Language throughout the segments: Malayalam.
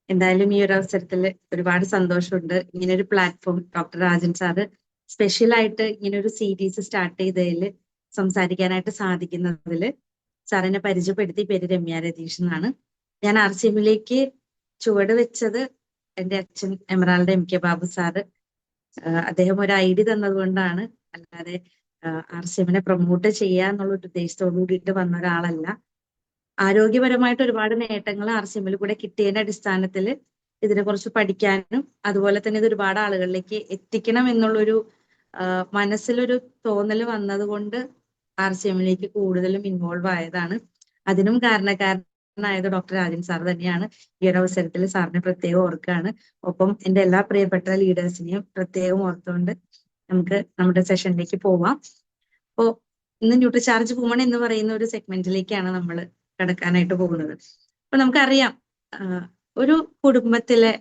എന്തായാലും ഈ ഒരു അവസരത്തിൽ ഒരുപാട് സന്തോഷമുണ്ട്. ഇങ്ങനൊരു പ്ലാറ്റ്ഫോം ഡോക്ടർ രാജൻ സാറ് സ്പെഷ്യലായിട്ട് ഇങ്ങനൊരു സീരീസ് സ്റ്റാർട്ട് ചെയ്തതിൽ സംസാരിക്കാനായിട്ട് സാധിക്കുന്നതിൽ സാറിനെ പരിചയപ്പെടുത്തി. പേര് രമ്യ രതീഷ് എന്നാണ്. ഞാൻ RCMലേക്ക് ചുവട് വെച്ചത് എൻ്റെ അച്ഛൻ എമറാൾഡ് MK ബാബു സാറ്. അദ്ദേഹം ഒരു ഐഡി തന്നതുകൊണ്ടാണ്, അല്ലാതെ RCMനെ പ്രൊമോട്ട് ചെയ്യുക എന്നുള്ള ഒരു ഉദ്ദേശത്തോടു കൂടിയിട്ട് വന്ന ഒരാളല്ല. ആരോഗ്യപരമായിട്ട് ഒരുപാട് നേട്ടങ്ങൾ RCMൽ കൂടെ കിട്ടിയതിന്റെ അടിസ്ഥാനത്തിൽ ഇതിനെക്കുറിച്ച് പഠിക്കാനും അതുപോലെ തന്നെ ഇത് ഒരുപാട് ആളുകളിലേക്ക് എത്തിക്കണം എന്നുള്ളൊരു മനസ്സിലൊരു തോന്നൽ വന്നതുകൊണ്ട് RCMലേക്ക് കൂടുതലും ഇൻവോൾവ് ആയതാണ്. അതിനും കാരണക്കാരനായത് ഡോക്ടർ രാജൻ സാർ തന്നെയാണ്. ഈ ഒരു അവസരത്തിൽ സാറിനെ പ്രത്യേകം ഓർക്കുകയാണ്. ഒപ്പം എൻ്റെ എല്ലാ പ്രിയപ്പെട്ട ലീഡേഴ്സിനെയും പ്രത്യേകം ഓർത്തുകൊണ്ട് നമുക്ക് നമ്മുടെ സെഷനിലേക്ക് പോവാം. അപ്പോ ഇന്ന് ന്യൂട്രിചാർജ് വുമൺ എന്ന് പറയുന്ന ഒരു സെഗ്മെന്റിലേക്കാണ് നമ്മൾ കടക്കാനായിട്ട് പോകുന്നത്. അപ്പൊ നമുക്കറിയാം, ഒരു കുടുംബത്തിലെ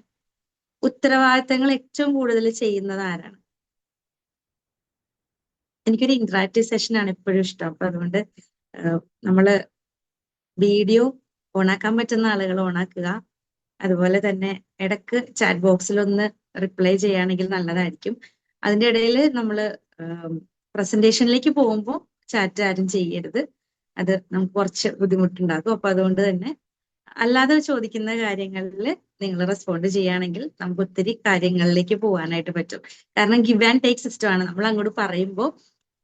ഉത്തരവാദിത്തങ്ങൾ ഏറ്റവും കൂടുതൽ ചെയ്യുന്നത് ആരാണ്? എനിക്കൊരു ഇന്ററാക്റ്റീവ് സെഷനാണ് എപ്പോഴും ഇഷ്ടം. അപ്പൊ അതുകൊണ്ട് നമ്മള് വീഡിയോ ഓണാക്കാൻ പറ്റുന്ന ആളുകൾ ഓണാക്കുക. അതുപോലെ തന്നെ ഇടക്ക് ചാറ്റ് ബോക്സിൽ ഒന്ന് റിപ്ലൈ ചെയ്യുകയാണെങ്കിൽ നല്ലതായിരിക്കും. അതിന്റെ ഇടയിൽ നമ്മൾ പ്രസന്റേഷനിലേക്ക് പോകുമ്പോൾ ചാറ്റ് ആരും ചെയ്യരുത്. അത് നമുക്ക് കുറച്ച് ബുദ്ധിമുട്ടുണ്ടാകും. അപ്പൊ അതുകൊണ്ട് തന്നെ അല്ലാതെ ചോദിക്കുന്ന കാര്യങ്ങളിൽ നിങ്ങൾ റെസ്പോണ്ട് ചെയ്യുകയാണെങ്കിൽ നമുക്ക് ഒത്തിരി കാര്യങ്ങളിലേക്ക് പോകാനായിട്ട് പറ്റും. കാരണം ഗിവ് ആൻഡ് ടേക്ക് സിസ്റ്റം ആണ്. നമ്മൾ അങ്ങോട്ട് പറയുമ്പോൾ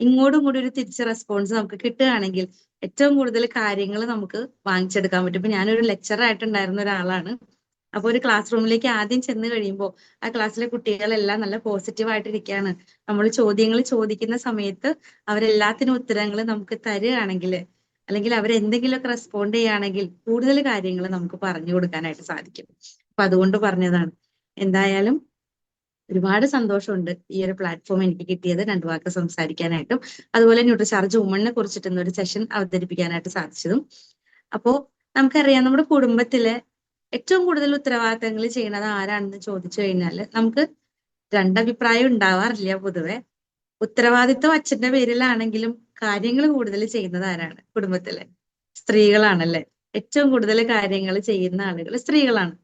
ഇങ്ങോട്ടും കൂടി ഒരു തിരിച്ച് റെസ്പോൺസ് നമുക്ക് കിട്ടുകയാണെങ്കിൽ ഏറ്റവും കൂടുതൽ കാര്യങ്ങൾ നമുക്ക് വാങ്ങിച്ചെടുക്കാൻ പറ്റും. ഇപ്പൊ ഞാനൊരു ലെക്ചർ ആയിട്ടുണ്ടായിരുന്ന ഒരാളാണ്. അപ്പൊ ഒരു ക്ലാസ് റൂമിലേക്ക് ആദ്യം ചെന്ന് കഴിയുമ്പോൾ ആ ക്ലാസ്സിലെ കുട്ടികളെല്ലാം നല്ല പോസിറ്റീവായിട്ടിരിക്കുകയാണ്. നമ്മൾ ചോദ്യങ്ങൾ ചോദിക്കുന്ന സമയത്ത് അവരെല്ലാത്തിനും ഉത്തരങ്ങൾ നമുക്ക് തരികയാണെങ്കിൽ, അല്ലെങ്കിൽ അവരെന്തെങ്കിലുമൊക്കെ റെസ്പോണ്ട് ചെയ്യുകയാണെങ്കിൽ കൂടുതൽ കാര്യങ്ങൾ നമുക്ക് പറഞ്ഞു കൊടുക്കാനായിട്ട് സാധിക്കും. അപ്പൊ അതുകൊണ്ട് പറഞ്ഞതാണ്. എന്തായാലും ഒരുപാട് സന്തോഷമുണ്ട് ഈ ഒരു പ്ലാറ്റ്ഫോം എനിക്ക് കിട്ടിയത്, രണ്ടു വാക്ക് സംസാരിക്കാനായിട്ടും അതുപോലെ ന്യൂട്രിചാർജ് വുമണിനെ കുറിച്ചിട്ടുള്ള ഒരു സെഷൻ അവതരിപ്പിക്കാനായിട്ട് സാധിച്ചതും. അപ്പോ നമുക്കറിയാം, നമ്മുടെ കുടുംബത്തിലെ ഏറ്റവും കൂടുതൽ ഉത്തരവാദിത്തങ്ങൾ ചെയ്യുന്നത് ആരാണെന്ന് ചോദിച്ചു കഴിഞ്ഞാൽ നമുക്ക് രണ്ടഭിപ്രായം ഉണ്ടാവാറില്ല പൊതുവെ. ഉത്തരവാദിത്വം അച്ഛന്റെ പേരിലാണെങ്കിലും കാര്യങ്ങൾ കൂടുതൽ ചെയ്യുന്നത് ആരാണ്? കുടുംബത്തിലെ സ്ത്രീകളാണല്ലേ. ഏറ്റവും കൂടുതൽ കാര്യങ്ങൾ ചെയ്യുന്ന ആളുകൾ സ്ത്രീകളാണ്.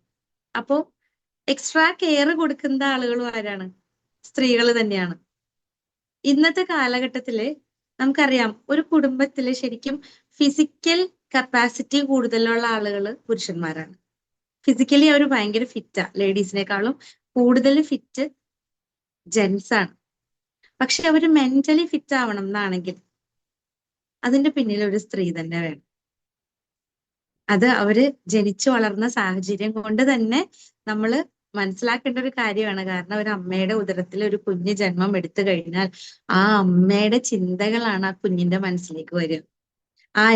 അപ്പോ എക്സ്ട്രാ കെയർ കൊടുക്കുന്ന ആളുകളും ആരാണ്? സ്ത്രീകൾ തന്നെയാണ്. ഇന്നത്തെ കാലഘട്ടത്തില് നമുക്കറിയാം, ഒരു കുടുംബത്തില് ശരിക്കും ഫിസിക്കൽ കപ്പാസിറ്റി കൂടുതലുള്ള ആളുകൾ പുരുഷന്മാരാണ്. ഫിസിക്കലി അവർ ഭയങ്കര ഫിറ്റാ. ലേഡീസിനേക്കാളും കൂടുതൽ ഫിറ്റ് ജെൻസ് ആണ്. പക്ഷെ അവര് മെന്റലി ഫിറ്റ് ആവണം എന്നാണെങ്കിൽ അതിന്റെ പിന്നിൽ ഒരു സ്ത്രീ തന്നെ വേണം. അത് അവര് ജനിച്ചു വളർന്ന സാഹചര്യം കൊണ്ട് തന്നെ നമ്മൾ മനസ്സിലാക്കേണ്ട ഒരു കാര്യമാണ്. കാരണം ഒരു അമ്മയുടെ ഉദരത്തിൽ ഒരു കുഞ്ഞ് ജന്മം എടുത്തു കഴിഞ്ഞാൽ ആ അമ്മയുടെ ചിന്തകളാണ് ആ കുഞ്ഞിന്റെ മനസ്സിലേക്ക് വരിക. ആ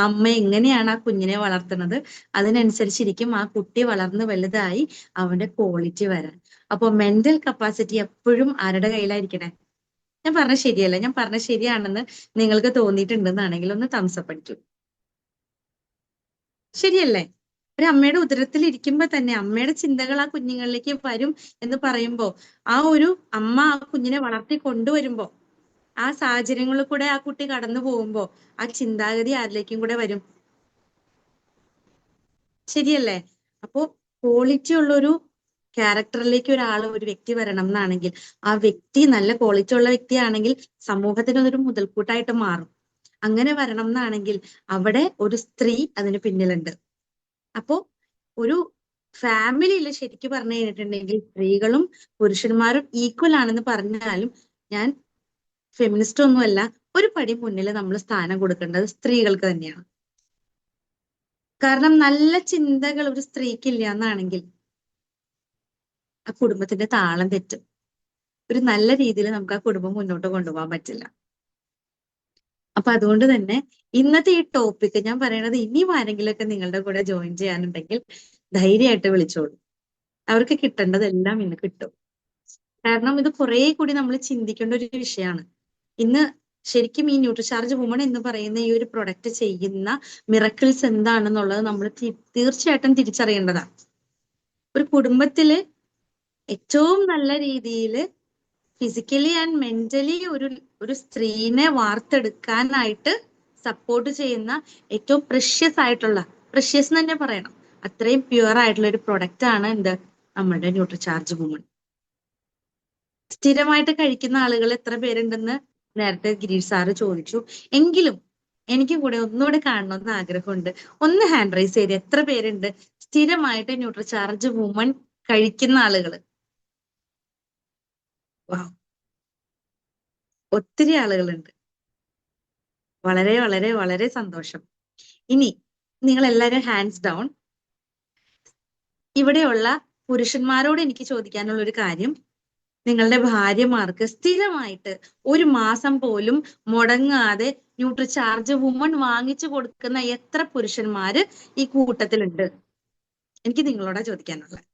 അമ്മ എങ്ങനെയാണ് ആ കുഞ്ഞിനെ വളർത്തുന്നത്, അതിനനുസരിച്ചിരിക്കും ആ കുട്ടി വളർന്ന് വലുതായി അവന്റെ ക്വാളിറ്റി വരാൻ. അപ്പൊ മെന്റൽ കപ്പാസിറ്റി എപ്പോഴും ആരുടെ കയ്യിലായിരിക്കണേ? ഞാൻ പറഞ്ഞ ശരിയല്ല? ഞാൻ പറഞ്ഞ ശരിയാണെന്ന് നിങ്ങൾക്ക് തോന്നിയിട്ടുണ്ടെന്നാണെങ്കിൽ ഒന്ന് തംസപ്പ് അടിക്കൂ. ശരിയല്ലേ? ഒരു അമ്മയുടെ ഉദരത്തിൽ ഇരിക്കുമ്പോ തന്നെ അമ്മയുടെ ചിന്തകൾ ആ കുഞ്ഞുങ്ങളിലേക്ക് വരും എന്ന് പറയുമ്പോ, ആ ഒരു അമ്മ ആ കുഞ്ഞിനെ വളർത്തി കൊണ്ടുവരുമ്പോ, ആ സാഹചര്യങ്ങളിൽ കൂടെ ആ കുട്ടി കടന്നു പോകുമ്പോ ആ ചിന്താഗതി ആരിലേക്കും കൂടെ വരും. ശരിയല്ലേ? അപ്പോ ക്വാളിറ്റി ഉള്ളൊരു ക്യാരക്ടറിലേക്ക് ഒരു വ്യക്തി വരണം എന്നാണെങ്കിൽ, ആ വ്യക്തി നല്ല ക്വാളിറ്റി ഉള്ള വ്യക്തിയാണെങ്കിൽ സമൂഹത്തിന് അതൊരു മുതൽക്കൂട്ടായിട്ട് മാറും. അങ്ങനെ വരണം എന്നാണെങ്കിൽ അവിടെ ഒരു സ്ത്രീ അതിന് പിന്നിലുണ്ട്. അപ്പോ ഒരു ഫാമിലിയിൽ ശരിക്കും പറഞ്ഞു കഴിഞ്ഞിട്ടുണ്ടെങ്കിൽ സ്ത്രീകളും പുരുഷന്മാരും ഈക്വൽ ആണെന്ന് പറഞ്ഞാലും ഞാൻ ഫെമിനിസ്റ്റ് ഒന്നുമല്ല. ഒരു പടി മുന്നിൽ നമ്മൾ സ്ഥാനം കൊടുക്കേണ്ടത് സ്ത്രീകൾക്ക് തന്നെയാണ്. കാരണം നല്ല ചിന്തകൾ ഒരു സ്ത്രീക്കില്ല എന്നാണെങ്കിൽ ആ കുടുംബത്തിന്റെ താളം തെറ്റും. ഒരു നല്ല രീതിയിൽ നമുക്ക് ആ കുടുംബം മുന്നോട്ട് കൊണ്ടുപോകാൻ പറ്റില്ല. അപ്പൊ അതുകൊണ്ട് തന്നെ ഇന്നത്തെ ഈ ടോപ്പിക് ഞാൻ പറയണത്, ഇനിയും ആരെങ്കിലുമൊക്കെ നിങ്ങളുടെ കൂടെ ജോയിൻ ചെയ്യാനുണ്ടെങ്കിൽ ധൈര്യമായിട്ട് വിളിച്ചോളൂ. അവർക്ക് കിട്ടേണ്ടതെല്ലാം ഇന്ന് കിട്ടും. കാരണം ഇത് കുറെ കൂടി നമ്മൾ ചിന്തിക്കേണ്ട ഒരു വിഷയമാണ്. ഇന്ന് ശരിക്കും ഈ ന്യൂട്രിചാർജ് വുമൺ എന്ന് പറയുന്ന ഈ ഒരു പ്രൊഡക്റ്റ് ചെയ്യുന്ന മിറക്കിൾസ് എന്താണെന്നുള്ളത് നമ്മൾ തീർച്ചയായിട്ടും തിരിച്ചറിയേണ്ടതാണ്. ഒരു കുടുംബത്തില് ഏറ്റവും നല്ല രീതിയിൽ ഫിസിക്കലി ആൻഡ് മെന്റലി ഒരു സ്ത്രീനെ വാർത്തെടുക്കാനായിട്ട് സപ്പോർട്ട് ചെയ്യുന്ന ഏറ്റവും പ്രഷ്യസ് ആയിട്ടുള്ള, പ്രഷ്യസ് തന്നെ പറയണം, അത്രയും പ്യുവർ ആയിട്ടുള്ള ഒരു പ്രൊഡക്റ്റ് ആണ് എന്ത് നമ്മുടെ ന്യൂട്രിചാർജ് വുമൺ. സ്ഥിരമായിട്ട് കഴിക്കുന്ന ആളുകൾ എത്ര പേരുണ്ടെന്ന് നേരത്തെ ഗിരീഷ് സാറ് ചോദിച്ചു. എങ്കിലും എനിക്ക് കൂടെ ഒന്നുകൂടെ കാണണമെന്ന് ആഗ്രഹമുണ്ട്. ഒന്ന് ഹാൻഡ് റൈസ് ചെയ്ത് എത്ര പേരുണ്ട് സ്ഥിരമായിട്ട് ന്യൂട്രിചാർജ് വുമൺ കഴിക്കുന്ന ആളുകൾ? ഒത്തിരി ആളുകളുണ്ട്. വളരെ വളരെ വളരെ സന്തോഷം. ഇനി നിങ്ങൾ എല്ലാവരും ഹാൻഡ്സ് ഡൗൺ. ഇവിടെയുള്ള പുരുഷന്മാരോട് എനിക്ക് ചോദിക്കാനുള്ള ഒരു കാര്യം, നിങ്ങളുടെ ഭാര്യമാർക്ക് സ്ഥിരമായിട്ട് ഒരു മാസം പോലും മുടങ്ങാതെ ന്യൂട്രിചാർജ് വുമൺ വാങ്ങിച്ചു കൊടുക്കുന്ന എത്ര പുരുഷന്മാര് ഈ കൂട്ടത്തിലുണ്ട്? എനിക്ക് നിങ്ങളോടാ ചോദിക്കാനുള്ളത്.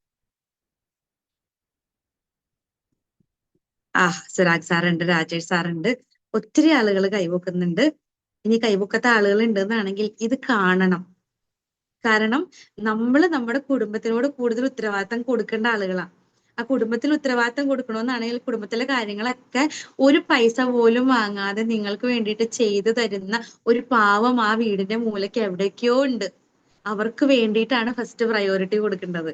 സിറാജ് സാറുണ്ട്, രാജേഷ് സാറുണ്ട്, ഒത്തിരി ആളുകൾ കൈവക്കുന്നുണ്ട്. ഇനി കൈവക്കാത്ത ആളുകൾ ഉണ്ടെന്നാണെങ്കിൽ ഇത് കാണണം. കാരണം നമ്മൾ നമ്മുടെ കുടുംബത്തിനോട് കൂടുതൽ ഉത്തരവാദിത്തം കൊടുക്കേണ്ട ആളുകളാണ്. ആ കുടുംബത്തിൽ ഉത്തരവാദിത്തം കൊടുക്കണമെന്നാണെങ്കിൽ കുടുംബത്തിലെ കാര്യങ്ങളൊക്കെ ഒരു പൈസ പോലും വാങ്ങാതെ നിങ്ങൾക്ക് വേണ്ടിയിട്ട് ചെയ്തു തരുന്ന ഒരു പാവം ആ വീടിന്റെ മൂലയ്ക്ക് എവിടേക്കോ ഉണ്ട്. അവർക്ക് വേണ്ടിയിട്ടാണ് ഫസ്റ്റ് പ്രയോറിറ്റി കൊടുക്കേണ്ടത്.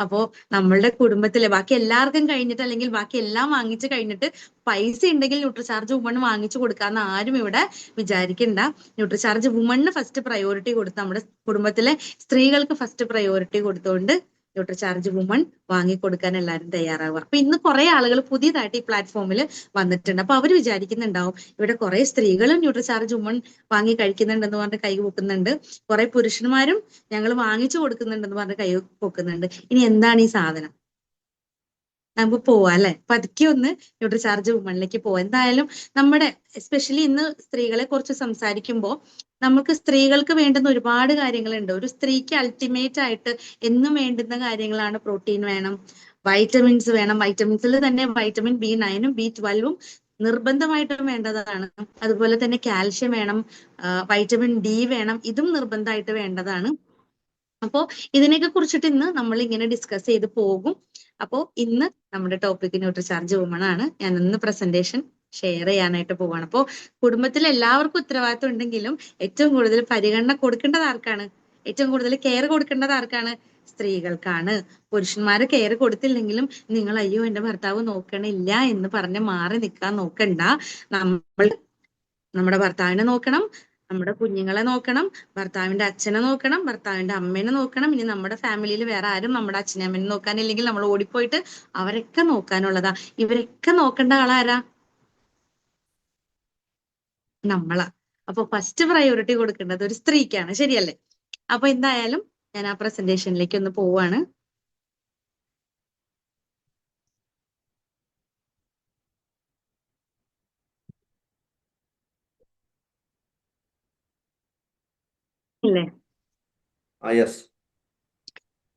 അപ്പോ നമ്മളുടെ കുടുംബത്തിലെ ബാക്കി എല്ലാവർക്കും കഴിഞ്ഞിട്ട്, അല്ലെങ്കിൽ ബാക്കി എല്ലാം വാങ്ങിച്ചു കഴിഞ്ഞിട്ട് പൈസ ഉണ്ടെങ്കിൽ ന്യൂട്രിചാർജ് വുമൺ വാങ്ങിച്ചു കൊടുക്കാന്ന് ആരും ഇവിടെ വിചാരിക്കണ്ട. ന്യൂട്രിചാർജ് വുമണിന് ഫസ്റ്റ് പ്രയോറിറ്റി കൊടുത്ത് നമ്മുടെ കുടുംബത്തിലെ സ്ത്രീകൾക്ക് ഫസ്റ്റ് പ്രയോറിറ്റി കൊടുത്തുകൊണ്ട് ന്യൂട്രിചാർജ് വുമൺ വാങ്ങിക്കൊടുക്കാൻ എല്ലാവരും തയ്യാറാവുക. അപ്പൊ ഇന്ന് കുറെ ആളുകൾ പുതിയതായിട്ട് ഈ പ്ലാറ്റ്ഫോമിൽ വന്നിട്ടുണ്ട്. അപ്പൊ അവർ വിചാരിക്കുന്നുണ്ടാവും ഇവിടെ കുറെ സ്ത്രീകളും ന്യൂട്രിചാർജ് വുമൺ വാങ്ങി കഴിക്കുന്നുണ്ടെന്ന് പറഞ്ഞ് കൈ പൊക്കുന്നുണ്ട്, കുറെ പുരുഷന്മാരും ഞങ്ങൾ വാങ്ങിച്ചു കൊടുക്കുന്നുണ്ടെന്ന് പറഞ്ഞ് കൈ പൊക്കുന്നുണ്ട്. ഇനി എന്താണ് ഈ സാധനം? നമുക്ക് പോവാം അല്ലെ, പതുക്കെ ഒന്ന് ന്യൂട്രിചാർജ് വുമണിലേക്ക് പോവാം. എന്തായാലും നമ്മുടെ എസ്പെഷ്യലി ഇന്ന് സ്ത്രീകളെ കുറിച്ച് സംസാരിക്കുമ്പോൾ നമുക്ക് സ്ത്രീകൾക്ക് വേണ്ടുന്ന ഒരുപാട് കാര്യങ്ങളുണ്ട്. ഒരു സ്ത്രീക്ക് അൾട്ടിമേറ്റ് ആയിട്ട് എന്നും വേണ്ടുന്ന കാര്യങ്ങളാണ് പ്രോട്ടീൻ വേണം, വൈറ്റമിൻസ് വേണം. വൈറ്റമിൻസിൽ തന്നെ വൈറ്റമിൻ B9ഉം B12ഉം നിർബന്ധമായിട്ടും വേണ്ടതാണ്. അതുപോലെ തന്നെ കാൽഷ്യം വേണം, വൈറ്റമിൻ D വേണം, ഇതും നിർബന്ധമായിട്ട് വേണ്ടതാണ്. അപ്പോ ഇതിനെയൊക്കെ കുറിച്ചിട്ട് ഇന്ന് നമ്മൾ ഇങ്ങനെ ഡിസ്കസ് ചെയ്ത് പോകും. അപ്പോ ഇന്ന് നമ്മുടെ ടോപ്പിക് ന്യൂട്രിചാർജ് വുമൺ ആണ്. ഞാൻ ഇന്ന് പ്രസന്റേഷൻ ഷെയർ ചെയ്യാനായിട്ട് പോവാണ്. അപ്പോൾ കുടുംബത്തിൽ എല്ലാവർക്കും ഉത്തരവാദിത്വം ഉണ്ടെങ്കിലും ഏറ്റവും കൂടുതൽ പരിഗണന കൊടുക്കേണ്ടത് ആർക്കാണ്? ഏറ്റവും കൂടുതൽ കെയർ കൊടുക്കേണ്ടത് ആർക്കാണ്? സ്ത്രീകൾക്കാണ്. പുരുഷന്മാര് കെയർ കൊടുത്തില്ലെങ്കിലും നിങ്ങൾ അയ്യോ എന്റെ ഭർത്താവ് നോക്കണില്ല എന്ന് പറഞ്ഞ് മാറി നിൽക്കാൻ നോക്കണ്ട. നമ്മൾ നമ്മുടെ ഭർത്താവിനെ നോക്കണം, നമ്മുടെ കുഞ്ഞുങ്ങളെ നോക്കണം, ഭർത്താവിന്റെ അച്ഛനെ നോക്കണം, ഭർത്താവിന്റെ അമ്മേനെ നോക്കണം. ഇനി നമ്മുടെ ഫാമിലിയിൽ വേറെ ആരും നമ്മുടെ അച്ഛനെ അമ്മേനെ നോക്കാനില്ലെങ്കിൽ നമ്മൾ ഓടിപ്പോയിട്ട് അവരൊക്കെ നോക്കാനുള്ളതാ. ഇവരൊക്കെ നോക്കേണ്ട ആളാരാ? നമ്മളാ. അപ്പൊ ഫസ്റ്റ് പ്രയോറിറ്റി കൊടുക്കേണ്ടത് ഒരു സ്ത്രീക്കാണ്, ശരിയല്ലേ? അപ്പൊ എന്തായാലും ഞാൻ ആ പ്രസന്റേഷനിലേക്ക് ഒന്ന് പോവാണ്. ഇല്ലേ?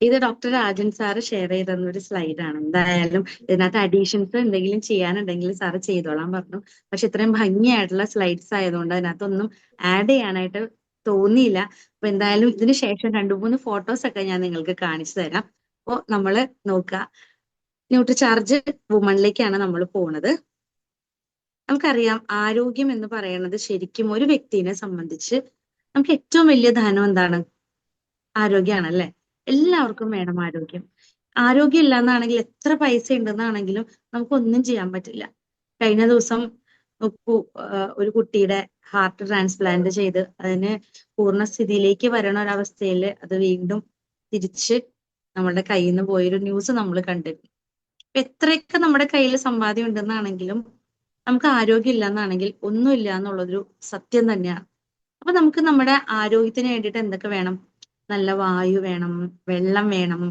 ഇത് ഡോക്ടർ രാജൻ സാറ് ഷെയർ ചെയ്ത ഒരു സ്ലൈഡാണ്. എന്തായാലും ഇതിനകത്ത് അഡീഷൻസ് എന്തെങ്കിലും ചെയ്യാനുണ്ടെങ്കിൽ സാറ് ചെയ്തോളാൻ പറഞ്ഞു. പക്ഷെ ഇത്രയും ഭംഗിയായിട്ടുള്ള സ്ലൈഡ്സ് ആയതുകൊണ്ട് അതിനകത്തൊന്നും ആഡ് ചെയ്യാനായിട്ട് തോന്നിയില്ല. അപ്പൊ എന്തായാലും ഇതിന് ശേഷം 2-3 ഫോട്ടോസ് ഒക്കെ ഞാൻ നിങ്ങൾക്ക് കാണിച്ചു തരാം. അപ്പോ നമ്മള് നോക്കുക, ന്യൂട്രിചാർജ് വുമണിലേക്കാണ് നമ്മൾ പോണത്. നമുക്കറിയാം ആരോഗ്യം എന്ന് പറയുന്നത് ശരിക്കും ഒരു വ്യക്തിനെ സംബന്ധിച്ച് നമുക്ക് ഏറ്റവും വലിയ ധനം എന്താണ്? ആരോഗ്യമാണല്ലേ? എല്ലാവർക്കും വേണം ആരോഗ്യം. ആരോഗ്യം ഇല്ലാന്നാണെങ്കിൽ എത്ര പൈസ ഉണ്ടെന്നാണെങ്കിലും നമുക്കൊന്നും ചെയ്യാൻ പറ്റില്ല. കഴിഞ്ഞ ദിവസം നോക്കൂ, ഒരു കുട്ടിയുടെ ഹാർട്ട് ട്രാൻസ്പ്ലാന്റ് ചെയ്ത് അതിന് പൂർണ്ണസ്ഥിതിയിലേക്ക് വരണ ഒരവസ്ഥയിൽ അത് വീണ്ടും തിരിച്ച് നമ്മുടെ കയ്യിൽ നിന്ന് പോയൊരു ന്യൂസ് നമ്മൾ കണ്ടിരുന്നു. എത്രയൊക്കെ നമ്മുടെ കയ്യിൽ സമ്പാദ്യം ഉണ്ടെന്നാണെങ്കിലും നമുക്ക് ആരോഗ്യം ഇല്ലെന്നാണെങ്കിൽ ഒന്നുമില്ല എന്നുള്ളതൊരു സത്യം തന്നെയാണ്. അപ്പൊ നമുക്ക് നമ്മുടെ ആരോഗ്യത്തിന് വേണ്ടിയിട്ട് എന്തൊക്കെ വേണം? നല്ല വായു വേണം, വെള്ളം വേണം,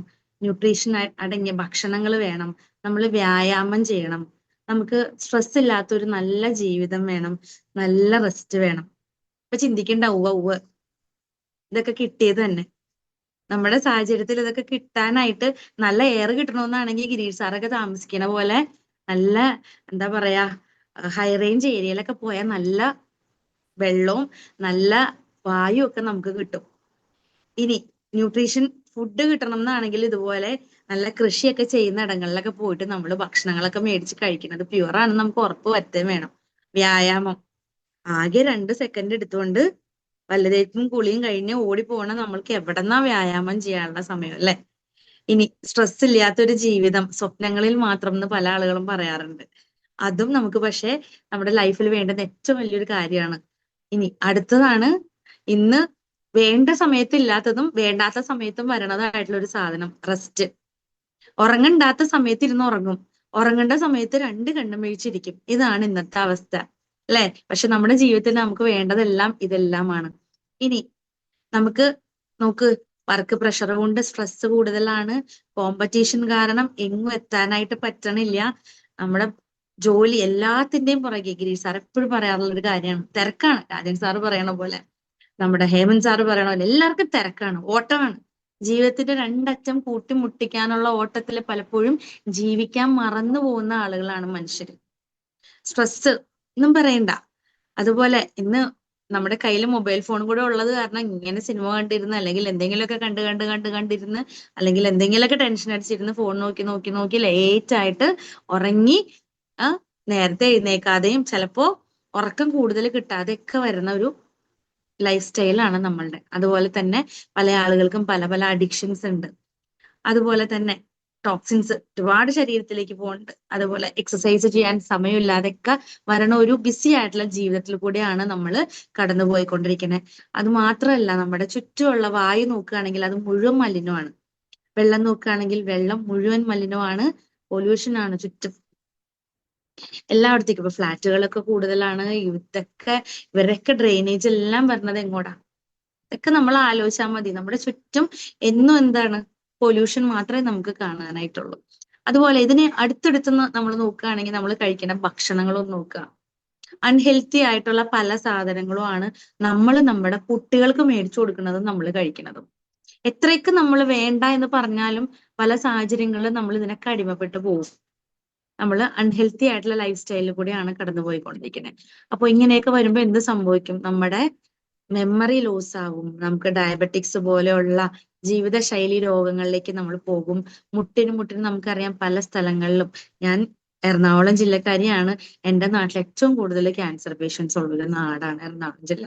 ന്യൂട്രീഷൻ അടങ്ങിയ ഭക്ഷണങ്ങൾ വേണം, നമ്മൾ വ്യായാമം ചെയ്യണം, നമുക്ക് സ്ട്രെസ് ഇല്ലാത്ത ഒരു നല്ല ജീവിതം വേണം, നല്ല റെസ്റ്റ് വേണം. ഇപ്പൊ ചിന്തിക്കണ്ട, ഉവ്വ് ഇതൊക്കെ കിട്ടിയത് തന്നെ. നമ്മുടെ സാഹചര്യത്തിൽ ഇതൊക്കെ കിട്ടാനായിട്ട് നല്ല എയർ കിട്ടണമെന്നാണെങ്കിൽ ഗിരീഷ് സാറൊക്കെ താമസിക്കണ പോലെ നല്ല എന്താ പറയാ ഹൈ റേഞ്ച് ഏരിയയിലൊക്കെ പോയാൽ നല്ല വെള്ളവും നല്ല വായു ഒക്കെ നമുക്ക് കിട്ടും. ഇനി ന്യൂട്രീഷൻ ഫുഡ് കിട്ടണം എന്നാണെങ്കിൽ ഇതുപോലെ നല്ല കൃഷിയൊക്കെ ചെയ്യുന്ന ഇടങ്ങളിലൊക്കെ പോയിട്ട് നമ്മൾ ഭക്ഷണങ്ങളൊക്കെ മേടിച്ച് കഴിക്കുന്നത് പ്യുവർ ആണെന്ന് നമുക്ക് ഉറപ്പ് വരുത്തുകയും വേണം. വ്യായാമം ആകെ 2 സെക്കൻഡ് എടുത്തുകൊണ്ട് വല്ലതേക്കും കുളിയും കഴിഞ്ഞ് ഓടിപ്പോണ നമ്മൾക്ക് എവിടെന്നാ വ്യായാമം ചെയ്യാനുള്ള സമയം അല്ലെ? ഇനി സ്ട്രെസ് ഇല്ലാത്തൊരു ജീവിതം സ്വപ്നങ്ങളിൽ മാത്രം എന്ന് പല ആളുകളും പറയാറുണ്ട്. അതും നമുക്ക് പക്ഷെ നമ്മുടെ ലൈഫിൽ വേണ്ടുന്ന ഏറ്റവും വലിയൊരു കാര്യമാണ്. ഇനി അടുത്തതാണ് ഇന്ന് വേണ്ട സമയത്ത് ഇല്ലാത്തതും വേണ്ടാത്ത സമയത്തും വരണതായിട്ടുള്ള ഒരു സാധനം, റെസ്റ്റ്. ഉറങ്ങണ്ടാത്ത സമയത്ത് ഇരുന്ന് ഉറങ്ങും, ഉറങ്ങേണ്ട സമയത്ത് രണ്ട് കണ്ണും വീഴ്ചിരിക്കും. ഇതാണ് ഇന്നത്തെ അവസ്ഥ അല്ലെ? പക്ഷെ നമ്മുടെ ജീവിതത്തിൽ നമുക്ക് വേണ്ടതെല്ലാം ഇതെല്ലാമാണ്. ഇനി നമുക്ക് നോക്ക്, വർക്ക് പ്രഷർ കൊണ്ട് സ്ട്രെസ് കൂടുതലാണ്, കോമ്പറ്റീഷൻ കാരണം എങ്ങും എത്താനായിട്ട് പറ്റണില്ല. നമ്മുടെ ജോലി എല്ലാത്തിന്റെയും പുറകെ ഗിരീഷ് സാർ എപ്പോഴും പറയാറുള്ള ഒരു കാര്യമാണ്, തിരക്കാണ്. രാജൻ സാറ് പറയണ പോലെ, നമ്മുടെ ഹേമന്ത് സാറ് പറയണ പോലെ എല്ലാവർക്കും തിരക്കാണ്, ഓട്ടമാണ്. ജീവിതത്തിന്റെ രണ്ടറ്റം കൂട്ടിമുട്ടിക്കാനുള്ള ഓട്ടത്തിൽ പലപ്പോഴും ജീവിക്കാൻ മറന്നു പോകുന്ന ആളുകളാണ് മനുഷ്യർ. സ്ട്രെസ് ഒന്നും പറയണ്ട. അതുപോലെ ഇന്ന് നമ്മുടെ കയ്യിൽ മൊബൈൽ ഫോൺ കൂടെ ഉള്ളത് കാരണം ഇങ്ങനെ സിനിമ കണ്ടിരുന്ന്, അല്ലെങ്കിൽ എന്തെങ്കിലുമൊക്കെ കണ്ടിരുന്ന്, അല്ലെങ്കിൽ എന്തെങ്കിലുമൊക്കെ ടെൻഷൻ അടിച്ചിരുന്ന് ഫോൺ നോക്കി ലേറ്റ് ആയിട്ട് ഉറങ്ങി നേരത്തെ എഴുന്നേക്കാതെയും ചിലപ്പോ ഉറക്കം കൂടുതൽ കിട്ടാതെയൊക്കെ വരുന്ന ഒരു ലൈഫ് സ്റ്റൈലാണ് നമ്മളുടെ. അതുപോലെ തന്നെ പല ആളുകൾക്കും പല പല അഡിക്ഷൻസ് ഉണ്ട്. അതുപോലെ തന്നെ ടോക്സിൻസ് ഒരുപാട് ശരീരത്തിലേക്ക് പോകുന്നുണ്ട്. അതുപോലെ എക്സസൈസ് ചെയ്യാൻ സമയമില്ലാതെയൊക്കെ വരണ ഒരു ബിസി ആയിട്ടുള്ള ജീവിതത്തിൽ കൂടെയാണ് നമ്മൾ കടന്നുപോയിക്കൊണ്ടിരിക്കുന്നത്. അത് മാത്രമല്ല, നമ്മുടെ ചുറ്റുമുള്ള വായു നോക്കുകയാണെങ്കിൽ അത് മുഴുവൻ മലിനമാണ്. വെള്ളം നോക്കുകയാണെങ്കിൽ വെള്ളം മുഴുവൻ മലിനമാണ്, പൊല്യൂഷൻ ആണ് ചുറ്റും എല്ലായിടത്തേക്കും. ഇപ്പൊ ഫ്ലാറ്റുകളൊക്കെ കൂടുതലാണ്. ഇവരൊക്കെ ഡ്രെയിനേജ് എല്ലാം വരുന്നത് എങ്ങോട്ടാ? ഇതൊക്കെ നമ്മൾ ആലോചിച്ചാൽ മതി. നമ്മുടെ ചുറ്റും എന്നും എന്താണ്? പൊല്യൂഷൻ മാത്രമേ നമുക്ക് കാണാനായിട്ടുള്ളൂ. അതുപോലെ ഇതിനെ അടുത്തടുത്ത് നമ്മൾ നോക്കുകയാണെങ്കിൽ നമ്മൾ കഴിക്കുന്ന ഭക്ഷണങ്ങളും നോക്കുക. അൺഹെൽത്തി ആയിട്ടുള്ള പല സാധനങ്ങളും ആണ് നമ്മൾ നമ്മുടെ കുട്ടികൾക്ക് മേടിച്ചു കൊടുക്കുന്നതും നമ്മൾ കഴിക്കുന്നതും. എത്രയൊക്കെ നമ്മൾ വേണ്ട എന്ന് പറഞ്ഞാലും പല സാഹചര്യങ്ങളിലും നമ്മൾ ഇതിനൊക്കെ അടിമപ്പെട്ടു പോകും. നമ്മൾ അൺഹെൽത്തി ആയിട്ടുള്ള ലൈഫ് സ്റ്റൈലിൽ കൂടെയാണ് കടന്നുപോയിക്കൊണ്ടിരിക്കുന്നത്. അപ്പൊ ഇങ്ങനെയൊക്കെ വരുമ്പോൾ എന്ത് സംഭവിക്കും? നമ്മുടെ മെമ്മറി ലോസ് ആകും, നമുക്ക് ഡയബറ്റിക്സ് പോലെയുള്ള ജീവിതശൈലി രോഗങ്ങളിലേക്ക് നമ്മൾ പോകും. മുട്ടിന് നമുക്കറിയാം പല സ്ഥലങ്ങളിലും. ഞാൻ എറണാകുളം ജില്ലക്കാരിയാണ്. എന്റെ നാട്ടിൽ ഏറ്റവും കൂടുതൽ ക്യാൻസർ പേഷ്യൻസ് ഉള്ളൊരു നാടാണ് എറണാകുളം ജില്ല.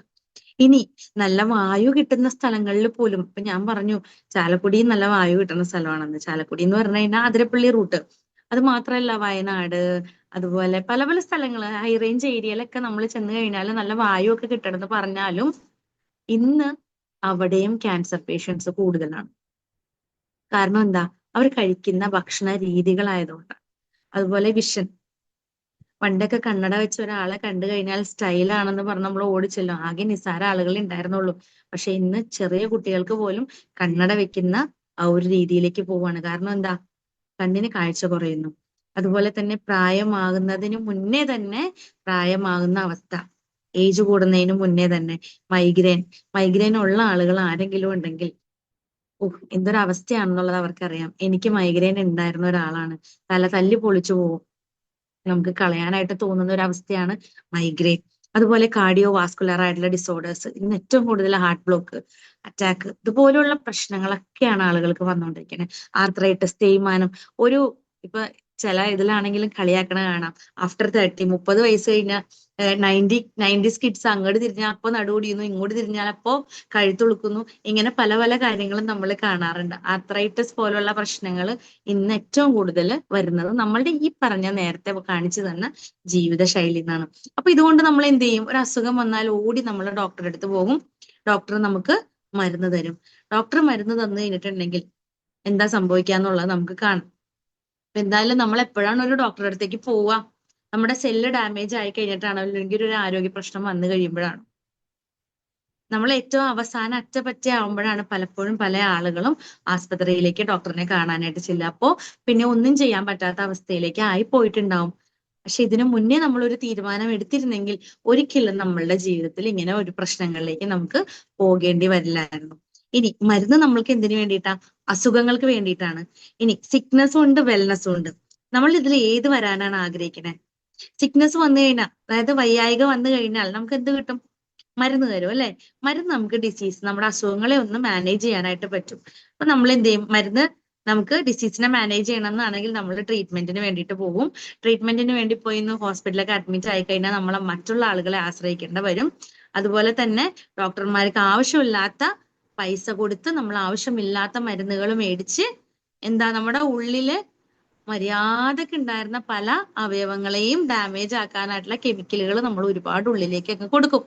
ഇനി നല്ല വായു കിട്ടുന്ന സ്ഥലങ്ങളിൽ പോലും, ഇപ്പൊ ഞാൻ പറഞ്ഞു ചാലക്കുടി നല്ല വായു കിട്ടുന്ന സ്ഥലമാണെന്ന്. ചാലക്കുടി എന്ന് പറഞ്ഞു കഴിഞ്ഞാൽ അതിരപ്പള്ളി റൂട്ട്. അത് മാത്രമല്ല, വയനാട്, അതുപോലെ പല പല സ്ഥലങ്ങള്, ഹൈ റേഞ്ച് ഏരിയയിലൊക്കെ നമ്മൾ ചെന്ന് കഴിഞ്ഞാൽ നല്ല വായു ഒക്കെ കിട്ടണമെന്ന് പറഞ്ഞാലും ഇന്ന് അവിടെയും ക്യാൻസർ പേഷ്യൻസ് കൂടുതലാണ്. കാരണം എന്താ? അവർ കഴിക്കുന്ന ഭക്ഷണ രീതികളായതുകൊണ്ട്. അതുപോലെ വിഷൻ. പണ്ടൊക്കെ കണ്ണട വെച്ച ഒരാളെ കണ്ടു കഴിഞ്ഞാൽ സ്റ്റൈലാണെന്ന് പറഞ്ഞ് നമ്മൾ ഓടിച്ചല്ലോ, ആകെ നിസ്സാര ആളുകൾ ഉണ്ടായിരുന്നുള്ളൂ. പക്ഷെ ഇന്ന് ചെറിയ കുട്ടികൾക്ക് പോലും കണ്ണട വെക്കുന്ന ആ ഒരു രീതിയിലേക്ക് പോവാണ്. കാരണം എന്താ? കണ്ണിന് കാഴ്ച കുറയുന്നു. അതുപോലെ തന്നെ പ്രായമാകുന്നതിന് മുന്നേ തന്നെ പ്രായമാകുന്ന അവസ്ഥ, ഏജ് കൂടുന്നതിന് മുന്നേ തന്നെ മൈഗ്രെയിൻ ഉള്ള ആളുകൾ ആരെങ്കിലും ഉണ്ടെങ്കിൽ എന്തൊരവസ്ഥയാണെന്നുള്ളത് അവർക്കറിയാം. എനിക്ക് മൈഗ്രെയിൻ ഉണ്ടായിരുന്ന ഒരാളാണ്. തല തല്ലി പൊളിച്ചു പോകും. നമുക്ക് കളയാനായിട്ട് തോന്നുന്ന ഒരു അവസ്ഥയാണ് മൈഗ്രെയിൻ. അതുപോലെ കാർഡിയോ വാസ്കുലർ ആയിട്ടുള്ള ഡിസോർഡേഴ്സ്, ഇന്ന് ഏറ്റവും കൂടുതൽ ഹാർട്ട് ബ്ലോക്ക്, അറ്റാക്ക്, ഇതുപോലുള്ള പ്രശ്നങ്ങളൊക്കെയാണ് ആളുകൾക്ക് വന്നുകൊണ്ടിരിക്കുന്നത്. ആർത്രൈറ്റിസ്, തേയ്മാനം. ഇപ്പൊ ചില ഇതിലാണെങ്കിലും കളിയാക്കണ കാണാം, ആഫ്റ്റർ 30, 30 വയസ്സ് കഴിഞ്ഞ 90s കിഡ്സ് അങ്ങോട്ട് തിരിഞ്ഞാൽ അപ്പൊ നടുവൊടിയുന്നു, ഇങ്ങോട്ട് തിരിഞ്ഞാൽ അപ്പോ കഴുത്തുളുക്കുന്നു. ഇങ്ങനെ പല പല കാര്യങ്ങളും നമ്മൾ കാണാറുണ്ട്. ആർത്രൈറ്റിസ് പോലുള്ള പ്രശ്നങ്ങൾ ഇന്ന് ഏറ്റവും കൂടുതൽ വരുന്നത് നമ്മളുടെ ഈ പറഞ്ഞ നേരത്തെ കാണിച്ചു തന്ന ജീവിതശൈലി എന്നാണ്. അപ്പൊ ഇതുകൊണ്ട് നമ്മൾ എന്ത് ചെയ്യും? ഒരു അസുഖം വന്നാൽ ഓടി നമ്മൾ ഡോക്ടറെ അടുത്ത് പോകും. ഡോക്ടർ നമുക്ക് മരുന്ന് തരും. ഡോക്ടർ മരുന്ന് തന്നു കഴിഞ്ഞിട്ടുണ്ടെങ്കിൽ എന്താ സംഭവിക്കാന്നുള്ളത് നമുക്ക് കാണാം. എന്തായാലും നമ്മൾ എപ്പോഴാണ് ഒരു ഡോക്ടറെ അടുത്തേക്ക് പോവുക? നമ്മുടെ സെല്ല് ഡാമേജ് ആയി കഴിഞ്ഞിട്ടാണോ, അല്ലെങ്കിൽ ഒരു ആരോഗ്യ പ്രശ്നം വന്നു കഴിയുമ്പോഴാണ്. നമ്മൾ ഏറ്റവും അവസാനം അറ്റപറ്റ ആവുമ്പോഴാണ് പലപ്പോഴും പല ആളുകളും ആസ്പത്രിയിലേക്ക് ഡോക്ടറിനെ കാണാനായിട്ട് ചെല്ലുക. അപ്പോ പിന്നെ ഒന്നും ചെയ്യാൻ പറ്റാത്ത അവസ്ഥയിലേക്ക് ആയി പോയിട്ടുണ്ടാവും. പക്ഷെ ഇതിനു മുന്നേ നമ്മൾ ഒരു തീരുമാനം എടുത്തിരുന്നെങ്കിൽ ഒരിക്കലും നമ്മളുടെ ജീവിതത്തിൽ ഇങ്ങനെ ഒരു പ്രശ്നങ്ങളിലേക്ക് നമുക്ക് പോകേണ്ടി വരില്ലായിരുന്നു. ഇനി മരുന്ന് നമ്മൾക്ക് എന്തിനു വേണ്ടിയിട്ടാ? അസുഖങ്ങൾക്ക് വേണ്ടിയിട്ടാണ്. ഇനി സിക്നസ്സും ഉണ്ട്, വെൽനസ്സും ഉണ്ട്. നമ്മൾ ഇതിൽ ഏത് വരാനാണ് ആഗ്രഹിക്കുന്നത്? സിക്നസ് വന്നു കഴിഞ്ഞാൽ, അതായത് വയ്യായിക വന്നു കഴിഞ്ഞാൽ നമുക്ക് എന്ത് കിട്ടും? മരുന്ന് തരും അല്ലെ? മരുന്ന് നമുക്ക് നമ്മുടെ അസുഖങ്ങളെ ഒന്ന് മാനേജ് ചെയ്യാനായിട്ട് പറ്റും. അപ്പൊ നമ്മൾ എന്ത് ചെയ്യും? മരുന്ന് നമുക്ക് ഡിസീസിനെ മാനേജ് ചെയ്യണം എന്നാണെങ്കിൽ നമ്മൾ ട്രീറ്റ്മെന്റിന് വേണ്ടിയിട്ട് പോകും. ട്രീറ്റ്മെന്റിന് വേണ്ടി പോയി ഹോസ്പിറ്റലൊക്കെ അഡ്മിറ്റ് ആയി കഴിഞ്ഞാൽ നമ്മൾ മറ്റുള്ള ആളുകളെ ആശ്രയിക്കേണ്ട വരും. അതുപോലെ തന്നെ ഡോക്ടർമാർക്ക് ആവശ്യമില്ലാത്ത പൈസ കൊടുത്ത് നമ്മൾ ആവശ്യമില്ലാത്ത മരുന്നുകൾ മേടിച്ച് എന്താ നമ്മുടെ ഉള്ളില് മര്യാദക്ക് ഉണ്ടായിരുന്ന പല അവയവങ്ങളെയും ഡാമേജ് ആക്കാനായിട്ടുള്ള കെമിക്കലുകൾ നമ്മൾ ഒരുപാട് ഉള്ളിലേക്കൊക്കെ കൊടുക്കും.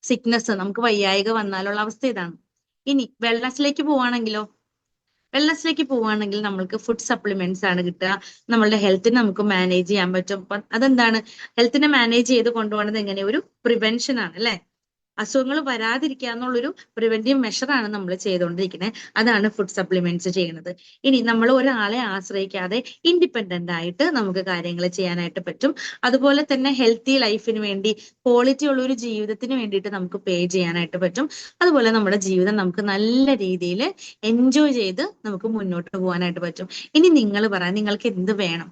സിക്നസ്, നമുക്ക് വയ്യായിക വന്നാലുള്ള അവസ്ഥ ഇതാണ്. ഇനി വെൽനസിലേക്ക് പോവാണെങ്കിലോ, വെൽനസിലേക്ക് പോവുകയാണെങ്കിൽ നമ്മൾക്ക് ഫുഡ് സപ്ലിമെന്റ്സ് ആണ് കിട്ടുക. നമ്മളുടെ ഹെൽത്തിനെ നമുക്ക് മാനേജ് ചെയ്യാൻ പറ്റും. അതെന്താണ്, ഹെൽത്തിനെ മാനേജ് ചെയ്ത് കൊണ്ടുപോകുന്നത് എങ്ങനെ, ഒരു പ്രിവെൻഷൻ ആണ് അല്ലെ. അസുഖങ്ങൾ വരാതിരിക്കുക എന്നുള്ളൊരു പ്രിവെന്റീവ് മെഷറാണ് നമ്മൾ ചെയ്തുകൊണ്ടിരിക്കുന്നത്. അതാണ് ഫുഡ് സപ്ലിമെന്റ്സ് ചെയ്യുന്നത്. ഇനി നമ്മൾ ഒരാളെ ആശ്രയിക്കാതെ ഇൻഡിപെൻഡന്റ് ആയിട്ട് നമുക്ക് കാര്യങ്ങൾ ചെയ്യാനായിട്ട് പറ്റും. അതുപോലെ തന്നെ ഹെൽത്തി ലൈഫിന് വേണ്ടി, ക്വാളിറ്റി ഉള്ള ഒരു ജീവിതത്തിന് വേണ്ടിയിട്ട് നമുക്ക് പേ ചെയ്യാനായിട്ട് പറ്റും. അതുപോലെ നമ്മുടെ ജീവിതം നമുക്ക് നല്ല രീതിയിൽ എൻജോയ് ചെയ്ത് നമുക്ക് മുന്നോട്ട് പോകാനായിട്ട് പറ്റും. ഇനി നിങ്ങൾ പറയാം, നിങ്ങൾക്ക് എന്ത് വേണം?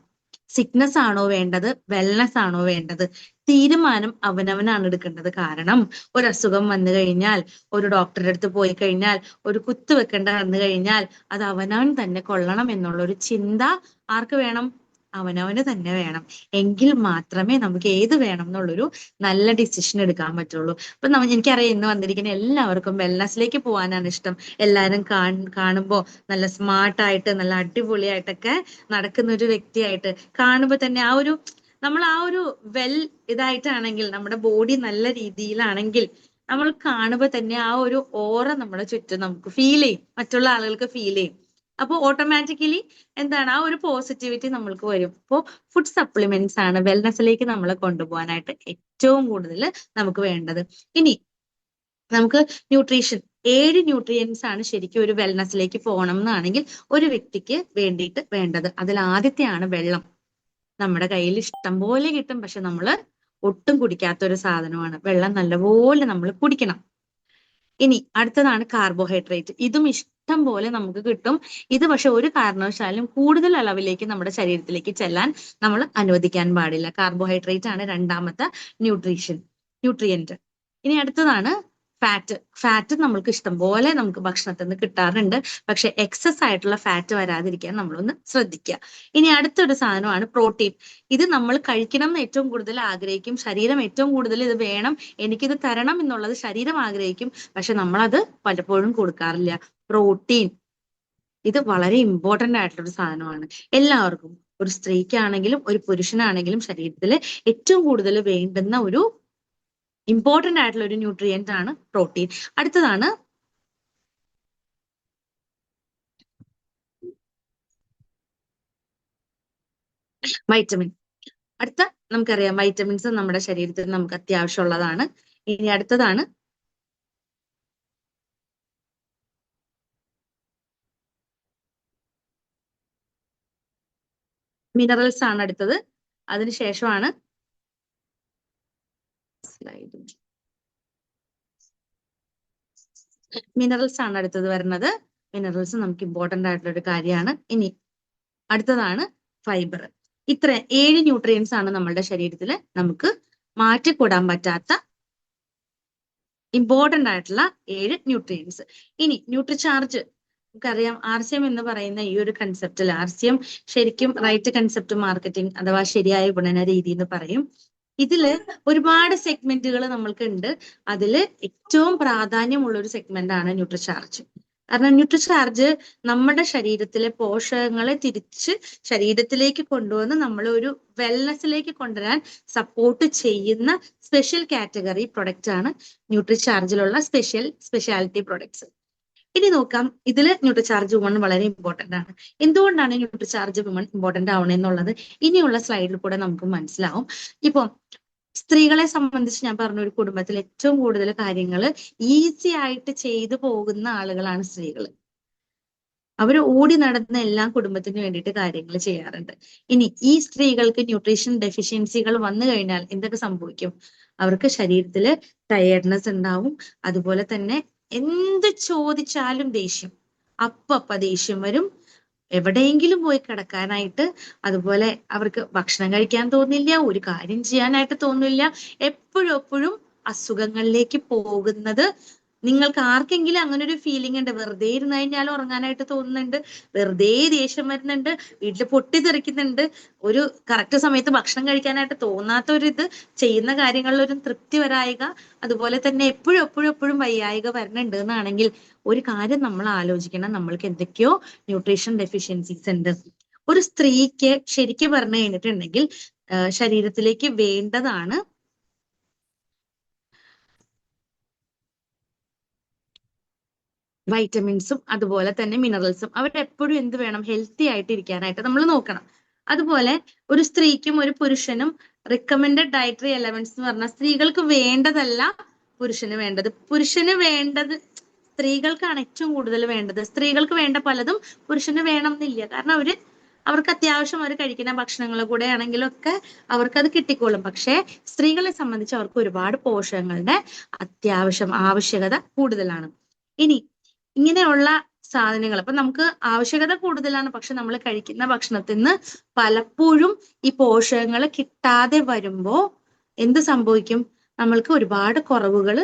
സിക്നസ് ആണോ വേണ്ടത്, വെൽനസ് ആണോ വേണ്ടത്? തീരുമാനം അവനവനാണ് എടുക്കേണ്ടത്. കാരണം ഒരു അസുഖം വന്നു കഴിഞ്ഞാൽ, ഒരു ഡോക്ടറുടെ അടുത്ത് പോയി കഴിഞ്ഞാൽ, ഒരു കുത്തു വെക്കേണ്ട വന്നു കഴിഞ്ഞാൽ അത് അവനവൻ തന്നെ കൊള്ളണം എന്നുള്ള ഒരു ചിന്ത ആർക്ക് വേണം? അവനവന് തന്നെ വേണം. എങ്കിൽ മാത്രമേ നമുക്ക് ഏത് വേണം എന്നുള്ളൊരു നല്ല ഡിസിഷൻ എടുക്കാൻ പറ്റുള്ളൂ. അപ്പൊ എനിക്കറിയാം ഇന്ന് വന്നിരിക്കുന്ന എല്ലാവർക്കും വെൽനസിലേക്ക് പോകാനാണ് ഇഷ്ടം. എല്ലാവരും കാണുമ്പോ നല്ല സ്മാർട്ടായിട്ട് നല്ല അടിപൊളിയായിട്ടൊക്കെ നടക്കുന്ന ഒരു വ്യക്തിയായിട്ട് കാണുമ്പോ തന്നെ നമ്മൾ ആ ഒരു ഇതായിട്ടാണെങ്കിൽ, നമ്മുടെ ബോഡി നല്ല രീതിയിലാണെങ്കിൽ നമ്മൾ കാണുമ്പോൾ തന്നെ ആ ഒരു ഓറ നമ്മുടെ ചുറ്റും നമുക്ക് ഫീൽ ചെയ്യും, മറ്റുള്ള ആളുകൾക്ക് ഫീൽ ചെയ്യും. അപ്പോൾ ഓട്ടോമാറ്റിക്കലി എന്താണ്, ആ ഒരു പോസിറ്റിവിറ്റി നമ്മൾക്ക് വരും. അപ്പോൾ ഫുഡ് സപ്ലിമെന്റ്സ് ആണ് വെൽനസിലേക്ക് നമ്മളെ കൊണ്ടുപോകാനായിട്ട് ഏറ്റവും കൂടുതൽ നമുക്ക് വേണ്ടത്. ഇനി നമുക്ക് ന്യൂട്രീഷൻ, 7 ന്യൂട്രിയൻസ് ആണ് ശരിക്കും ഒരു വെൽനസിലേക്ക് പോകണം എന്നാണെങ്കിൽ ഒരു വ്യക്തിക്ക് വേണ്ടിയിട്ട് വേണ്ടത്. അതിൽ ആദ്യത്തെയാണ് വെള്ളം. നമ്മുടെ കയ്യിൽ ഇഷ്ടം പോലെ കിട്ടും, പക്ഷെ നമ്മൾ ഒട്ടും കുടിക്കാത്ത ഒരു സാധനമാണ് വെള്ളം. നല്ലപോലെ നമ്മൾ കുടിക്കണം. ഇനി അടുത്തതാണ് കാർബോഹൈഡ്രേറ്റ്. ഇതും ഇഷ്ടം പോലെ നമുക്ക് കിട്ടും. ഇത് പക്ഷെ ഒരു കാരണവശാലും കൂടുതൽ അളവിലേക്ക് നമ്മുടെ ശരീരത്തിലേക്ക് ചെല്ലാൻ നമ്മൾ അനുവദിക്കാൻ പാടില്ല. കാർബോഹൈഡ്രേറ്റ് ആണ് രണ്ടാമത്തെ ന്യൂട്രിയന്റ്. ഇനി അടുത്തതാണ് ഫാറ്റ്. ഫാറ്റ് നമ്മൾക്ക് ഇഷ്ടം പോലെ നമുക്ക് ഭക്ഷണത്തിൽ നിന്ന് കിട്ടാറുണ്ട്, പക്ഷെ എക്സസ് ആയിട്ടുള്ള ഫാറ്റ് വരാതിരിക്കാൻ നമ്മളൊന്ന് ശ്രദ്ധിക്കുക. ഇനി അടുത്തൊരു സാധനമാണ് പ്രോട്ടീൻ. ഇത് നമ്മൾ കഴിക്കണം എന്ന് ഏറ്റവും കൂടുതൽ ആഗ്രഹിക്കും. ശരീരം ഏറ്റവും കൂടുതൽ ഇത് വേണം, എനിക്കിത് തരണം എന്നുള്ളത് ശരീരം ആഗ്രഹിക്കും, പക്ഷെ നമ്മളത് പലപ്പോഴും കൊടുക്കാറില്ല. പ്രോട്ടീൻ ഇത് വളരെ ഇമ്പോർട്ടന്റ് ആയിട്ടുള്ള ഒരു സാധനമാണ്. എല്ലാവർക്കും, ഒരു സ്ത്രീക്കാണെങ്കിലും ഒരു പുരുഷനാണെങ്കിലും ശരീരത്തിൽ ഏറ്റവും കൂടുതൽ വേണ്ടുന്ന ഒരു ഇമ്പോർട്ടന്റ് ആയിട്ടുള്ള ഒരു ന്യൂട്രിയന്റ് ആണ് പ്രോട്ടീൻ. അടുത്തതാണ് വൈറ്റമിൻ. നമുക്കറിയാം വൈറ്റമിൻസ് നമ്മുടെ ശരീരത്തിൽ നമുക്ക് അത്യാവശ്യമുള്ളതാണ്. ഇനി അടുത്തതാണ് മിനറൽസ് ആണ് അടുത്തത്. അതിനുശേഷമാണ് മിനറൽസ് ആണ് അടുത്തത് വരുന്നത്. മിനറൽസ് നമുക്ക് ഇമ്പോർട്ടന്റ് ആയിട്ടുള്ള ഒരു കാര്യമാണ്. ഇനി അടുത്തതാണ് ഫൈബർ. ഇത്ര 7 ന്യൂട്രിയൻസ് ആണ് നമ്മളുടെ ശരീരത്തിൽ നമുക്ക് മാറ്റിക്കൂടാൻ പറ്റാത്ത ഇമ്പോർട്ടന്റ് ആയിട്ടുള്ള 7 ന്യൂട്രിയൻസ്. ഇനി ന്യൂട്രിചാർജ്, നമുക്കറിയാം RCM എന്ന് പറയുന്ന ഈ ഒരു കൺസെപ്റ്റിൽ, RCM ശരിക്കും റൈറ്റ് കൺസെപ്റ്റ് മാർക്കറ്റിംഗ് അഥവാ ശരിയായ വിപണന രീതി എന്ന് പറയും. ഇതില് ഒരുപാട് സെഗ്മെന്റുകൾ നമ്മൾക്ക് ഉണ്ട്. അതില് ഏറ്റവും പ്രാധാന്യമുള്ള ഒരു സെഗ്മെന്റ് ആണ് ന്യൂട്രിചാർജ്. കാരണം ന്യൂട്രിചാർജ് നമ്മുടെ ശരീരത്തിലെ പോഷകങ്ങളെ തിരിച്ച് ശരീരത്തിലേക്ക് കൊണ്ടുവന്ന് നമ്മൾ ഒരു വെൽനസിലേക്ക് കൊണ്ടുവരാൻ സപ്പോർട്ട് ചെയ്യുന്ന സ്പെഷ്യൽ കാറ്റഗറി പ്രൊഡക്റ്റ് ആണ് ന്യൂട്രിചാർജിലുള്ള സ്പെഷ്യാലിറ്റി പ്രൊഡക്ട്സ്. ഇനി നോക്കാം, ഇതില് ന്യൂട്രിചാർജ് വുമൺ വളരെ ഇമ്പോർട്ടന്റ് ആണ്. എന്തുകൊണ്ടാണ് ന്യൂട്രിചാർജ് വുമൺ ഇമ്പോർട്ടന്റ് ആവണമെന്നുള്ളത് ഇനിയുള്ള സ്ലൈഡിൽ കൂടെ നമുക്ക് മനസ്സിലാവും. ഇപ്പം സ്ത്രീകളെ സംബന്ധിച്ച് ഞാൻ പറഞ്ഞ, ഒരു കുടുംബത്തിൽ ഏറ്റവും കൂടുതൽ കാര്യങ്ങൾ ഈസി ആയിട്ട് ചെയ്തു പോകുന്ന ആളുകളാണ് സ്ത്രീകൾ. അവർ ഓടി നടന്ന എല്ലാ കുടുംബത്തിന് വേണ്ടിയിട്ട് കാര്യങ്ങൾ ചെയ്യാറുണ്ട്. ഇനി ഈ സ്ത്രീകൾക്ക് ന്യൂട്രീഷൻ ഡെഫിഷ്യൻസികൾ വന്നു കഴിഞ്ഞാൽ എന്തൊക്കെ സംഭവിക്കും? അവർക്ക് ശരീരത്തില് ടയർഡ്നെസ് ഉണ്ടാവും. അതുപോലെ തന്നെ എന്ത് ചോദിച്ചാലും ദേഷ്യം, അപ്പ ദേഷ്യം വരും. എവിടെയെങ്കിലും പോയി കിടക്കാനായിട്ട്, അതുപോലെ അവർക്ക് ഭക്ഷണം കഴിക്കാൻ തോന്നില്ല, ഒരു കാര്യം ചെയ്യാനായിട്ട് തോന്നില്ല. എപ്പോഴും അസുഖങ്ങളിലേക്ക് പോകുന്നത് നിങ്ങൾക്ക് ആർക്കെങ്കിലും അങ്ങനെ ഒരു ഫീലിംഗ് ഉണ്ട്? വെറുതെ ഇരുന്ന് കഴിഞ്ഞാൽ ഉറങ്ങാനായിട്ട് തോന്നുന്നുണ്ട്, വെറുതെ ദേഷ്യം വരുന്നുണ്ട്, വീട്ടിൽ പൊട്ടിത്തെറിക്കുന്നുണ്ട്, ഒരു കറക്റ്റ് സമയത്ത് ഭക്ഷണം കഴിക്കാനായിട്ട് തോന്നാത്ത ഒരു ഇത്, ചെയ്യുന്ന കാര്യങ്ങളിൽ ഒരു തൃപ്തി വരായിക, അതുപോലെ തന്നെ എപ്പോഴും എപ്പോഴും എപ്പോഴും വയ്യായിക വരുന്നുണ്ട് എന്നാണെങ്കിൽ ഒരു കാര്യം നമ്മൾ ആലോചിക്കണം, നമ്മൾക്ക് എന്തൊക്കെയോ ന്യൂട്രീഷൻ ഡെഫിഷ്യൻസീസ് ഉണ്ട്. ഒരു സ്ത്രീക്ക് ശരിക്കും പറഞ്ഞു കഴിഞ്ഞിട്ടുണ്ടെങ്കിൽ ശരീരത്തിലേക്ക് വേണ്ടതാണ് വൈറ്റമിൻസും അതുപോലെ തന്നെ മിനറൽസും. അവരെപ്പോഴും എന്ത് വേണം? ഹെൽത്തി ആയിട്ട് ഇരിക്കാനായിട്ട് നമ്മൾ നോക്കണം. അതുപോലെ ഒരു സ്ത്രീക്കും ഒരു പുരുഷനും റിക്കമെൻഡഡ് ഡയറ്ററി എലമെന്റ്സ് എന്ന് പറഞ്ഞാൽ സ്ത്രീകൾക്ക് വേണ്ടതല്ല പുരുഷന് വേണ്ടത്, പുരുഷന് വേണ്ടത് സ്ത്രീകൾക്കാണ് ഏറ്റവും കൂടുതൽ വേണ്ടത്. സ്ത്രീകൾക്ക് വേണ്ട പലതും പുരുഷന് വേണം എന്നില്ല. കാരണം അവർക്ക് അത്യാവശ്യം അവർ കഴിക്കുന്ന ഭക്ഷണങ്ങൾ കൂടെ ആണെങ്കിലും ഒക്കെ അവർക്കത് കിട്ടിക്കോളും. പക്ഷേ സ്ത്രീകളെ സംബന്ധിച്ച് അവർക്ക് ഒരുപാട് പോഷകങ്ങളുടെ ആവശ്യകത കൂടുതലാണ്. ഇനി ഇങ്ങനെയുള്ള സാധനങ്ങൾ അപ്പൊ നമുക്ക് ആവശ്യകത കൂടുതലാണ്, പക്ഷെ നമ്മൾ കഴിക്കുന്ന ഭക്ഷണത്തിൽ നിന്ന് പലപ്പോഴും ഈ പോഷകങ്ങൾ കിട്ടാതെ വരുമ്പോ എന്ത് സംഭവിക്കും? നമ്മൾക്ക് ഒരുപാട് കുറവുകൾ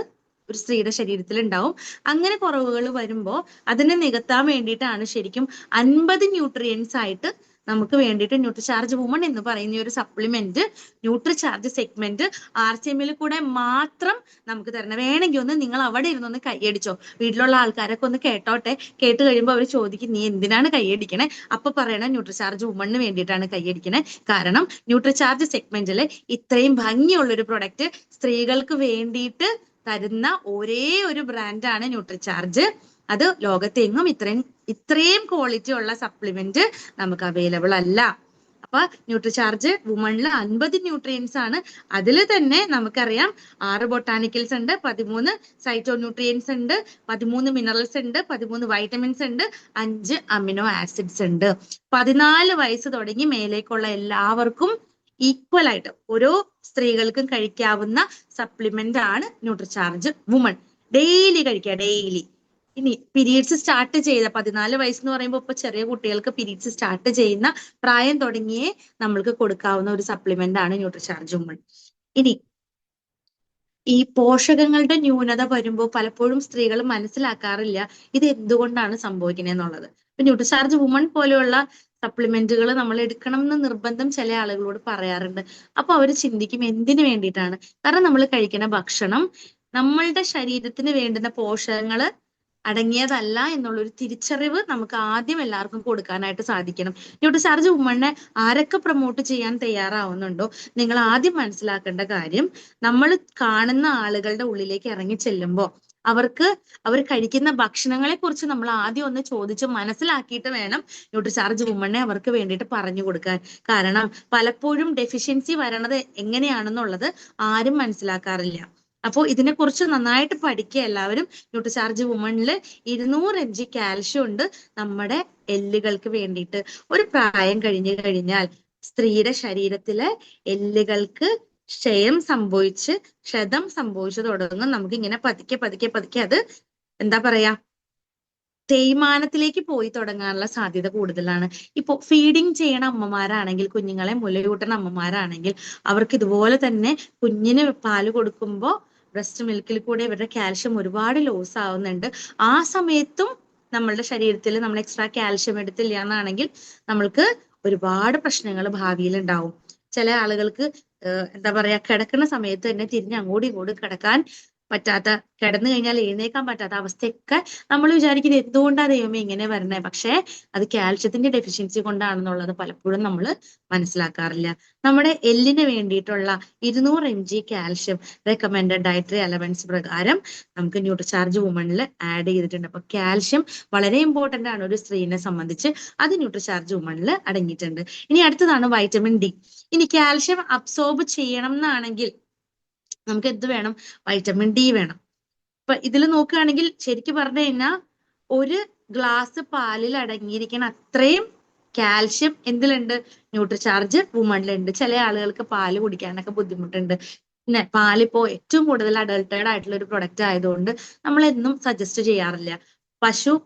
ഒരു സ്ത്രീയുടെ ശരീരത്തിൽ ഉണ്ടാവും. അങ്ങനെ കുറവുകൾ വരുമ്പോ അതിനെ നികത്താൻ വേണ്ടിയിട്ടാണ് ശരിക്കും 50 ന്യൂട്രിയൻസ് ആയിട്ട് നമുക്ക് വേണ്ടിയിട്ട് ന്യൂട്രിചാർജ് വുമൺ എന്ന് പറയുന്ന ഒരു സപ്ലിമെന്റ്, ന്യൂട്രിചാർജ് സെഗ്മെന്റ് RCMൽ കൂടെ മാത്രം നമുക്ക് തരണം. വേണമെങ്കിൽ ഒന്ന് നിങ്ങൾ അവിടെ ഇരുന്നൊന്ന് കൈയടിച്ചോ, വീട്ടിലുള്ള ആൾക്കാരൊക്കെ ഒന്ന് കേട്ടോട്ടെ. കേട്ട് കഴിയുമ്പോൾ അവർ ചോദിക്കും നീ എന്തിനാണ് കൈയടിക്കണേ? അപ്പൊ പറയണം ന്യൂട്രിചാർജ് വുമണിന് വേണ്ടിയിട്ടാണ് കൈയടിക്കണേ. കാരണം ന്യൂട്രിചാർജ് സെഗ്മെന്റിൽ ഇത്രയും ഭംഗിയുള്ളൊരു പ്രൊഡക്റ്റ് സ്ത്രീകൾക്ക് വേണ്ടിയിട്ട് തരുന്ന ഒരേ ഒരു ബ്രാൻഡാണ് ന്യൂട്രിചാർജ്. അത് ലോകത്തെങ്ങും ഇത്രയും ക്വാളിറ്റി ഉള്ള സപ്ലിമെന്റ് നമുക്ക് അവൈലബിൾ അല്ല. അപ്പൊ ന്യൂട്രിചാർജ് വുമണിൽ 50 ന്യൂട്രിയൻസ് ആണ്. അതിൽ തന്നെ നമുക്കറിയാം 6 ബൊട്ടാനിക്കൽസ് ഉണ്ട്, 13 സൈറ്റോ ന്യൂട്രിയൻസ് ഉണ്ട്, 13 മിനറൽസ് ഉണ്ട്, 13 വൈറ്റമിൻസ് ഉണ്ട്, 5 അമിനോ ആസിഡ്സ് ഉണ്ട്. 14 വയസ്സ് തുടങ്ങി മേലേക്കുള്ള എല്ലാവർക്കും ഈക്വൽ ആയിട്ട് ഓരോ സ്ത്രീകൾക്കും കഴിക്കാവുന്ന സപ്ലിമെന്റ് ആണ് ന്യൂട്രിചാർജ് വുമൺ. ഡെയിലി കഴിക്കുക, ഡെയിലി. ഇനി പീരീഡ്സ് സ്റ്റാർട്ട് ചെയ്ത 14 വയസ്സെന്ന് പറയുമ്പോൾ ഇപ്പൊ ചെറിയ കുട്ടികൾക്ക് പീരീഡ്സ് സ്റ്റാർട്ട് ചെയ്യുന്ന പ്രായം തുടങ്ങിയേ നമ്മൾക്ക് കൊടുക്കാവുന്ന ഒരു സപ്ലിമെന്റ് ആണ് ന്യൂട്രിചാർജ് വുമൺ. ഇനി ഈ പോഷകങ്ങളുടെ ന്യൂനത വരുമ്പോൾ പലപ്പോഴും സ്ത്രീകൾ മനസ്സിലാക്കാറില്ല ഇത് എന്തുകൊണ്ടാണ് സംഭവിക്കുന്നത് എന്നുള്ളത്. ഇപ്പൊ ന്യൂട്രിചാർജ് വുമൺ പോലെയുള്ള സപ്ലിമെന്റുകൾ നമ്മൾ എടുക്കണം എന്ന് നിർബന്ധം ചില ആളുകളോട് പറയാറുണ്ട്. അപ്പൊ അവർ ചിന്തിക്കും എന്തിനു വേണ്ടിയിട്ടാണ്? കാരണം നമ്മൾ കഴിക്കുന്ന ഭക്ഷണം നമ്മളുടെ ശരീരത്തിന് വേണ്ടുന്ന പോഷകങ്ങള് അടങ്ങിയതല്ല എന്നുള്ളൊരു തിരിച്ചറിവ് നമുക്ക് ആദ്യം എല്ലാവർക്കും കൊടുക്കാനായിട്ട് സാധിക്കണം. ന്യൂട്രിചാർജ് വുമണിനെ ആരൊക്കെ പ്രൊമോട്ട് ചെയ്യാൻ തയ്യാറാവുന്നുണ്ടോ നിങ്ങൾ ആദ്യം മനസ്സിലാക്കേണ്ട കാര്യം, നമ്മൾ കാണുന്ന ആളുകളുടെ ഉള്ളിലേക്ക് ഇറങ്ങി ചെല്ലുമ്പോൾ അവർ കഴിക്കുന്ന ഭക്ഷണങ്ങളെ കുറിച്ച് നമ്മൾ ആദ്യം ഒന്ന് ചോദിച്ച് മനസ്സിലാക്കിയിട്ട് വേണം ന്യൂട്രിചാർജ് വുമണിനെ അവർക്ക് വേണ്ടിയിട്ട് പറഞ്ഞു കൊടുക്കാൻ. കാരണം പലപ്പോഴും ഡെഫിഷ്യൻസി വരണത് എങ്ങനെയാണെന്നുള്ളത് ആരും മനസ്സിലാക്കാറില്ല. അപ്പോൾ ഇതിനെക്കുറിച്ച് നന്നായിട്ട് പഠിക്കുക എല്ലാവരും. ന്യൂട്രിചാർജ് വുമണിൽ 200 mg കാൽഷ്യം ഉണ്ട് നമ്മുടെ എല്ലുകൾക്ക് വേണ്ടിയിട്ട്. ഒരു പ്രായം കഴിഞ്ഞു കഴിഞ്ഞാൽ സ്ത്രീയുടെ ശരീരത്തിലെ എല്ലുകൾക്ക് ക്ഷയം സംഭവിച്ചു തുടങ്ങും. നമുക്ക് ഇങ്ങനെ പതുക്കെ പതുക്കെ പതുക്കെ അത് എന്താ പറയാ തേയ്മാനത്തിലേക്ക് പോയി തുടങ്ങാനുള്ള സാധ്യത കൂടുതലാണ്. ഇപ്പൊ ഫീഡിങ് ചെയ്യണ അമ്മമാരാണെങ്കിൽ, കുഞ്ഞുങ്ങളെ മുലയൂട്ടുന്ന അമ്മമാരാണെങ്കിൽ അവർക്ക് ഇതുപോലെ തന്നെ കുഞ്ഞിന് പാല് കൊടുക്കുമ്പോൾ ബ്രസ്റ്റ് മിൽക്കിൽ കൂടെ ഇവരുടെ കാൽഷ്യം ഒരുപാട് ലോസ് ആവുന്നുണ്ട്. ആ സമയത്തും നമ്മളുടെ ശരീരത്തിൽ നമ്മൾ എക്സ്ട്രാ കാൽഷ്യം എടുത്തില്ല എന്നാണെങ്കിൽ നമ്മൾക്ക് ഒരുപാട് പ്രശ്നങ്ങൾ ഭാവിയിൽ ഉണ്ടാവും. ചില ആളുകൾക്ക് എന്താ പറയാ കിടക്കുന്ന സമയത്ത് തന്നെ തിരിഞ്ഞ് അങ്ങോട്ടും ഇങ്ങോട്ടും കിടക്കാൻ പറ്റാത്ത, കിടന്നു കഴിഞ്ഞാൽ എഴുന്നേക്കാൻ പറ്റാത്ത അവസ്ഥയൊക്കെ നമ്മൾ വിചാരിക്കുന്നത് എന്തുകൊണ്ടാ ദൈവമേ ഇങ്ങനെ വരണേ? പക്ഷെ അത് കാൽഷ്യത്തിന്റെ ഡെഫിഷ്യൻസി കൊണ്ടാണെന്നുള്ളത് പലപ്പോഴും നമ്മൾ മനസ്സിലാക്കാറില്ല. നമ്മുടെ എല്ലിന് വേണ്ടിയിട്ടുള്ള 200 mg calcium recommended dietary allowance പ്രകാരം നമുക്ക് ന്യൂട്രിചാർജ് വുമണിൽ ആഡ് ചെയ്തിട്ടുണ്ട്. അപ്പൊ കാൽഷ്യം വളരെ ഇമ്പോർട്ടന്റ് ആണ് ഒരു സ്ത്രീനെ സംബന്ധിച്ച്. അത് ന്യൂട്രിചാർജ് വുമണിൽ അടങ്ങിയിട്ടുണ്ട്. ഇനി അടുത്തതാണ് വൈറ്റമിൻ ഡി. ഇനി കാൽഷ്യം അബ്സോർബ് ചെയ്യണം എന്നാണെങ്കിൽ നമുക്ക് എന്ത് വേണം? വൈറ്റമിൻ ഡി വേണം. ഇപ്പൊ ഇതിൽ നോക്കുകയാണെങ്കിൽ ശരിക്കും പറഞ്ഞു കഴിഞ്ഞാൽ ഒരു ഗ്ലാസ് പാലിൽ അടങ്ങിയിരിക്കുന്ന അത്രയും കാൽഷ്യം എന്തിലുണ്ട്? ന്യൂട്രിചാർജ് വുമണിലുണ്ട്. ചില ആളുകൾക്ക് പാല് കുടിക്കാനൊക്കെ ബുദ്ധിമുട്ടുണ്ട്. പിന്നെ പാലിപ്പോ ഏറ്റവും കൂടുതൽ അഡൾട്ടേഡ് ആയിട്ടുള്ള ഒരു പ്രൊഡക്റ്റ് ആയതുകൊണ്ട് നമ്മൾ എന്നും സജസ്റ്റ് ചെയ്യാറില്ല.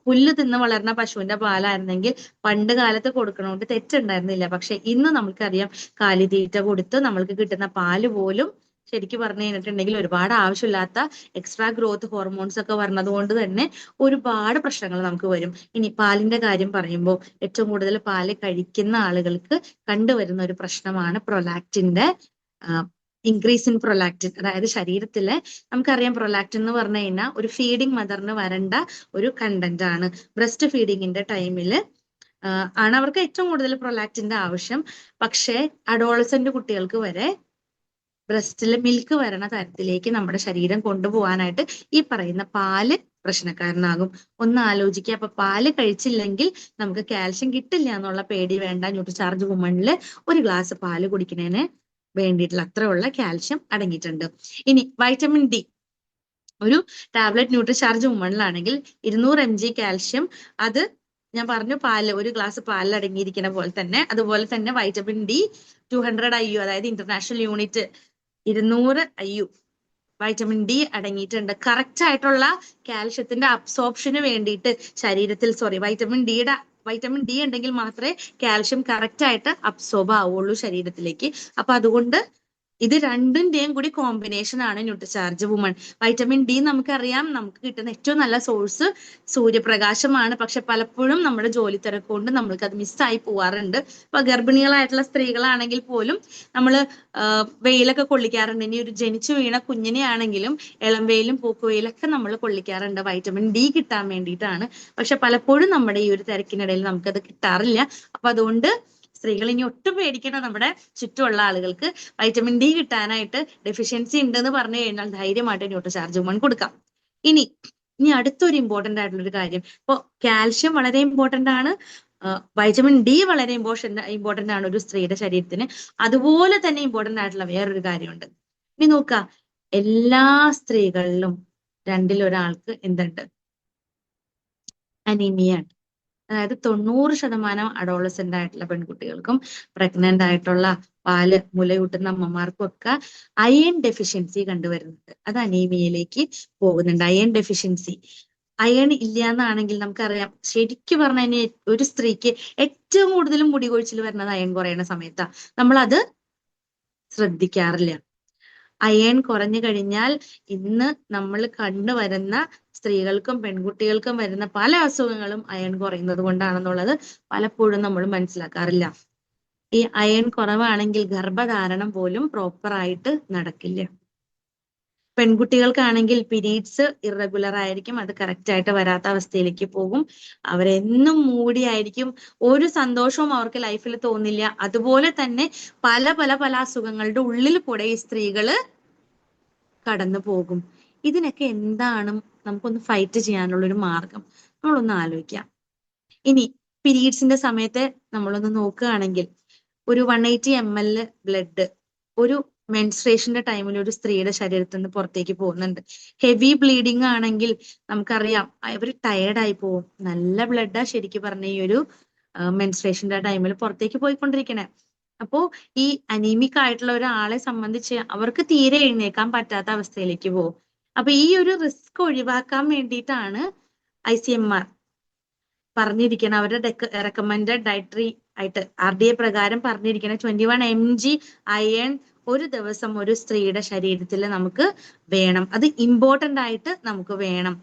പുല്ല് തിന്ന് വളർന്ന പശുവിന്റെ പാലായിരുന്നെങ്കിൽ പണ്ട് കാലത്ത് കൊടുക്കണോണ്ട് തെറ്റുണ്ടായിരുന്നില്ല. പക്ഷെ ഇന്ന് നമുക്കറിയാം കാലിത്തീറ്റ കൊടുത്ത് നമ്മൾക്ക് കിട്ടുന്ന പാല് പോലും ശരിക്കും പറഞ്ഞു കഴിഞ്ഞിട്ടുണ്ടെങ്കിൽ ഒരുപാട് ആവശ്യമില്ലാത്ത എക്സ്ട്രാ ഗ്രോത്ത് ഹോർമോൺസ് ഒക്കെ വരുന്നത് കൊണ്ട് തന്നെ ഒരുപാട് പ്രശ്നങ്ങൾ നമുക്ക് വരും. ഇനി പാലിന്റെ കാര്യം പറയുമ്പോൾ ഏറ്റവും കൂടുതൽ പാല് കഴിക്കുന്ന ആളുകൾക്ക് കണ്ടുവരുന്ന ഒരു പ്രശ്നമാണ് പ്രൊലാക്റ്റിന്റെ ഇൻക്രീസ് ഇൻ പ്രൊലാക്റ്റിൻ. അതായത് ശരീരത്തിലെ നമുക്കറിയാം പ്രൊലാക്റ്റിൻ എന്ന് പറഞ്ഞു കഴിഞ്ഞാൽ ഒരു ഫീഡിങ് മദറിന് വരേണ്ട ഒരു കണ്ടന്റ് ആണ്. ബ്രസ്റ്റ് ഫീഡിങ്ങിന്റെ ടൈമിൽ ആണ് അവർക്ക് ഏറ്റവും കൂടുതൽ പ്രൊലാക്റ്റിന്റെ ആവശ്യം. പക്ഷേ അഡോളസന്റ് കുട്ടികൾക്ക് വരെ ബ്രസ്റ്റിൽ മിൽക്ക് വരണ തരത്തിലേക്ക് നമ്മുടെ ശരീരം കൊണ്ടുപോകാനായിട്ട് ഈ പറയുന്ന പാല് പ്രശ്നക്കാരനാകും. ഒന്ന് ആലോചിക്കുക. അപ്പൊ പാല് കഴിച്ചില്ലെങ്കിൽ നമുക്ക് കാൽഷ്യം കിട്ടില്ല എന്നുള്ള പേടി വേണ്ട. ന്യൂട്രിചാർജ് വുമണില് ഒരു ഗ്ലാസ് പാല് കുടിക്കുന്നതിന് വേണ്ടിയിട്ടുള്ള അത്രയുള്ള കാൽഷ്യം അടങ്ങിയിട്ടുണ്ട്. ഇനി വൈറ്റമിൻ ഡി ഒരു ടാബ്ലറ്റ് ന്യൂട്രിചാർജ് വുമണിലാണെങ്കിൽ 200 mg കാൽഷ്യം, അത് ഞാൻ പറഞ്ഞു പാല് ഒരു ഗ്ലാസ് പാലിൽ അടങ്ങിയിരിക്കുന്ന പോലെ തന്നെ. അതുപോലെ തന്നെ വൈറ്റമിൻ ഡി 200 IU, അതായത് international unit 200 IU vitamin D അടങ്ങിയിട്ടുണ്ട്. കറക്റ്റ് ആയിട്ടുള്ള കാൽഷ്യത്തിന്റെ അബ്സോർപ്ഷന് വേണ്ടിയിട്ട് ശരീരത്തിൽ വൈറ്റമിൻ ഡി ഉണ്ടെങ്കിൽ മാത്രമേ കാൽഷ്യം കറക്റ്റ് ആയിട്ട് അബ്സോർബ് ആവുള്ളൂ ശരീരത്തിലേക്ക്. അപ്പൊ അതുകൊണ്ട് ഇത് രണ്ടിന്റെയും കൂടി കോമ്പിനേഷൻ ആണ് ന്യൂട്രിചാർജ് വുമൺ. വൈറ്റമിൻ ഡി നമുക്കറിയാം നമുക്ക് കിട്ടുന്ന ഏറ്റവും നല്ല സോഴ്സ് സൂര്യപ്രകാശമാണ്. പക്ഷെ പലപ്പോഴും നമ്മുടെ ജോലി തിരക്കുകൊണ്ട് നമ്മൾക്ക് അത് മിസ്സായി പോവാറുണ്ട്. ഇപ്പൊ ഗർഭിണികളായിട്ടുള്ള സ്ത്രീകളാണെങ്കിൽ പോലും നമ്മൾ വെയിലൊക്കെ കൊള്ളിക്കാറുണ്ട്. ഇനി ഒരു ജനിച്ചു വീണ കുഞ്ഞിനെ ആണെങ്കിലും ഇളം വെയിലും പൂക്കുവെയിലൊക്കെ നമ്മൾ കൊള്ളിക്കാറുണ്ട് വൈറ്റമിൻ ഡി കിട്ടാൻ വേണ്ടിയിട്ടാണ്. പക്ഷെ പലപ്പോഴും നമ്മുടെ ഈ ഒരു തിരക്കിനിടയിൽ നമുക്കത് കിട്ടാറില്ല. അപ്പൊ അതുകൊണ്ട് സ്ത്രീകൾ ഇനി ഒട്ടും പേടിക്കണം. നമ്മുടെ ചുറ്റുമുള്ള ആളുകൾക്ക് വൈറ്റമിൻ ഡി കിട്ടാനായിട്ട് ഡെഫിഷ്യൻസി ഉണ്ടെന്ന് പറഞ്ഞു കഴിഞ്ഞാൽ ധൈര്യമായിട്ട് ന്യൂട്രിചാർജ് വുമൺ കൊടുക്കാം. ഇനി അടുത്തൊരു ഇമ്പോർട്ടന്റ് ആയിട്ടുള്ള ഒരു കാര്യം, ഇപ്പൊ കാൽഷ്യം വളരെ ഇമ്പോർട്ടന്റ് ആണ്, വൈറ്റമിൻ ഡി വളരെ ഇമ്പോർട്ടന്റ് ആണ് ഒരു സ്ത്രീയുടെ ശരീരത്തിന്. അതുപോലെ തന്നെ ഇമ്പോർട്ടന്റ് ആയിട്ടുള്ള വേറൊരു കാര്യമുണ്ട്. ഇനി നോക്ക, എല്ലാ സ്ത്രീകളിലും 2-ൽ-1 എന്തുണ്ട്? അനീമിയ. അതായത് 90% അഡോളസെന്റ് ആയിട്ടുള്ള പെൺകുട്ടികൾക്കും പ്രഗ്നന്റ് ആയിട്ടുള്ള പാല് മുലയൂട്ടുന്ന അമ്മമാർക്കും ഒക്കെ അയൺ ഡെഫിഷ്യൻസി കണ്ടുവരുന്നുണ്ട്. അത് അനീമിയയിലേക്ക് പോകുന്നുണ്ട്. അയൺ ഡെഫിഷ്യൻസി, അയൺ ഇല്ല എന്നാണെങ്കിൽ നമുക്കറിയാം, ശരിക്കും പറഞ്ഞു കഴിഞ്ഞാൽ ഒരു സ്ത്രീക്ക് ഏറ്റവും കൂടുതലും മുടി കൊഴിച്ചിൽ വരുന്നത് അയൺ കുറയുന്ന സമയത്താണ്. നമ്മളത് ശ്രദ്ധിക്കാറില്ല. അയൺ കുറഞ്ഞു കഴിഞ്ഞാൽ ഇന്ന് നമ്മൾ കണ്ടുവരുന്ന സ്ത്രീകൾക്കും പെൺകുട്ടികൾക്കും വരുന്ന പല അസുഖങ്ങളും അയൺ കുറയുന്നത് കൊണ്ടാണെന്നുള്ളത് പലപ്പോഴും നമ്മൾ മനസ്സിലാക്കാറില്ല. ഈ അയൺ കുറവാണെങ്കിൽ ഗർഭധാരണം പോലും പ്രോപ്പർ ആയിട്ട് നടക്കില്ല. പെൺകുട്ടികൾക്കാണെങ്കിൽ പീരീഡ്സ് ഇറഗുലർ ആയിരിക്കും, അത് കറക്റ്റ് ആയിട്ട് വരാത്ത അവസ്ഥയിലേക്ക് പോകും. അവരെന്നും മൂടിയായിരിക്കും, ഒരു സന്തോഷവും അവർക്ക് ലൈഫിൽ തോന്നില്ല. അതുപോലെ തന്നെ പല പല പല അസുഖങ്ങളുടെ ഉള്ളിൽ കൂടെ ഈ സ്ത്രീകള് കടന്നു പോകും. ഇതിനൊക്കെ എന്താണ് നമുക്കൊന്ന് ഫൈറ്റ് ചെയ്യാനുള്ളൊരു മാർഗം? നമ്മളൊന്ന് ആലോചിക്കാം. ഇനി പീരീഡ്സിന്റെ സമയത്ത് നമ്മളൊന്ന് നോക്കുകയാണെങ്കിൽ ഒരു 180 ml ബ്ലഡ് ഒരു മെൻസ്ട്രേഷന്റെ ടൈമിൽ ഒരു സ്ത്രീയുടെ ശരീരത്തിൽ നിന്ന് പുറത്തേക്ക് പോകുന്നുണ്ട്. ഹെവി ബ്ലീഡിങ് ആണെങ്കിൽ നമുക്കറിയാം അവർ ടയേർഡായി പോകും. നല്ല ബ്ലഡാ ശരിക്കും പറഞ്ഞ ഈ ഒരു മെൻസ്ട്രേഷന്റെ ടൈമിൽ പുറത്തേക്ക് പോയിക്കൊണ്ടിരിക്കണേ. അപ്പോ ഈ അനീമിക് ആയിട്ടുള്ള ഒരാളെ സംബന്ധിച്ച് അവർക്ക് തീരെ എഴുന്നേക്കാൻ പറ്റാത്ത അവസ്ഥയിലേക്ക് പോകും. അപ്പൊ ഈ ഒരു റിസ്ക് ഒഴിവാക്കാൻ വേണ്ടിയിട്ടാണ് ICMR പറഞ്ഞിരിക്കണം, അവരുടെ റെക്കമെൻഡഡ് ഡയറ്ററി ആയിട്ട് RDA പ്രകാരം പറഞ്ഞിരിക്കുന്ന 21 mg അയൺ ഒരു ദിവസം ഒരു സ്ത്രീയുടെ ശരീരത്തിൽ നമുക്ക് വേണം. അത് ഇമ്പോർട്ടന്റ് ആയിട്ട് നമുക്ക് വേണം.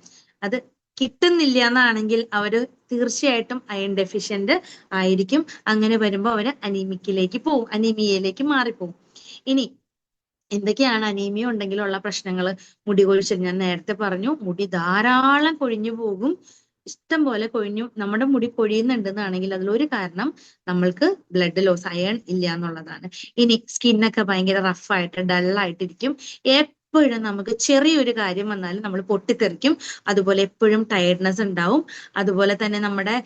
അത് കിട്ടുന്നില്ല എന്നാണെങ്കിൽ അവര് തീർച്ചയായിട്ടും അയൺ ഡെഫിഷ്യന്റ് ആയിരിക്കും. അങ്ങനെ വരുമ്പോൾ അവര് അനീമിയയിലേക്ക് മാറിപ്പോകും. ഇനി എന്തൊക്കെയാണ് അനീമിയ ഉണ്ടെങ്കിലുള്ള പ്രശ്നങ്ങൾ? മുടി കൊഴിച്ചിൽ ഞാൻ നേരത്തെ പറഞ്ഞു, മുടി ധാരാളം കൊഴിഞ്ഞു പോകും. ഇഷ്ടം പോലെ നമ്മുടെ മുടി കൊഴിയുന്നുണ്ടെന്നാണെങ്കിൽ അതിലൊരു കാരണം നമ്മൾക്ക് ബ്ലഡ് ലോസ്, അയൺ ഇല്ല എന്നുള്ളതാണ്. ഇനി സ്കിന്നൊക്കെ ഭയങ്കര റഫായിട്ട് ഡള്ളായിട്ടിരിക്കും. എപ്പോഴും നമുക്ക് ചെറിയൊരു കാര്യം വന്നാലും നമ്മൾ പൊട്ടിത്തെറിക്കും. അതുപോലെ എപ്പോഴും ടയർഡ്നെസ് ഉണ്ടാവും. അതുപോലെ തന്നെ നമ്മുടെ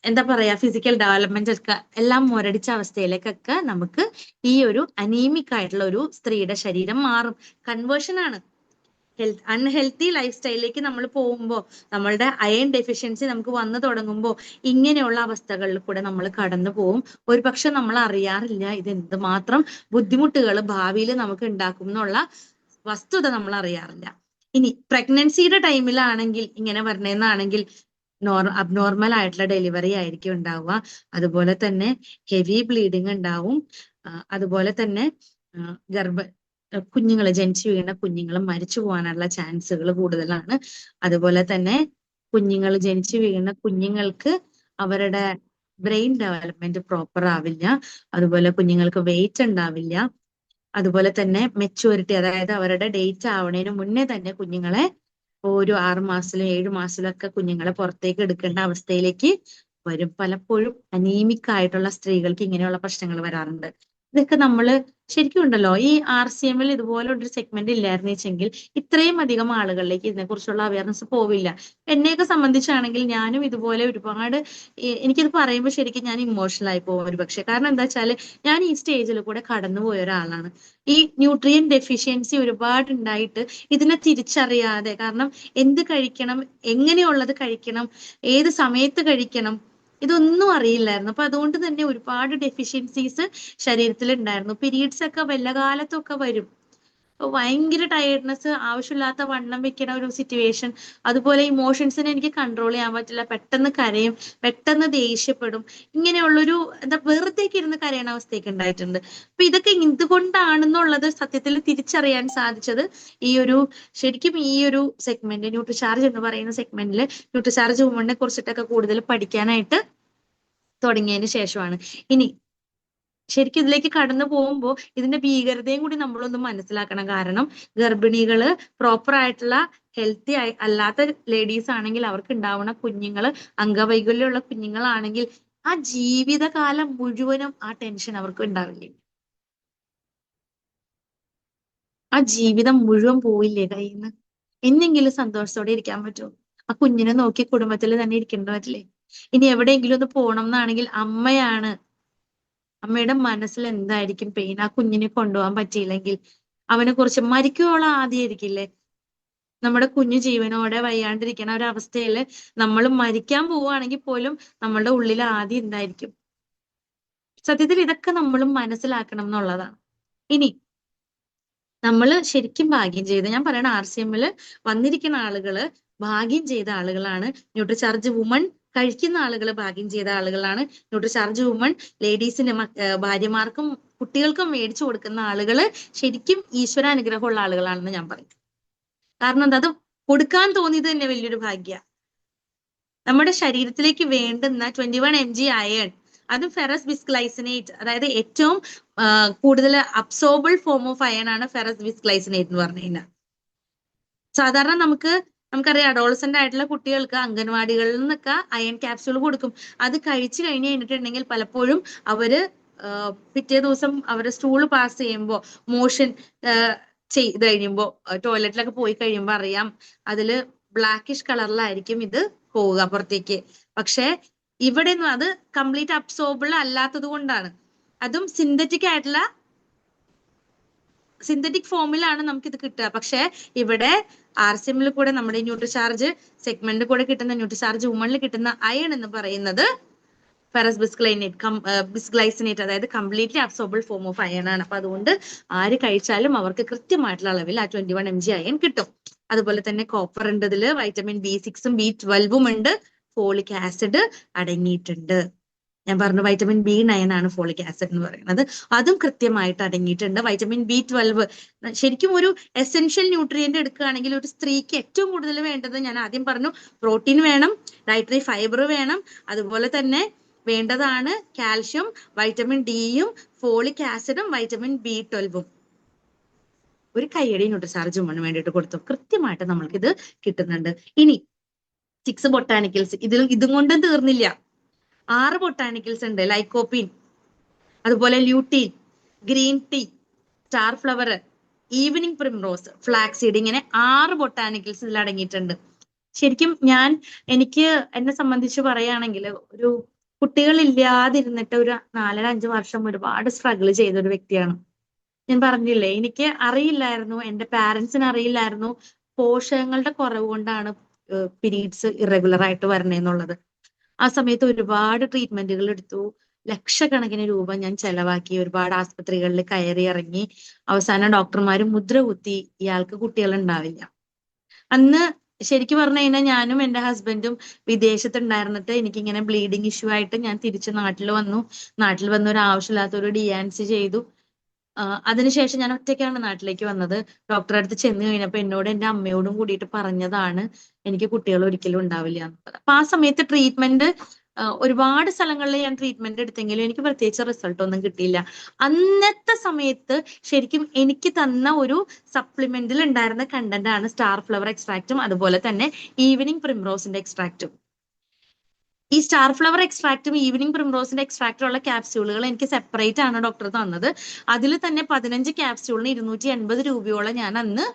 എന്താ പറയാ ഫിസിക്കൽ ഡെവലപ്മെന്റ് ഒക്കെ എല്ലാം മുരടിച്ച അവസ്ഥയിലേക്കൊക്കെ നമുക്ക് ഈ ഒരു അനീമിക് ആയിട്ടുള്ള ഒരു സ്ത്രീയുടെ ശരീരം മാറും. കൺവേർഷൻ ആണ്. അൺഹെൽത്തി ലൈഫ് സ്റ്റൈലിലേക്ക് നമ്മൾ പോകുമ്പോൾ, നമ്മളുടെ അയൺ ഡെഫിഷ്യൻസി നമുക്ക് വന്നു തുടങ്ങുമ്പോൾ ഇങ്ങനെയുള്ള അവസ്ഥകളിൽ കൂടെ നമ്മൾ കടന്നു പോകും. ഒരു പക്ഷെ നമ്മൾ അറിയാറില്ല ഇത് എന്തുമാത്രം ബുദ്ധിമുട്ടുകൾ ഭാവിയിൽ നമുക്ക് ഉണ്ടാക്കും എന്നുള്ള വസ്തുത നമ്മൾ അറിയാറില്ല. ഇനി പ്രഗ്നൻസിയുടെ ടൈമിലാണെങ്കിൽ ഇങ്ങനെ വരണമെന്നാണെങ്കിൽ അബ്നോർമൽ ആയിട്ടുള്ള ഡെലിവറി ആയിരിക്കും ഉണ്ടാവുക. അതുപോലെ തന്നെ ഹെവി ബ്ലീഡിങ് ഉണ്ടാവും. അതുപോലെ തന്നെ കുഞ്ഞുങ്ങൾ ജനിച്ചു വീണ കുഞ്ഞുങ്ങൾ മരിച്ചു പോകാനുള്ള ചാൻസുകൾ കൂടുതലാണ്. അതുപോലെ തന്നെ കുഞ്ഞുങ്ങൾ ജനിച്ചു വീണ കുഞ്ഞുങ്ങൾക്ക് അവരുടെ ബ്രെയിൻ ഡെവലപ്മെന്റ് പ്രോപ്പർ ആവില്ല. അതുപോലെ കുഞ്ഞുങ്ങൾക്ക് വെയിറ്റ് ഉണ്ടാവില്ല. അതുപോലെ തന്നെ മെച്യൂരിറ്റി, അതായത് അവരുടെ ഡേറ്റ് ആവണേന് മുന്നേ തന്നെ കുഞ്ഞുങ്ങളെ ഒരു 6 മാസത്തിലും 7 മാസത്തിലൊക്കെ കുഞ്ഞുങ്ങളെ പുറത്തേക്ക് എടുക്കേണ്ട അവസ്ഥയിലേക്ക് വരും. പലപ്പോഴും അനീമിക് ആയിട്ടുള്ള സ്ത്രീകൾക്ക് ഇങ്ങനെയുള്ള പ്രശ്നങ്ങൾ വരാറുണ്ട്. ഇതൊക്കെ നമ്മള് ശരിക്കും ഉണ്ടല്ലോ, ഈ RCMൽ ഇതുപോലെ ഒരു സെഗ്മെന്റ് ഇല്ലായിരുന്നു വെച്ചെങ്കിൽ ഇത്രയും അധികം ആളുകളിലേക്ക് ഇതിനെക്കുറിച്ചുള്ള അവയർനെസ് പോവില്ല. എന്നെയൊക്കെ സംബന്ധിച്ചാണെങ്കിൽ ഞാനും ഇതുപോലെ ഒരുപാട് എനിക്കിത് പറയുമ്പോൾ ശരിക്കും ഞാൻ ഇമോഷണൽ ആയി പോകും ഒരു പക്ഷെ. കാരണം എന്താ വെച്ചാല് ഞാൻ ഈ സ്റ്റേജിൽ കൂടെ കടന്നുപോയ ഒരാളാണ്. ഈ ന്യൂട്രിയൻ ഡെഫിഷ്യൻസി ഒരുപാട് ഉണ്ടായിട്ട് ഇതിനെ തിരിച്ചറിയാതെ, കാരണം എന്ത് കഴിക്കണം, എങ്ങനെയുള്ളത് കഴിക്കണം, ഏത് സമയത്ത് കഴിക്കണം, ഇതൊന്നും അറിയില്ലായിരുന്നു. അപ്പൊ അതുകൊണ്ട് തന്നെ ഒരുപാട് ഡെഫിഷ്യൻസീസ് ശരീരത്തിൽ ഉണ്ടായിരുന്നു. പീരീഡ്സ് ഒക്കെ വല്ല കാലത്തൊക്കെ വരും. ഭയങ്കര ടയർഡ്നെസ്, ആവശ്യമില്ലാത്ത വണ്ണം വെക്കണ ഒരു സിറ്റുവേഷൻ. അതുപോലെ ഇമോഷൻസിനെ എനിക്ക് കൺട്രോൾ ചെയ്യാൻ പറ്റില്ല. പെട്ടെന്ന് കരയും, പെട്ടെന്ന് ദേഷ്യപ്പെടും. ഇങ്ങനെയുള്ളൊരു എന്താ വെറുതേക്ക് ഇരുന്ന് കരയണ അവസ്ഥയൊക്കെ ഉണ്ടായിട്ടുണ്ട്. അപ്പൊ ഇതൊക്കെ എന്തുകൊണ്ടാണെന്നുള്ളത് സത്യത്തിൽ തിരിച്ചറിയാൻ സാധിച്ചത് ശരിക്കും ഈ ഒരു സെഗ്മെന്റ്, ന്യൂട്രിചാർജ് എന്ന് പറയുന്ന സെഗ്മെന്റിൽ ന്യൂട്രിചാർജ് വുമണിനെ കുറിച്ചിട്ടൊക്കെ കൂടുതൽ പഠിക്കാനായിട്ട് തുടങ്ങിയതിന് ശേഷമാണ്. ഇനി ശരിക്കും ഇതിലേക്ക് കടന്നു പോകുമ്പോൾ ഇതിന്റെ ഭീകരതയും കൂടി നമ്മളൊന്ന് മനസ്സിലാക്കണം. കാരണം ഗർഭിണികള് പ്രോപ്പർ ആയിട്ടുള്ള ഹെൽത്തി അല്ലാത്ത ലേഡീസ് ആണെങ്കിൽ അവർക്ക് ഉണ്ടാവുന്ന കുഞ്ഞുങ്ങള് അംഗവൈകല്യമുള്ള കുഞ്ഞുങ്ങളാണെങ്കിൽ ആ ജീവിതകാലം മുഴുവനും ആ ടെൻഷൻ അവർക്ക് ഉണ്ടാവില്ലേ? ആ ജീവിതം മുഴുവൻ പോയില്ലേ കയ്യിൽ നിന്ന്? എന്നെങ്കിലും സന്തോഷത്തോടെ ഇരിക്കാൻ പറ്റുമോ? ആ കുഞ്ഞിനെ നോക്കി കുടുംബത്തിൽ തന്നെ ഇരിക്കേണ്ടതല്ലേ? ഇനി എവിടെയെങ്കിലും ഒന്ന് പോകണം എന്നാണെങ്കിൽ അമ്മയുടെ മനസ്സിൽ എന്തായിരിക്കും പെയിൻ? ആ കുഞ്ഞിനെ കൊണ്ടുപോകാൻ പറ്റിയില്ലെങ്കിൽ അവനെ കുറിച്ച് മരിക്കുവോളം ആദ്യമായിരിക്കില്ലേ? നമ്മുടെ കുഞ്ഞു ജീവനോടെ വയ്യാണ്ടിരിക്കണ ഒരവസ്ഥയിൽ നമ്മൾ മരിക്കാൻ പോവുകയാണെങ്കിൽ പോലും നമ്മളുടെ ഉള്ളിൽ ആദ്യം എന്തായിരിക്കും? സത്യത്തിൽ ഇതൊക്കെ നമ്മളും മനസ്സിലാക്കണം എന്നുള്ളതാണ്. ഇനി നമ്മൾ ശരിക്കും ഭാഗ്യം ചെയ്ത്, ഞാൻ പറയണ RCMൽ വന്നിരിക്കുന്ന ആളുകള് ഭാഗ്യം ചെയ്ത ആളുകളാണ്. ന്യൂട്രിചാർജ് വുമൺ കഴിക്കുന്ന ആളുകൾ ഭാഗ്യം ചെയ്ത ആളുകളാണ്. ന്യൂട്രിചാർജ് വുമൺ ലേഡീസിന് ഭാര്യമാർക്കും കുട്ടികൾക്കും മേടിച്ചു കൊടുക്കുന്ന ആളുകള് ശരിക്കും ഈശ്വരാനുഗ്രഹമുള്ള ആളുകളാണെന്ന് ഞാൻ പറയും. കാരണം എന്താ, അത് കൊടുക്കാൻ തോന്നിയത് തന്നെ വലിയൊരു ഭാഗ്യ. നമ്മുടെ ശരീരത്തിലേക്ക് വേണ്ടുന്ന 21 mg അയൺ, അതും ഫെറസ് ബിസ്ഗ്ലൈസിനേറ്റ്, അതായത് ഏറ്റവും കൂടുതൽ അബ്സോർബിൾ ഫോം ഓഫ് അയൺ ആണ് ഫെറസ് ബിസ്ഗ്ലൈസിനേറ്റ് എന്ന് പറഞ്ഞു കഴിഞ്ഞാൽ. സാധാരണ നമുക്കറിയാം, അഡോളസെന്റ് ആയിട്ടുള്ള കുട്ടികൾക്ക് അംഗൻവാടികളിൽ നിന്നൊക്കെ അയൺ ക്യാപ്സ്യൂൾ കൊടുക്കും. അത് കഴിച്ചു കഴിഞ്ഞ് കഴിഞ്ഞിട്ടുണ്ടെങ്കിൽ പലപ്പോഴും അവര് പിറ്റേ ദിവസം അവര് സ്റ്റൂള് പാസ് ചെയ്യുമ്പോൾ, മോഷൻ ചെയ്ത് കഴിയുമ്പോൾ, ടോയ്ലറ്റിലൊക്കെ പോയി കഴിയുമ്പോൾ അറിയാം അതില് ബ്ലാക്കിഷ് കളറിലായിരിക്കും ഇത് പോവുക പുറത്തേക്ക്. പക്ഷെ ഇവിടെ അത് കംപ്ലീറ്റ് അബ്സോർബിൾ അല്ലാത്തത് കൊണ്ടാണ്. അതും സിന്തറ്റിക് ഫോമിലാണ് നമുക്ക് ഇത് കിട്ടുക. പക്ഷെ ഇവിടെ RCMൽ കൂടെ നമ്മുടെ ന്യൂട്രിചാർജ് സെഗ്മെന്റിൽ കൂടെ കിട്ടുന്ന ന്യൂട്രിചാർജ് വുമണിൽ കിട്ടുന്ന അയൺ എന്ന് പറയുന്നത് ഫെറസ് ബിസ്ഗ്ലൈസിനേറ്റ്, അതായത് completely absorbable form of iron ആണ്. അപ്പൊ അതുകൊണ്ട് ആര് കഴിച്ചാലും അവർക്ക് കൃത്യമായിട്ടുള്ള അളവിൽ ആ 21 mg അയൺ കിട്ടും. അതുപോലെ തന്നെ കോപ്പർ ഉണ്ട് ഇതില്, വൈറ്റമിൻ B6ഉം B12ഉം ഉണ്ട്, ഫോളിക് ആസിഡ് അടങ്ങിയിട്ടുണ്ട്. ഞാൻ പറഞ്ഞു വൈറ്റമിൻ B9 ആണ് ഫോളിക് ആസിഡ് എന്ന് പറയുന്നത്, അതും കൃത്യമായിട്ട് അടങ്ങിയിട്ടുണ്ട്. വൈറ്റമിൻ B12 ശരിക്കും ഒരു എസെൻഷ്യൽ ന്യൂട്രിയന്റ് എടുക്കുകയാണെങ്കിൽ ഒരു സ്ത്രീക്ക് ഏറ്റവും കൂടുതൽ വേണ്ടത്, ഞാൻ ആദ്യം പറഞ്ഞു, പ്രോട്ടീൻ വേണം, ഡയറ്ററി ഫൈബർ വേണം, അതുപോലെ തന്നെ വേണ്ടതാണ് കാൽഷ്യം, വൈറ്റമിൻ ഡിയും ഫോളിക് ആസിഡും വൈറ്റമിൻ B12ഉം. ഒരു കൈയടി ന്യൂട്രിചാർജ് വുമണിന് വേണ്ടിയിട്ട് കൊടുത്തു. കൃത്യമായിട്ട് നമ്മൾക്കിത് കിട്ടുന്നുണ്ട്. ഇനി 6 ബൊട്ടാനിക്കൽസ്, ഇതും കൊണ്ടും തീർന്നില്ല. 6 ബൊട്ടാനിക്കൽസ് ഉണ്ട്. ലൈക്കോപ്പീൻ, അതുപോലെ lutein, green tea, star flower, evening primrose, flaxseed, ഇങ്ങനെ 6 ബൊട്ടാനിക്കൽസ് ഇതിൽ അടങ്ങിയിട്ടുണ്ട്. ശരിക്കും എനിക്ക് എന്നെ സംബന്ധിച്ച് പറയുകയാണെങ്കിൽ, ഒരു കുട്ടികളില്ലാതിരുന്നിട്ട് ഒരു 4-5 വർഷം ഒരുപാട് സ്ട്രഗിൾ ചെയ്ത ഒരു വ്യക്തിയാണ്. ഞാൻ പറഞ്ഞില്ലേ, എനിക്ക് അറിയില്ലായിരുന്നു, എന്റെ പാരന്റ്സിന് അറിയില്ലായിരുന്നു പോഷകങ്ങളുടെ കുറവ് കൊണ്ടാണ് പീരീഡ്സ് ഇറഗുലർ ആയിട്ട് വരണേന്നുള്ളത്. ആ സമയത്ത് ഒരുപാട് ട്രീറ്റ്മെന്റുകൾ എടുത്തു, ലക്ഷക്കണക്കിന് രൂപ ഞാൻ ചെലവാക്കി, ഒരുപാട് ആസ്പത്രികളിൽ കയറി ഇറങ്ങി. അവസാനം ഡോക്ടർമാര് മുദ്ര കുത്തി, ഇയാൾക്ക് കുട്ടികൾ ഉണ്ടാവില്ല. അന്ന് ശരിക്കും പറഞ്ഞു കഴിഞ്ഞാൽ ഞാനും എന്റെ ഹസ്ബൻഡും വിദേശത്തുണ്ടായിരുന്നിട്ട് എനിക്കിങ്ങനെ ബ്ലീഡിങ് ഇഷ്യൂ ആയിട്ട് ഞാൻ തിരിച്ച് നാട്ടിൽ വന്നു. നാട്ടിൽ വന്ന് ഒരു ആവശ്യമില്ലാത്ത ഒരു DNC ചെയ്തു. അതിനുശേഷം ഞാൻ ഒറ്റയ്ക്കാണ് നാട്ടിലേക്ക് വന്നത്. ഡോക്ടറെ അടുത്ത് ചെന്ന് കഴിഞ്ഞപ്പോൾ എന്നോട് എൻ്റെ അമ്മയോടും കൂടിയിട്ട് പറഞ്ഞതാണ് എനിക്ക് കുട്ടികൾ ഒരിക്കലും ഉണ്ടാവില്ല എന്നുള്ളത്. അപ്പൊ ആ സമയത്ത് ട്രീറ്റ്മെന്റ് ഒരുപാട് സ്ഥലങ്ങളിൽ ഞാൻ ട്രീറ്റ്മെന്റ് എടുത്തെങ്കിലും എനിക്ക് പ്രത്യേകിച്ച് റിസൾട്ട് ഒന്നും കിട്ടിയില്ല. അന്നത്തെ സമയത്ത് ശരിക്കും എനിക്ക് തന്ന ഒരു സപ്ലിമെന്റിൽ ഉണ്ടായിരുന്ന കണ്ടന്റ് ആണ് സ്റ്റാർ ഫ്ലവർ എക്സ്ട്രാക്റ്റും അതുപോലെ തന്നെ ഈവനിങ് പ്രിംറോസിന്റെ എക്സ്ട്രാക്റ്റും. ഈ സ്റ്റാർ ഫ്ലവർ എക്സ്ട്രാക്റ്റും ഈവനിങ് പ്രിംറോസിന്റെ എക്സ്ട്രാക്റ്റും ഉള്ള ക്യാപ്സ്യൂളുകൾ എനിക്ക് സെപ്പറേറ്റ് ആണ് ഡോക്ടർ തന്നത്. അതിൽ തന്നെ 15 ക്യാപ്സ്യൂളിന് 280 രൂപയോളം ഞാൻ അന്ന്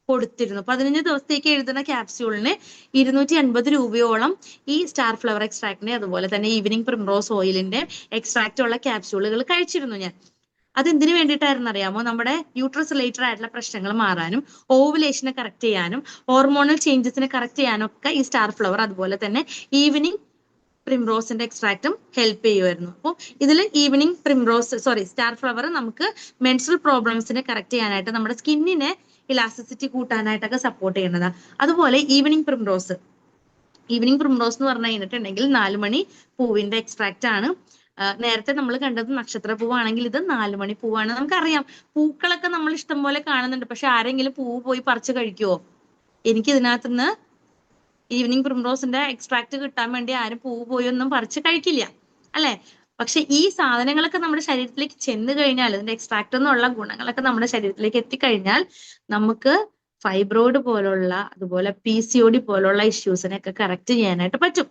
കൊടുത്തിരുന്നു. 15 ദിവസത്തേക്ക് എഴുതുന്ന ക്യാപ്സ്യൂളിന് 280 രൂപയോളം ഈ സ്റ്റാർ ഫ്ലവർ എക്സ്ട്രാക്റ്റിന്റെ അതുപോലെ തന്നെ ഈവനിങ് പ്രിംറോസ് ഓയിലിന്റെ എക്സ്ട്രാക്റ്റ് ഉള്ള ക്യാപ്സ്യൂളുകൾ കഴിച്ചിരുന്നു ഞാൻ. അതെന്തിനു വേണ്ടിയിട്ടായിരുന്നു അറിയാമോ? നമ്മുടെ യൂട്രസ് റിലേറ്റഡ് ആയിട്ടുള്ള പ്രശ്നങ്ങൾ മാറാനും ഓവുലേഷനെ കറക്റ്റ് ചെയ്യാനും ഹോർമോണൽ ചേഞ്ചസിനെ കറക്റ്റ് ചെയ്യാനും ഒക്കെ ഈ സ്റ്റാർ ഫ്ലവർ അതുപോലെ തന്നെ ഈവനിങ് പ്രിംറോസിന്റെ എക്സ്ട്രാക്റ്റും ഹെൽപ്പ് ചെയ്യുമായിരുന്നു. അപ്പോൾ ഇതിൽ ഈവനിങ് സ്റ്റാർ ഫ്ലവർ നമുക്ക് മെൻസ്ട്രൽ പ്രോബ്ലംസിനെ കറക്റ്റ് ചെയ്യാനായിട്ട് നമ്മുടെ സ്കിന്നിനെ ഇലാസ്റ്റിസിറ്റി കൂട്ടാനായിട്ടൊക്കെ സപ്പോർട്ട് ചെയ്യുന്നതാണ്. അതുപോലെ ഈവനിങ് പ്രിംറോസ് എന്ന് പറഞ്ഞു കഴിഞ്ഞിട്ടുണ്ടെങ്കിൽ 4 മണി പൂവിന്റെ എക്സ്ട്രാക്റ്റ് ആണ്. നേരത്തെ നമ്മൾ കണ്ടത് നക്ഷത്ര പൂവാണെങ്കിൽ ഇത് 4 മണി പൂവാണ്. നമുക്കറിയാം പൂക്കളൊക്കെ നമ്മൾ ഇഷ്ടം പോലെ കാണുന്നുണ്ട്, പക്ഷെ ആരെങ്കിലും പൂവ് പോയി പറിച്ചു കഴിക്കുവോ? എനിക്ക് ഇതിനകത്തുനിന്ന് ഈവനിങ് പ്രിംറോസിന്റെ എക്സ്ട്രാക്ട് കിട്ടാൻ വേണ്ടി ആരും പൂവ് പോയി ഒന്നും പറിച്ച് കഴിക്കില്ല, അല്ലെ? പക്ഷെ ഈ സാധനങ്ങളൊക്കെ നമ്മുടെ ശരീരത്തിലേക്ക് ചെന്ന് കഴിഞ്ഞാൽ ഇതിന്റെ എക്സ്ട്രാക്ട് എന്നുള്ള ഗുണങ്ങളൊക്കെ നമ്മുടെ ശരീരത്തിലേക്ക് എത്തിക്കഴിഞ്ഞാൽ നമുക്ക് ഫൈബ്രോയിഡ് പോലുള്ള അതുപോലെ PCOD പോലുള്ള ഇഷ്യൂസിനെയൊക്കെ കറക്റ്റ് ചെയ്യാനായിട്ട് പറ്റും.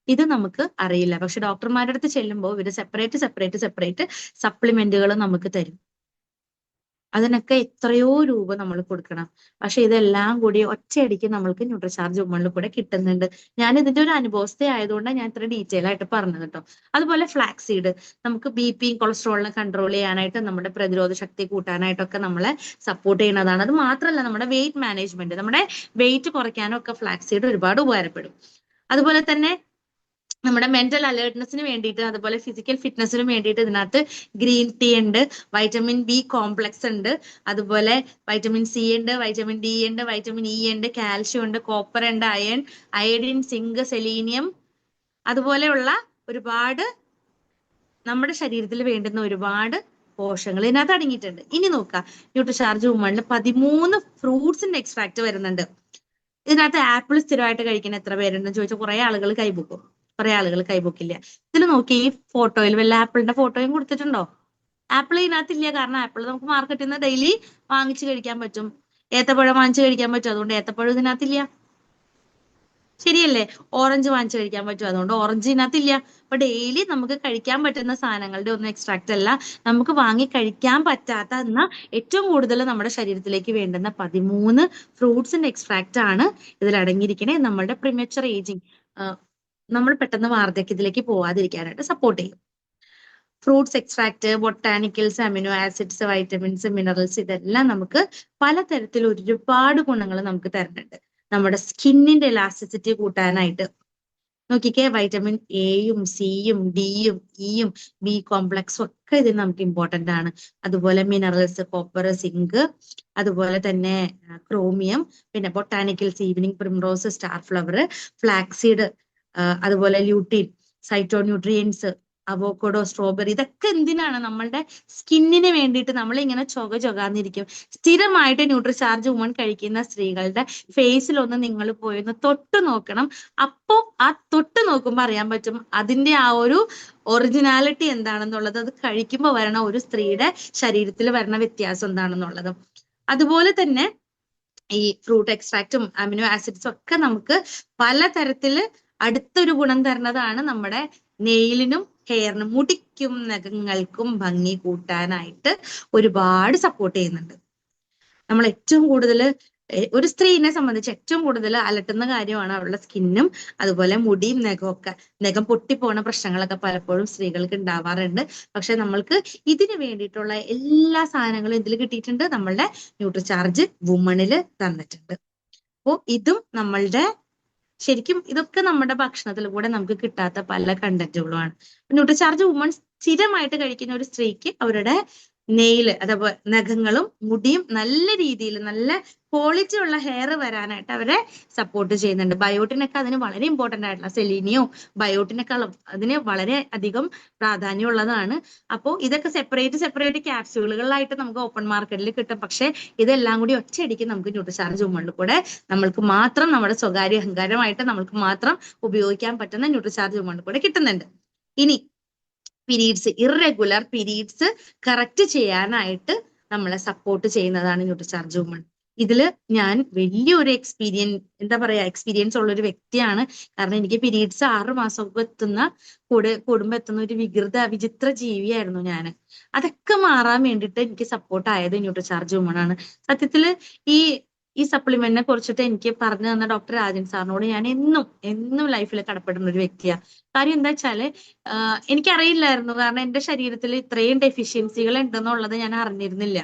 ഇത് നമുക്ക് അറിയില്ല. പക്ഷെ ഡോക്ടർമാരുടെ അടുത്ത് ചെല്ലുമ്പോൾ ഇവര് സെപ്പറേറ്റ് സപ്ലിമെന്റുകൾ നമുക്ക് തരും. അതിനൊക്കെ എത്രയോ രൂപ നമ്മൾ കൊടുക്കണം. പക്ഷെ ഇതെല്ലാം കൂടി ഒറ്റയടിക്ക് നമ്മൾക്ക് ന്യൂട്രിചാർജ് വുമണിൽ കൂടെ കിട്ടുന്നുണ്ട്. ഞാൻ ഇതിന്റെ ഒരു അനുഭവസ്ഥ ആയതുകൊണ്ടാണ് ഞാൻ ഇത്ര ഡീറ്റെയിൽ ആയിട്ട് പറഞ്ഞത് കേട്ടോ. അതുപോലെ ഫ്ലാക്സീഡ് നമുക്ക് BP കൊളസ്ട്രോളിനെ കൺട്രോൾ ചെയ്യാനായിട്ട് നമ്മുടെ പ്രതിരോധ ശക്തി കൂട്ടാനായിട്ടൊക്കെ നമ്മളെ സപ്പോർട്ട് ചെയ്യുന്നതാണ്. അത് മാത്രമല്ല നമ്മുടെ വെയിറ്റ് മാനേജ്മെന്റ്, നമ്മുടെ വെയിറ്റ് കുറയ്ക്കാനൊക്കെ ഫ്ലാക്സീഡ് ഒരുപാട് ഉപകാരപ്പെടും. അതുപോലെ തന്നെ നമ്മുടെ മെന്റൽ അലേർട്ട്നെസ്സിന് വേണ്ടിയിട്ട് അതുപോലെ ഫിസിക്കൽ ഫിറ്റ്നസിന് വേണ്ടിയിട്ട് ഇതിനകത്ത് ഗ്രീൻ ടീ ഉണ്ട്, വൈറ്റമിൻ B കോംപ്ലക്സ് ഉണ്ട്, അതുപോലെ വൈറ്റമിൻ C ഉണ്ട്, വൈറ്റമിൻ D ഉണ്ട്, വൈറ്റമിൻ E ഉണ്ട്, കാൽഷ്യം ഉണ്ട്, കോപ്പർ ഉണ്ട്, അയൺ, അയഡിൻ, സിങ്ക്, സെലീനിയം, അതുപോലെയുള്ള ഒരുപാട് നമ്മുടെ ശരീരത്തിൽ വേണ്ടുന്ന ഒരുപാട് പോഷകങ്ങൾ ഇതിനകത്ത് അടങ്ങിയിട്ടുണ്ട്. ഇനി നോക്കാം, ന്യൂട്രിചാർജ് വുമണിൽ 13 ഫ്രൂട്ട്സിന്റെ എക്സ്ട്രാക്ട് വരുന്നുണ്ട്. ഇതിനകത്ത് ആപ്പിൾ സ്ഥിരമായിട്ട് കഴിക്കുന്ന എത്ര പേരുണ്ടെന്ന് ചോദിച്ചാൽ കുറെ ആളുകൾ കൈബുക്കും, കുറെ ആളുകൾ കൈബുക്കില്ല. ഇതിൽ നോക്കി ഈ ഫോട്ടോയിൽ വല്ല ആപ്പിളിന്റെ ഫോട്ടോയും കൊടുത്തിട്ടുണ്ടോ? ആപ്പിൾ ഇതിനകത്തില്ല. കാരണം ആപ്പിൾ നമുക്ക് മാർക്കറ്റിൽ നിന്ന് ഡെയിലി വാങ്ങിച്ചു കഴിക്കാൻ പറ്റും. ഏത്തപ്പഴം വാങ്ങിച്ചു കഴിക്കാൻ പറ്റും, അതുകൊണ്ട് ഏത്തപ്പഴം ഇതിനകത്തില്ല. ശരിയല്ലേ? ഓറഞ്ച് വാങ്ങിച്ചു കഴിക്കാൻ പറ്റും, അതുകൊണ്ട് ഓറഞ്ച് ഇതിനകത്തില്ല. അപ്പൊ ഡെയിലി നമുക്ക് കഴിക്കാൻ പറ്റുന്ന സാധനങ്ങളുടെ ഒന്നും എക്സ്ട്രാക്ട് അല്ല, നമുക്ക് വാങ്ങി കഴിക്കാൻ പറ്റാത്ത എന്നാൽ ഏറ്റവും കൂടുതൽ നമ്മുടെ ശരീരത്തിലേക്ക് വേണ്ടുന്ന 13 ഫ്രൂട്ട്സിന്റെ എക്സ്ട്രാക്ട് ആണ് ഇതിൽ അടങ്ങിയിരിക്കുന്നത്. നമ്മളുടെ പ്രിമച്വർ ഏജിങ്, നമ്മൾ പെട്ടെന്ന് വാർദ്ധക്യത്തിലേക്ക് പോവാതിരിക്കാനായിട്ട് സപ്പോർട്ട് ചെയ്യും. Fruits extract, botanicals, amino acids, vitamins, minerals, ഇതെല്ലാം നമുക്ക് പലതരത്തിൽ ഒരുപാട് ഗുണങ്ങൾ നമുക്ക് തരുന്നുണ്ട് നമ്മുടെ സ്കിന്നിന്റെ ഇലാസ്റ്റിസിറ്റി കൂട്ടാനായിട്ട്. നോക്കിക്കേ, വൈറ്റമിൻ എയും സിയും ഡിയും ഇയും B കോംപ്ലക്സും ഒക്കെ ഇതിന് നമുക്ക് ഇമ്പോർട്ടന്റ് ആണ്. അതുപോലെ മിനറൽസ്, കോപ്പർ, സിങ്ക്, അതുപോലെ തന്നെ ക്രോമിയം, പിന്നെ botanicals, evening primrose, star flower, flaxseed, അതുപോലെ ല്യൂട്ടീൻ, സൈറ്റോന്യൂട്രിയൻസ്, അവോക്കഡോ, സ്ട്രോബെറി, ഇതൊക്കെ എന്തിനാണ്? നമ്മളുടെ സ്കിന്നിന് വേണ്ടിയിട്ട്. നമ്മളിങ്ങനെ ചൊകാന്നിരിക്കും. സ്ഥിരമായിട്ട് ന്യൂട്രിചാർജ് വുമൺ കഴിക്കുന്ന സ്ത്രീകളുടെ ഫേസിലൊന്ന് നിങ്ങൾ പോയി ഒന്ന് തൊട്ട് നോക്കണം. അപ്പോ ആ തൊട്ട് നോക്കുമ്പോൾ അറിയാൻ പറ്റും അതിന്റെ ആ ഒരു ഒറിജിനാലിറ്റി എന്താണെന്നുള്ളത്, അത് കഴിക്കുമ്പോൾ വരണ ഒരു സ്ത്രീയുടെ ശരീരത്തിൽ വരണ വ്യത്യാസം എന്താണെന്നുള്ളത്. അതുപോലെ തന്നെ ഈ ഫ്രൂട്ട് എക്സ്ട്രാക്റ്റും അമിനോ ആസിഡ്സും ഒക്കെ നമുക്ക് പലതരത്തില് അടുത്തൊരു ഗുണം തരുന്നതാണ്. നമ്മുടെ നെയിലിനും ഹെയറിനും, മുടിക്കും നഖങ്ങൾക്കും ഭംഗി കൂട്ടാനായിട്ട് ഒരുപാട് സപ്പോർട്ട് ചെയ്യുന്നുണ്ട്. നമ്മൾ ഏറ്റവും കൂടുതൽ ഒരു സ്ത്രീനെ സംബന്ധിച്ച് ഏറ്റവും കൂടുതൽ അലട്ടുന്ന കാര്യമാണ് അവളുടെ സ്കിന്നും അതുപോലെ മുടിയും നഖമൊക്കെ. നഖം പൊട്ടിപ്പോണ പ്രശ്നങ്ങളൊക്കെ പലപ്പോഴും സ്ത്രീകൾക്ക് ഉണ്ടാവാറുണ്ട്. പക്ഷെ നമ്മൾക്ക് ഇതിന് വേണ്ടിയിട്ടുള്ള എല്ലാ സാധനങ്ങളും ഇതിൽ കിട്ടിയിട്ടുണ്ട്, നമ്മളുടെ ന്യൂട്രിചാർജ് വുമണിൽ തന്നിട്ടുണ്ട്. അപ്പോൾ ഇതും നമ്മളുടെ ശരിക്കും ഇതൊക്കെ നമ്മുടെ ഭക്ഷണത്തിൽ കൂടെ നമുക്ക് കിട്ടാത്ത പല കണ്ടന്റുകളുമാണ്. ന്യൂട്രിചാർജ് വുമൺ സ്ഥിരമായിട്ട് കഴിക്കുന്ന ഒരു സ്ത്രീക്ക് അവരുടെ നെയില് അതേപോലെ നഖങ്ങളും മുടിയും നല്ല രീതിയിൽ നല്ല ക്വാളിറ്റി ഉള്ള ഹെയർ വരാനായിട്ട് അവരെ സപ്പോർട്ട് ചെയ്യുന്നുണ്ട്. ബയോട്ടിനൊക്കെ അതിന് വളരെ ഇമ്പോർട്ടന്റ് ആയിട്ടുള്ള സെലീനിയോ ബയോട്ടിനേക്കാളും അതിന് വളരെ അധികം പ്രാധാന്യമുള്ളതാണ്. അപ്പോൾ ഇതൊക്കെ സെപ്പറേറ്റ് ക്യാപ്സ്യൂളുകളായിട്ട് നമുക്ക് ഓപ്പൺ മാർക്കറ്റിൽ കിട്ടും. പക്ഷെ ഇതെല്ലാം കൂടി ഒറ്റയടിക്ക് നമുക്ക് ന്യൂട്രിചാർജ് വുമണിൽ കൂടെ നമ്മൾക്ക് മാത്രം നമ്മുടെ സ്വകാര്യ അഹങ്കാരമായിട്ട് നമ്മൾക്ക് മാത്രം ഉപയോഗിക്കാൻ പറ്റുന്ന ന്യൂട്രിചാർജ് വുമണിൽ കൂടെ കിട്ടുന്നുണ്ട്. ഇനി പീരീഡ്സ് ഇറഗുലർ പീരീഡ്സ് കറക്റ്റ് ചെയ്യാനായിട്ട് നമ്മളെ സപ്പോർട്ട് ചെയ്യുന്നതാണ് ന്യൂട്രിചാർജ് വുമൺ. ഇതില് ഞാൻ വലിയൊരു എക്സ്പീരിയൻസ് ഉള്ള ഒരു വ്യക്തിയാണ്. കാരണം എനിക്ക് പീരീഡ്സ് 6 മാസമൊക്കെ കൂടുമ്പോ എത്തുന്ന ഒരു വിചിത്ര ജീവിയായിരുന്നു ഞാൻ. അതൊക്കെ മാറാൻ വേണ്ടിയിട്ട് എനിക്ക് സപ്പോർട്ട് ആയത് ന്യൂട്രിചാർജ് വുമൺ ആണ്. സത്യത്തില് ഈ സപ്ലിമെന്റിനെ കുറിച്ചിട്ട് എനിക്ക് പറഞ്ഞു തന്ന ഡോക്ടർ രാജൻ സാറിനോട് ഞാൻ എന്നും ലൈഫിൽ കടപ്പെടുന്ന ഒരു വ്യക്തിയാണ്. കാര്യം എന്താ വെച്ചാല് എനിക്കറിയില്ലായിരുന്നു. കാരണം എന്റെ ശരീരത്തിൽ ഇത്രയും ഡെഫിഷ്യൻസികൾ ഉണ്ടെന്നുള്ളത് ഞാൻ അറിഞ്ഞിരുന്നില്ല.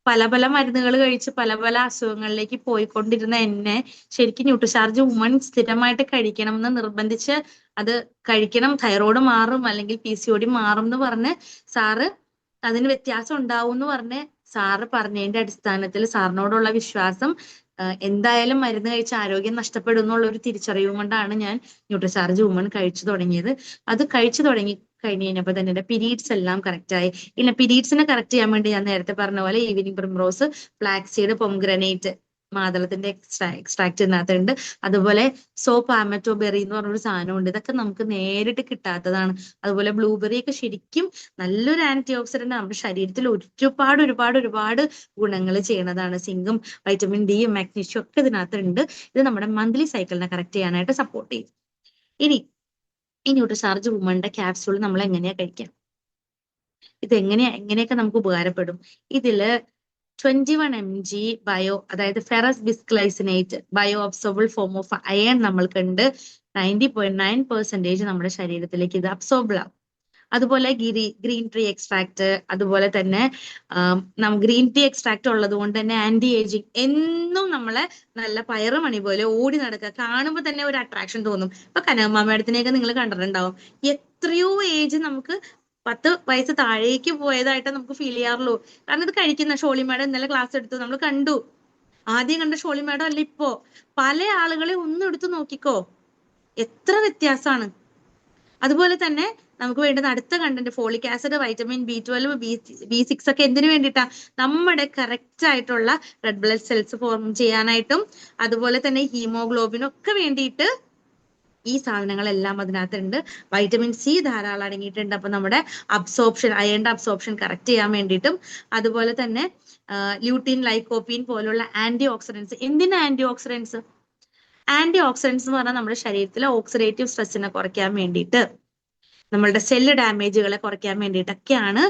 പല മരുന്നുകൾ കഴിച്ച് പല അസുഖങ്ങളിലേക്ക് പോയിക്കൊണ്ടിരുന്ന എന്നെ ശരിക്കും ന്യൂട്രിചാർജ് വുമൺ സ്ഥിരമായിട്ട് കഴിക്കണം എന്ന് നിർബന്ധിച്ച് അത് കഴിക്കണം, തൈറോയ്ഡ് മാറും അല്ലെങ്കിൽ PCOD മാറും എന്ന് പറഞ്ഞ് സാറ് അതിന് വ്യത്യാസം ഉണ്ടാവും എന്ന് പറഞ്ഞ് സാറ് പറഞ്ഞതിന്റെ അടിസ്ഥാനത്തിൽ സാറിനോടുള്ള വിശ്വാസം എന്തായാലും മരുന്ന് കഴിച്ച് ആരോഗ്യം നഷ്ടപ്പെടും എന്നുള്ള ഒരു തിരിച്ചറിവും കൊണ്ടാണ് ഞാൻ ന്യൂട്രിചാർജ് വുമൺ കഴിച്ചു തുടങ്ങിയത്. അത് കഴിച്ചു തുടങ്ങി കഴിഞ്ഞപ്പോൾ തന്നെ എന്റെ പീരീഡ്സ് എല്ലാം കറക്റ്റ് ആയി. ഇല്ല, പീരീഡ്സിനെ കറക്റ്റ് ചെയ്യാൻ വേണ്ടി ഞാൻ നേരത്തെ പറഞ്ഞ പോലെ ഈവനിങ് പ്രിംറോസ്, ഫ്ലാക്സീഡ്, പൊംഗ്രനേറ്റ്, മാതളത്തിന്റെ എക്സ്ട്രാക്ട് ഇതിനകത്തുണ്ട്. അതുപോലെ സോപ്പ് ആമറ്റോ ബെറി എന്ന് പറഞ്ഞൊരു സാധനമുണ്ട്. ഇതൊക്കെ നമുക്ക് നേരിട്ട് കിട്ടാത്തതാണ്. അതുപോലെ ബ്ലൂബെറി ഒക്കെ ശരിക്കും നല്ലൊരു ആന്റി ഓക്സിഡന്റ് നമ്മുടെ ശരീരത്തിൽ ഒരുപാട് ഗുണങ്ങൾ ചെയ്യണതാണ്. സിങ്കും വൈറ്റമിൻ ഡിയും മാഗ്നീഷ്യം ഒക്കെ ഇതിനകത്തുണ്ട്. ഇത് നമ്മുടെ മന്ത്ലി സൈക്കിളിനെ കറക്റ്റ് ചെയ്യാനായിട്ട് സപ്പോർട്ട് ചെയ്യും. ഇനി ഈ ന്യൂട്രിചാർജ് വുമണിന്റെ ക്യാപ്സ്യൂൾ നമ്മൾ എങ്ങനെയാ കഴിക്കാം? എങ്ങനെയൊക്കെ നമുക്ക് ഉപകാരപ്പെടും? ഇതില് 21 mg അതായത് ferrous bisglycinate bio absorbable form of iron നമ്മൾക്കുണ്ട്. 90.9% നമ്മുടെ ശരീരത്തിലേക്ക് ഇത് അബ്സോർബിൾ ആവും. അതുപോലെ ഗ്രീൻ ടീ എക്സ്ട്രാക്ട്, അതുപോലെ തന്നെ ഗ്രീൻ ടീ എക്സ്ട്രാക്ട് ഉള്ളത് കൊണ്ട് തന്നെ ആന്റി ഏജിങ്, എന്നും നമ്മളെ നല്ല പയറുമണി പോലെ ഓടി നടക്കുക, കാണുമ്പോൾ തന്നെ ഒരു അട്രാക്ഷൻ തോന്നും. ഇപ്പൊ കനകമ്മ മേഡത്തിനെയൊക്കെ നിങ്ങൾ കണ്ടിട്ടുണ്ടാവും. എത്രയോ ഏജ് നമുക്ക് 10 വയസ്സ് താഴേക്ക് പോയതായിട്ട് നമുക്ക് ഫീൽ ചെയ്യാറുള്ളൂ. കാരണം ഇത് കഴിക്കുന്ന ഷോളി മേഡം ഇന്നലെ ക്ലാസ് എടുത്തു, നമ്മൾ കണ്ടു. ആദ്യം കണ്ട ഷോളി മേഡം അല്ല ഇപ്പോ. പല ആളുകളെ ഒന്നും എടുത്തു നോക്കിക്കോ, എത്ര വ്യത്യാസമാണ്. അതുപോലെ തന്നെ നമുക്ക് വേണ്ടുന്ന അടുത്ത content folic acid, vitamin B12, B6 ഒക്കെ എന്തിനു വേണ്ടിയിട്ടാ? നമ്മുടെ കറക്റ്റ് ആയിട്ടുള്ള റെഡ് ബ്ലഡ് സെൽസ് ഫോം ചെയ്യാനായിട്ടും അതുപോലെ തന്നെ ഹീമോഗ്ലോബിനും ഒക്കെ വേണ്ടിയിട്ട് ഈ സാധനങ്ങളെല്ലാം അതിനകത്തുണ്ട്. വൈറ്റമിൻ C ധാരാളം അടങ്ങിയിട്ടുണ്ട്. അപ്പൊ നമ്മുടെ അയണിന്റെ അബ്സോർപ്ഷൻ കറക്റ്റ് ചെയ്യാൻ വേണ്ടിയിട്ടും അതുപോലെ തന്നെ ല്യൂട്ടീൻ, ലൈക്കോപ്പീൻ പോലുള്ള ആന്റി ഓക്സിഡൻസ്. എന്തിനാ ആന്റി ഓക്സിഡൻസ്? ആന്റി ഓക്സിഡൻസ് എന്ന് പറഞ്ഞാൽ നമ്മുടെ ശരീരത്തിലെ ഓക്സിഡേറ്റീവ് സ്ട്രെസ്സിനെ കുറയ്ക്കാൻ വേണ്ടിയിട്ട്, നമ്മളുടെ സെല്ല് ഡാമേജുകളെ കുറയ്ക്കാൻ വേണ്ടിയിട്ടൊക്കെയാണ്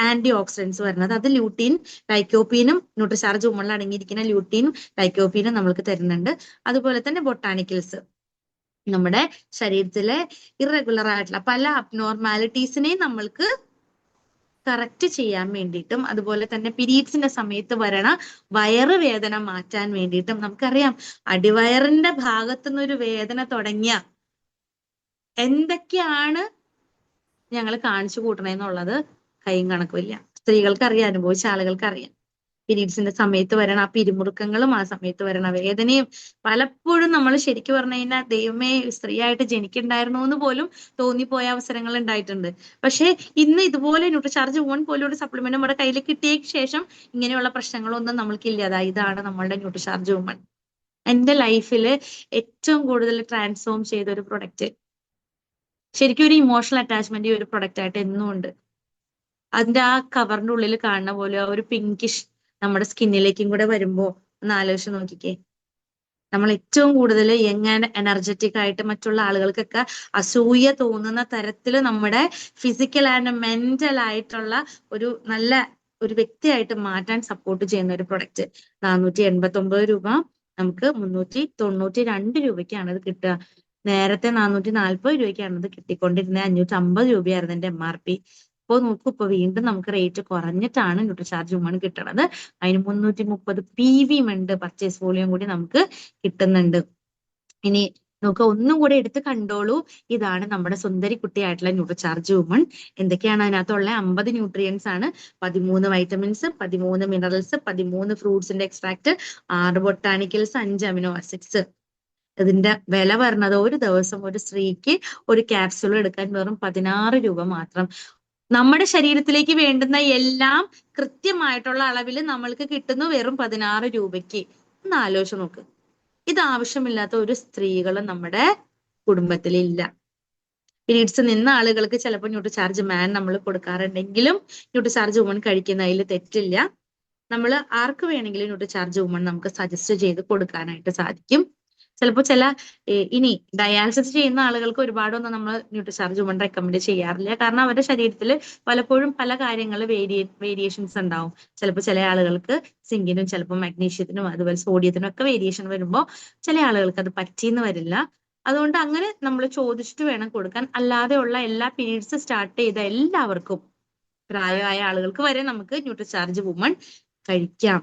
ആന്റി ഓക്സിഡൻസ് വരുന്നത്. അത് ല്യൂട്ടീൻ, ലൈക്കോപ്പീനും ന്യൂട്രിചാർജ് വുമണിൽ അടങ്ങിയിരിക്കുന്ന ല്യൂട്ടീനും ലൈക്കോപ്പീനും നമ്മൾക്ക് തരുന്നുണ്ട്. അതുപോലെ തന്നെ ബൊട്ടാണിക്കൽസ് നമ്മുടെ ശരീരത്തിലെ ഇറഗുലർ ആയിട്ടുള്ള പല അബ്നോർമാലിറ്റീസിനെയും നമ്മൾക്ക് കറക്റ്റ് ചെയ്യാൻ വേണ്ടിയിട്ടും അതുപോലെ തന്നെ പീരീഡ്സിന്റെ സമയത്ത് വരണ വയറുവേദന മാറ്റാൻ വേണ്ടിയിട്ടും. നമുക്കറിയാം, അടിവയറിന്റെ ഭാഗത്തുനിന്ന് ഒരു വേദന തുടങ്ങിയ എന്തൊക്കെയാണ് ഞങ്ങൾ കാണിച്ചു കൂട്ടണെന്നുള്ളത് കൈയും കണക്കുമില്ല. സ്ത്രീകൾക്ക് അറിയാം, അനുഭവിച്ച ആളുകൾക്ക് അറിയാം. പീരീഡ്സിന്റെ സമയത്ത് വരണ ആ പിരിമുറുക്കങ്ങളും ആ സമയത്ത് വരണ വേദനയും പലപ്പോഴും നമ്മൾ ശരിക്കും പറഞ്ഞു കഴിഞ്ഞാൽ ദൈവമേ സ്ത്രീയായിട്ട് ജനിക്കണ്ടായിരുന്നു എന്ന് പോലും തോന്നിപ്പോയ അവസരങ്ങൾ ഉണ്ടായിട്ടുണ്ട്. പക്ഷെ ഇന്ന് ഇതുപോലെ ന്യൂട്രിചാർജ് വുമൺ പോലും ഒരു സപ്ലിമെന്റ് നമ്മുടെ കയ്യിൽ കിട്ടിയ ശേഷം ഇങ്ങനെയുള്ള പ്രശ്നങ്ങളൊന്നും നമ്മൾക്ക് ഇല്ലാതായി. ഇതാണ് നമ്മളുടെ ന്യൂട്രിചാർജ് വുമൺ. എന്റെ ലൈഫില് ഏറ്റവും കൂടുതൽ ട്രാൻസ്ഫോം ചെയ്ത ഒരു പ്രൊഡക്റ്റ്, ശരിക്കും ഒരു ഇമോഷണൽ അറ്റാച്ച്മെന്റ് ഈ ഒരു പ്രൊഡക്റ്റ് ആയിട്ട് എന്നും ഉണ്ട്. അതിന്റെ ആ കവറിന്റെ ഉള്ളിൽ കാണുന്ന പോലെ ആ ഒരു പിങ്കിഷ് നമ്മുടെ സ്കിന്നിലേക്കും കൂടെ വരുമ്പോ ഒന്ന് ആലോചിച്ച് നോക്കിക്കേ. നമ്മൾ ഏറ്റവും കൂടുതൽ യങ് ആൻഡ് എനർജറ്റിക് ആയിട്ട് മറ്റുള്ള ആളുകൾക്കൊക്കെ അസൂയ തോന്നുന്ന തരത്തിൽ നമ്മുടെ ഫിസിക്കൽ ആൻഡ് മെന്റൽ ആയിട്ടുള്ള ഒരു നല്ല ഒരു വ്യക്തിയായിട്ട് മാറ്റാൻ സപ്പോർട്ട് ചെയ്യുന്ന ഒരു പ്രൊഡക്റ്റ്. 489 രൂപ, നമുക്ക് 392 രൂപയ്ക്കാണ് ഇത് കിട്ടുക. നേരത്തെ 440 രൂപയ്ക്കാണ് ഇത് കിട്ടിക്കൊണ്ടിരുന്നത്. 550 രൂപയായിരുന്നു എന്റെ MRP. ഇപ്പോൾ നോക്കൂ, ഇപ്പൊ വീണ്ടും നമുക്ക് റേറ്റ് കുറഞ്ഞിട്ടാണ് ന്യൂട്രിചാർജ് വുമൺ കിട്ടണത്. അതിന് 330 PV ഉണ്ട്, പർച്ചേസ് വോളിയം കൂടി നമുക്ക് കിട്ടുന്നുണ്ട്. ഇനി നോക്കുക, ഒന്നും കൂടെ എടുത്ത് കണ്ടോളൂ. ഇതാണ് നമ്മുടെ സുന്ദരി കുട്ടിയായിട്ടുള്ള ന്യൂട്രിചാർജ് വുമൺ. എന്തൊക്കെയാണ് അതിനകത്തുള്ള 50 ന്യൂട്രിയൻസ് ആണ്, 13 വൈറ്റമിൻസ്, 13 മിനറൽസ്, 13 ഫ്രൂട്ട്സിന്റെ എക്സ്ട്രാക്ട്, 6 ബൊട്ടാണിക്കൽസ്, 5 അമിനോ ആസിഡ്സ്. ഇതിന്റെ വില പറഞ്ഞത് ഒരു ദിവസം ഒരു സ്ത്രീക്ക് ഒരു ക്യാപ്സ്യൂൾ എടുക്കാൻ വെറും 16 രൂപ മാത്രം. നമ്മുടെ ശരീരത്തിലേക്ക് വേണ്ടുന്ന എല്ലാം കൃത്യമായിട്ടുള്ള അളവിൽ നമ്മൾക്ക് കിട്ടുന്നു വെറും 16 രൂപയ്ക്ക്. ഒന്ന് ആലോചിച്ച് നോക്ക്. ഇത് ആവശ്യമില്ലാത്ത ഒരു സ്ത്രീകളും നമ്മുടെ കുടുംബത്തിലില്ല. പീരീഡ്സ് നിന്ന ആളുകൾക്ക് ചിലപ്പോൾ ന്യൂട്രിചാർജ് മാൻ നമ്മൾ കൊടുക്കാറുണ്ടെങ്കിലും ന്യൂട്രിചാർജ് വുമൺ കഴിക്കുന്നതിൽ തെറ്റില്ല. നമ്മൾ ആർക്ക് വേണമെങ്കിലും ന്യൂട്രിചാർജ് വുമൺ നമുക്ക് സജസ്റ്റ് ചെയ്ത് കൊടുക്കാനായിട്ട് സാധിക്കും. ചിലപ്പോൾ ഇനി ഡയാലിസിസ് ചെയ്യുന്ന ആളുകൾക്ക് ഒരുപാടൊന്നും നമ്മൾ ന്യൂട്രിചാർജ് വുമൺ റെക്കമെൻഡ് ചെയ്യാറില്ല. കാരണം അവരുടെ ശരീരത്തിൽ പലപ്പോഴും പല കാര്യങ്ങൾ വേരിയേഷൻസ് ഉണ്ടാവും. ചിലപ്പോൾ ചില ആളുകൾക്ക് സിങ്കിനും ചിലപ്പോൾ മഗ്നീഷ്യത്തിനും അതുപോലെ സോഡിയത്തിനും ഒക്കെ വേരിയേഷൻ വരുമ്പോൾ ചില ആളുകൾക്ക് അത് പറ്റിയെന്ന് വരില്ല. അതുകൊണ്ട് അങ്ങനെ നമ്മൾ ചോദിച്ചിട്ട് വേണം കൊടുക്കാൻ. അല്ലാതെയുള്ള എല്ലാ പീരീഡ്സ് സ്റ്റാർട്ട് ചെയ്ത എല്ലാവർക്കും, പ്രായമായ ആളുകൾക്ക് വരെ നമുക്ക് ന്യൂട്രിചാർജ് വുമൺ കഴിക്കാം.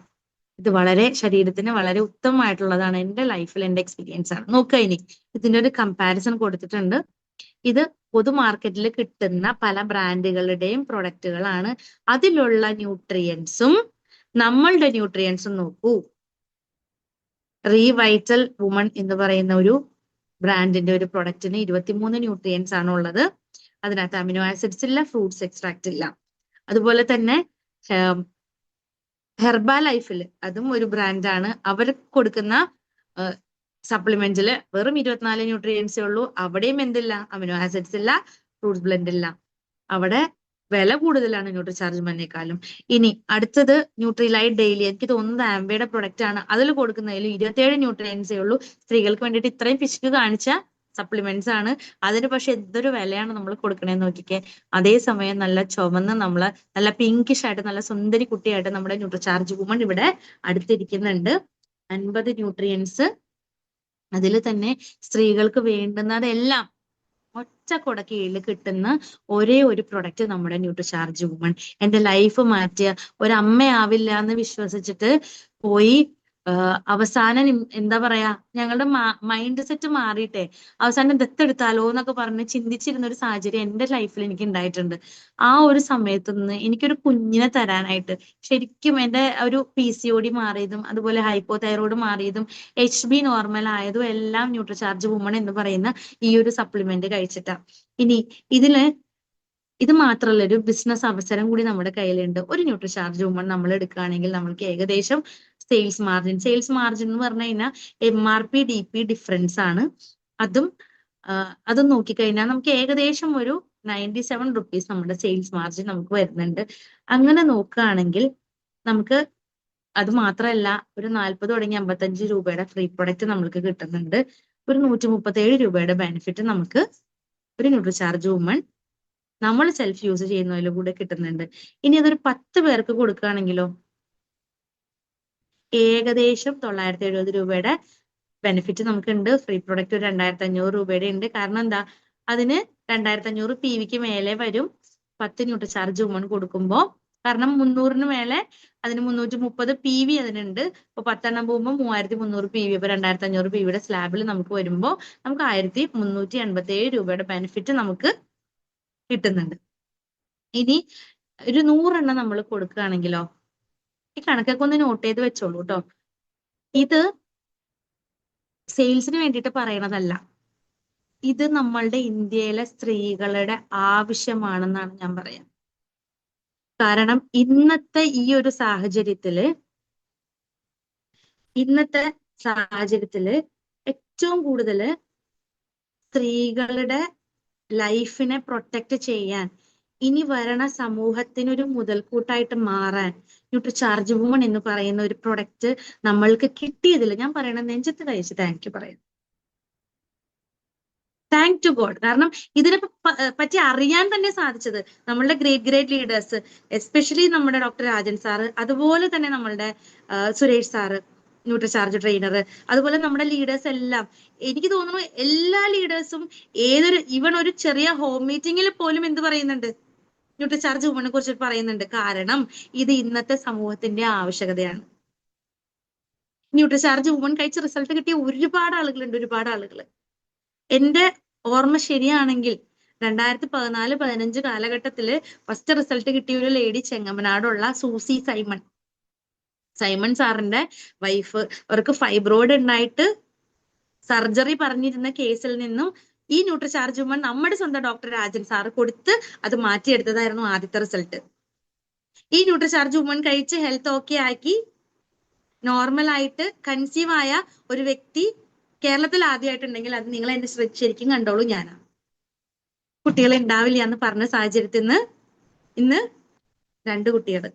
ഇത് വളരെ ശരീരത്തിന് വളരെ ഉത്തമമായിട്ടുള്ളതാണ്. എൻ്റെ ലൈഫിൽ എൻ്റെ എക്സ്പീരിയൻസ് ആണ്. നോക്കുക, ഇനി ഇതിന്റെ ഒരു കമ്പാരിസൺ കൊടുത്തിട്ടുണ്ട്. ഇത് പൊതു മാർക്കറ്റിൽ കിട്ടുന്ന പല ബ്രാൻഡുകളുടെയും പ്രൊഡക്റ്റുകളാണ്. അതിലുള്ള ന്യൂട്രിയൻസും നമ്മളുടെ ന്യൂട്രിയൻസും നോക്കൂ. റീവൈറ്റൽ വുമൺ എന്ന് പറയുന്ന ഒരു ബ്രാൻഡിന്റെ ഒരു പ്രൊഡക്റ്റിന് 23 ന്യൂട്രിയൻസ് ആണ് ഉള്ളത്. അതിനകത്ത് അമിനോ ആസിഡ്സ് ഇല്ല, ഫ്രൂട്ട്സ് എക്സ്ട്രാക്ട് ഇല്ല. അതുപോലെ തന്നെ ഹെർബ ലൈഫിൽ, അതും ഒരു ബ്രാൻഡാണ്, അവർ കൊടുക്കുന്ന സപ്ലിമെന്റിൽ വെറും 24 ന്യൂട്രിയൻസേ ഉള്ളൂ. അവിടെയും എന്തില്ല, അമിനോ ആസിഡ്സ് ഇല്ല, ഫ്രൂട്ട്സ് ബ്ലെൻഡ് ഇല്ല. അവിടെ വില കൂടുതലാണ് ന്യൂട്രിചാർജ് മന്നേക്കാളും. ഇനി അടുത്തത് ന്യൂട്രിലൈറ്റ് ഡെയിലി. എനിക്ക് തോന്നുന്നത് ആംബയുടെ പ്രൊഡക്റ്റ് ആണ്. അതിൽ കൊടുക്കുന്നതിൽ 27 ന്യൂട്രിയൻസേ ഉള്ളൂ. സ്ത്രീകൾക്ക് വേണ്ടിയിട്ട് ഇത്രയും പിശുക്ക് കാണിച്ച സപ്ലിമെന്റ്സ് ആണ്. അതിന് പക്ഷെ എന്തൊരു വിലയാണ് നമ്മൾ കൊടുക്കണേന്ന് നോക്കിക്കേ. അതേസമയം നല്ല ചുവന്ന് നല്ല പിങ്കിഷ് ആയിട്ട് നല്ല സുന്ദരി കുട്ടിയായിട്ട് നമ്മുടെ ന്യൂട്രിചാർജ് വുമൺ ഇവിടെ അടുത്തിരിക്കുന്നുണ്ട്. 50 ന്യൂട്രിയൻസ്, അതിൽ തന്നെ സ്ത്രീകൾക്ക് വേണ്ടുന്നതെല്ലാം ഒറ്റ കുട കീഴിൽ കിട്ടുന്ന ഒരേ ഒരു പ്രൊഡക്റ്റ് നമ്മുടെ ന്യൂട്രിചാർജ് വുമൺ. എന്റെ ലൈഫ് മാറ്റിയ, ഒരമ്മയാവില്ല എന്ന് വിശ്വസിച്ചിട്ട് പോയി അവസാനം എന്താ പറയാ, ഞങ്ങളുടെ മൈൻഡ് സെറ്റ് മാറിയിട്ടെ അവസാനം ദത്തെടുത്താലോ എന്നൊക്കെ പറഞ്ഞ് ചിന്തിച്ചിരുന്ന ഒരു സാഹചര്യം എന്റെ ലൈഫിൽ എനിക്ക് ഉണ്ടായിട്ടുണ്ട്. ആ ഒരു സമയത്ത് നിന്ന് എനിക്കൊരു കുഞ്ഞിനെ തരാനായിട്ട് ശരിക്കും എന്റെ ഒരു PCOD മാറിയതും അതുപോലെ ഹൈപ്പോതൈറോയ്ഡ് മാറിയതും HB നോർമൽ ആയതും എല്ലാം ന്യൂട്രിചാർജ് വുമൺ എന്ന് പറയുന്ന ഈ ഒരു സപ്ലിമെന്റ് കഴിച്ചിട്ടാ. ഇനി ഇത് മാത്രമല്ല, ഒരു ബിസിനസ് അവസരം കൂടി നമ്മുടെ കയ്യിലുണ്ട്. ഒരു ന്യൂട്രിചാർജ് വുമൺ നമ്മൾ എടുക്കുകയാണെങ്കിൽ നമ്മൾക്ക് ഏകദേശം സെയിൽസ് മാർജിൻ എന്ന് പറഞ്ഞു കഴിഞ്ഞാൽ MRP DP ഡിഫറൻസ് ആണ്. അതും നോക്കിക്കഴിഞ്ഞാൽ നമുക്ക് ഏകദേശം ഒരു 97 റുപ്പീസ് നമ്മുടെ സെയിൽസ് മാർജിൻ നമുക്ക് വരുന്നുണ്ട്. അങ്ങനെ നോക്കുകയാണെങ്കിൽ നമുക്ക് അത് മാത്രമല്ല, ഒരു 40 തുടങ്ങി 55 രൂപയുടെ ഫ്രീ പ്രൊഡക്റ്റ് നമ്മൾക്ക് കിട്ടുന്നുണ്ട്. ഒരു 137 രൂപയുടെ ബെനിഫിറ്റ് നമുക്ക് ഒരു ന്യൂട്രിചാർജ് വുമൺ നമ്മൾ സെൽഫ് യൂസ് ചെയ്യുന്നതിലും കൂടെ കിട്ടുന്നുണ്ട്. ഇനി അതൊരു 10 പേർക്ക് കൊടുക്കുകയാണെങ്കിലോ ഏകദേശം 970 രൂപയുടെ ബെനിഫിറ്റ് നമുക്കുണ്ട്. ഫ്രീ പ്രൊഡക്റ്റ് ഒരു 2500 രൂപയുടെ ഉണ്ട്. കാരണം എന്താ, അതിന് 2500 PV മേലെ വരും 10 ന്യൂട്രിചാർജ് വുമൺ കൊടുക്കുമ്പോൾ. കാരണം 300 മേലെ അതിന് 330 PV അതിനുണ്ട്. ഇപ്പൊ 10 എണ്ണം പോകുമ്പോൾ 3300 PV. ഇപ്പൊ 2500 PVയുടെ സ്ലാബിൽ നമുക്ക് വരുമ്പോൾ നമുക്ക് 1387 രൂപയുടെ ബെനിഫിറ്റ് നമുക്ക് കിട്ടുന്നുണ്ട്. ഇനി ഒരു 100 എണ്ണം നമ്മൾ കൊടുക്കുകയാണെങ്കിലോ, ഈ കണക്കൊക്കെ ഒന്ന് നോട്ട് ചെയ്ത് വെച്ചോളൂ കേട്ടോ. ഇത് സെയിൽസിന് വേണ്ടിയിട്ട് പറയണതല്ല, ഇത് നമ്മളുടെ ഇന്ത്യയിലെ സ്ത്രീകളുടെ ആവശ്യമാണെന്നാണ് ഞാൻ പറയാം. കാരണം ഇന്നത്തെ ഈ ഒരു സാഹചര്യത്തില് ഏറ്റവും കൂടുതൽ സ്ത്രീകളുടെ ലൈഫിനെ പ്രൊട്ടക്ട് ചെയ്യാൻ, ഇനി വരണ സമൂഹത്തിനൊരു മുതൽക്കൂട്ടായിട്ട് മാറാൻ ന്യൂട്രിചാർജ് വുമൺ എന്ന് പറയുന്ന ഒരു പ്രൊഡക്റ്റ് നമ്മൾക്ക് കിട്ടിയതിൽ ഞാൻ പറയണ നെഞ്ചത്ത് കഴിച്ച് താങ്ക് യു പറയാം. Thank to God. കാരണം ഇതിനെ പറ്റി അറിയാൻ തന്നെ സാധിച്ചത് നമ്മളുടെ ഗ്രേറ്റ് ലീഡേഴ്സ്, എസ്പെഷ്യലി നമ്മുടെ ഡോക്ടർ രാജൻ സാറ്, അതുപോലെ തന്നെ നമ്മളുടെ സുരേഷ് സാറ് ന്യൂട്രിചാർജ് ട്രെയിനർ, അതുപോലെ നമ്മുടെ ലീഡേഴ്സ് എല്ലാം, എനിക്ക് തോന്നുന്നു എല്ലാ ലീഡേഴ്സും ഈവൻ ഒരു ചെറിയ ഹോം മീറ്റിങ്ങിൽ പോലും എന്ത് പറയുന്നുണ്ട്, ന്യൂട്രിചാർജ് വുമണിനെ കുറിച്ച് പറയുന്നുണ്ട്. കാരണം ഇത് ഇന്നത്തെ സമൂഹത്തിന്റെ ആവശ്യകതയാണ്. ന്യൂട്രിചാർജ് വുമൺ കഴിച്ച് റിസൾട്ട് കിട്ടിയ ഒരുപാട് ആളുകളുണ്ട്. എന്റെ ഓർമ്മ ശരിയാണെങ്കിൽ 2014-15 കാലഘട്ടത്തില് ഫസ്റ്റ് റിസൾട്ട് കിട്ടിയ ഒരു ലേഡി ചെങ്ങമനാടുള്ള സൂസി സൈമൺ സാറിന്റെ വൈഫ്, അവർക്ക് ഫൈബ്രോയിഡ് ഉണ്ടായിട്ട് സർജറി പറഞ്ഞിരുന്ന കേസിൽ നിന്നും ഈ ന്യൂട്രിചാർജ് വുമൺ നമ്മുടെ സ്വന്തം ഡോക്ടർ രാജൻ സാറ് കൊടുത്ത് അത് മാറ്റിയെടുത്തതായിരുന്നു ആദ്യത്തെ റിസൾട്ട്. ഈ ന്യൂട്രിചാർജ് വുമൺ കഴിച്ച് ഹെൽത്ത് ഓക്കെ ആക്കി നോർമൽ ആയിട്ട് കൺസീവ് ആയ ഒരു വ്യക്തി കേരളത്തിൽ ആദ്യമായിട്ടുണ്ടെങ്കിൽ അത് നിങ്ങൾ എന്നെ ശരിക്കും കണ്ടോളൂ. ഞാനാണ്. കുട്ടികളെ ഉണ്ടാവില്ല എന്ന് പറഞ്ഞ സാഹചര്യത്തിൽ നിന്ന് ഇന്ന് 2 കുട്ടികൾ.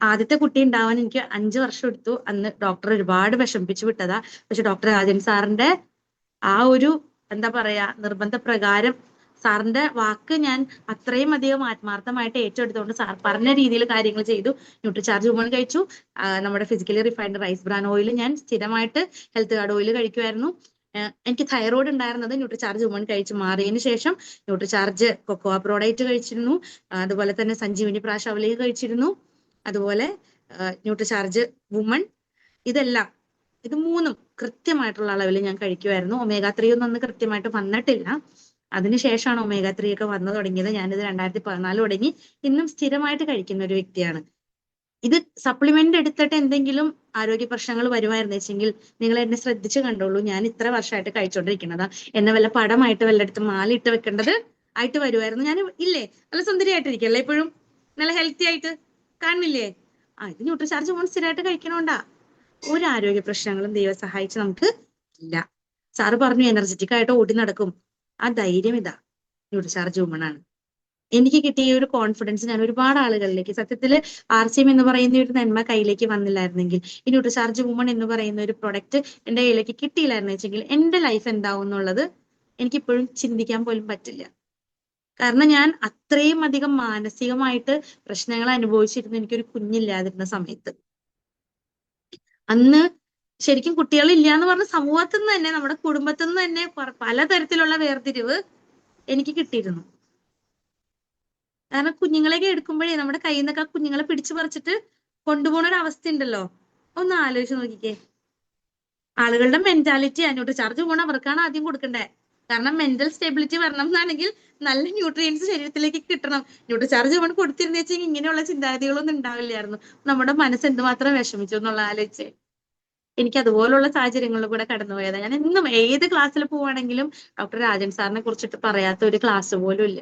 ആദ്യത്തെ കുട്ടി ഉണ്ടാവാൻ എനിക്ക് 5 വർഷം എടുത്തു. അന്ന് ഡോക്ടർ ഒരുപാട് വിഷമിപ്പിച്ചു വിട്ടതാ. പക്ഷെ ഡോക്ടർ രാജൻ സാറിന്റെ ആ ഒരു എന്താ പറയാ നിർബന്ധപ്രകാരം സാറിന്റെ വാക്ക് ഞാൻ അത്രയും അധികം ആത്മാർത്ഥമായിട്ട് ഏറ്റെടുത്തുകൊണ്ട് സാർ പറഞ്ഞ രീതിയിൽ കാര്യങ്ങൾ ചെയ്തു. ന്യൂട്രിചാർജ് വുമൺ കഴിച്ചു. നമ്മുടെ physically refined rice bran oil ഞാൻ സ്ഥിരമായിട്ട് ഹെൽത്ത് കാർഡ് ഓയിൽ കഴിക്കുമായിരുന്നു. എനിക്ക് തൈറോയ്ഡ് ഉണ്ടായിരുന്നത് ന്യൂട്രിചാർജ് വുമൺ കഴിച്ച് മാറിയതിനു ശേഷം ന്യൂട്രിചാർജ് കൊക്കോവ പ്രോഡക്റ്റ് കഴിച്ചിരുന്നു. അതുപോലെ തന്നെ സഞ്ജീവനി പ്രാശാവലിക കഴിച്ചിരുന്നു. അതുപോലെ ന്യൂട്രിചാർജ് വുമൺ ഇതെല്ലാം ഇത് 3ഉം കൃത്യമായിട്ടുള്ള അളവിൽ ഞാൻ കഴിക്കുമായിരുന്നു. ഒമേഗ 3 ഒന്നും അന്ന് കൃത്യമായിട്ട് വന്നിട്ടില്ല. അതിനുശേഷമാണ് ഒമേഗ 3 ഒക്കെ വന്നു തുടങ്ങിയത്. ഞാനിത് 2014 തുടങ്ങി ഇന്നും സ്ഥിരമായിട്ട് കഴിക്കുന്ന ഒരു വ്യക്തിയാണ്. ഇത് സപ്ലിമെന്റ് എടുത്തിട്ട് എന്തെങ്കിലും ആരോഗ്യ പ്രശ്നങ്ങൾ വരുമായിരുന്നു വെച്ചെങ്കിൽ നിങ്ങൾ എന്നെ ശ്രദ്ധിച്ച് കണ്ടോളൂ. ഞാൻ ഇത്ര വർഷമായിട്ട് കഴിച്ചോണ്ടിരിക്കുന്നതാ. എന്നെ വല്ല പടമായിട്ട് വല്ലയിടത്ത് മാലയിട്ട് വെക്കേണ്ടത് ആയിട്ട് വരുമായിരുന്നു. ഞാൻ ഇല്ലേ നല്ല സുന്ദരിയായിട്ടിരിക്കല്ലേ ഇപ്പോഴും, നല്ല ഹെൽത്തി ആയിട്ട് കാണുന്നില്ലേ? ഇത് ന്യൂട്രിചാർജ് വുമൺ സ്ഥിരമായിട്ട് കഴിക്കണോണ്ടാ. ഒരു ആരോഗ്യ പ്രശ്നങ്ങളും ദൈവം സഹായിച്ച് നമുക്ക് ഇല്ല. സാറ് പറഞ്ഞു എനർജറ്റിക് ആയിട്ട് ഓടി നടക്കും. ആ ധൈര്യം ഇതാ ന്യൂട്രിചാർജ് വുമൺ ആണ്. എനിക്ക് കിട്ടിയ ഒരു കോൺഫിഡൻസ് ഞാൻ ഒരുപാട് ആളുകളിലേക്ക്, സത്യത്തില് RCM എന്ന് പറയുന്ന ഒരു നന്മ കയ്യിലേക്ക് വന്നില്ലായിരുന്നെങ്കിൽ, ഈ ന്യൂട്രിചാർജ് വുമൺ എന്ന് പറയുന്ന ഒരു പ്രൊഡക്റ്റ് എന്റെ കയ്യിലേക്ക് കിട്ടിയില്ലായിരുന്നു വെച്ചെങ്കിൽ എന്റെ ലൈഫ് എന്താവും എന്നുള്ളത് എനിക്കിപ്പോഴും ചിന്തിക്കാൻ പോലും പറ്റില്ല. കാരണം ഞാൻ അത്രയും അധികം മാനസികമായിട്ട് പ്രശ്നങ്ങൾ അനുഭവിച്ചിരുന്നു എനിക്കൊരു കുഞ്ഞില്ലാതിരുന്ന സമയത്ത്. അന്ന് ശരിക്കും കുട്ടികളില്ല എന്ന് പറഞ്ഞ സമൂഹത്തിൽ നിന്ന് തന്നെ, നമ്മുടെ കുടുംബത്തിൽ നിന്ന് തന്നെ പലതരത്തിലുള്ള വേർതിരിവ് എനിക്ക് കിട്ടിയിരുന്നു. കാരണം കുഞ്ഞുങ്ങളെയൊക്കെ എടുക്കുമ്പോഴേ നമ്മുടെ കയ്യിൽ നിന്നൊക്കെ കുഞ്ഞുങ്ങളെ പിടിച്ചു പറിച്ചിട്ട് കൊണ്ടുപോകുന്ന ഒരു അവസ്ഥ ഉണ്ടല്ലോ. ഒന്ന് ആലോചിച്ച് നോക്കിക്കേ. ആളുകളുടെ മെന്റാലിറ്റി ന്യൂട്രിചാർജ് വുമൺ അവർക്കാണ് ആദ്യം കൊടുക്കണ്ടേ. കാരണം മെന്റൽ സ്റ്റെബിലിറ്റി വരണം എന്നാണെങ്കിൽ നല്ല ന്യൂട്രിയൻസ് ശരീരത്തിലേക്ക് കിട്ടണം. ന്യൂട്രിചാർജ് വുമൺ കൊടുത്തിരുന്ന വെച്ചാൽ ഇങ്ങനെയുള്ള ചിന്താഗതികളൊന്നും ഉണ്ടാവില്ലായിരുന്നു. നമ്മുടെ മനസ്സ് എന്തുമാത്രം വിഷമിച്ചു എന്നുള്ള ആലോചിച്ചേ. എനിക്ക് അതുപോലുള്ള സാഹചര്യങ്ങളിൽ കൂടെ കടന്നുപോയതാണ്. ഞാൻ എന്നും ഏത് ക്ലാസ്സിൽ പോവാണെങ്കിലും ഡോക്ടർ രാജൻ സാറിനെ കുറിച്ചിട്ട് പറയാത്ത ഒരു ക്ലാസ് പോലും ഇല്ല.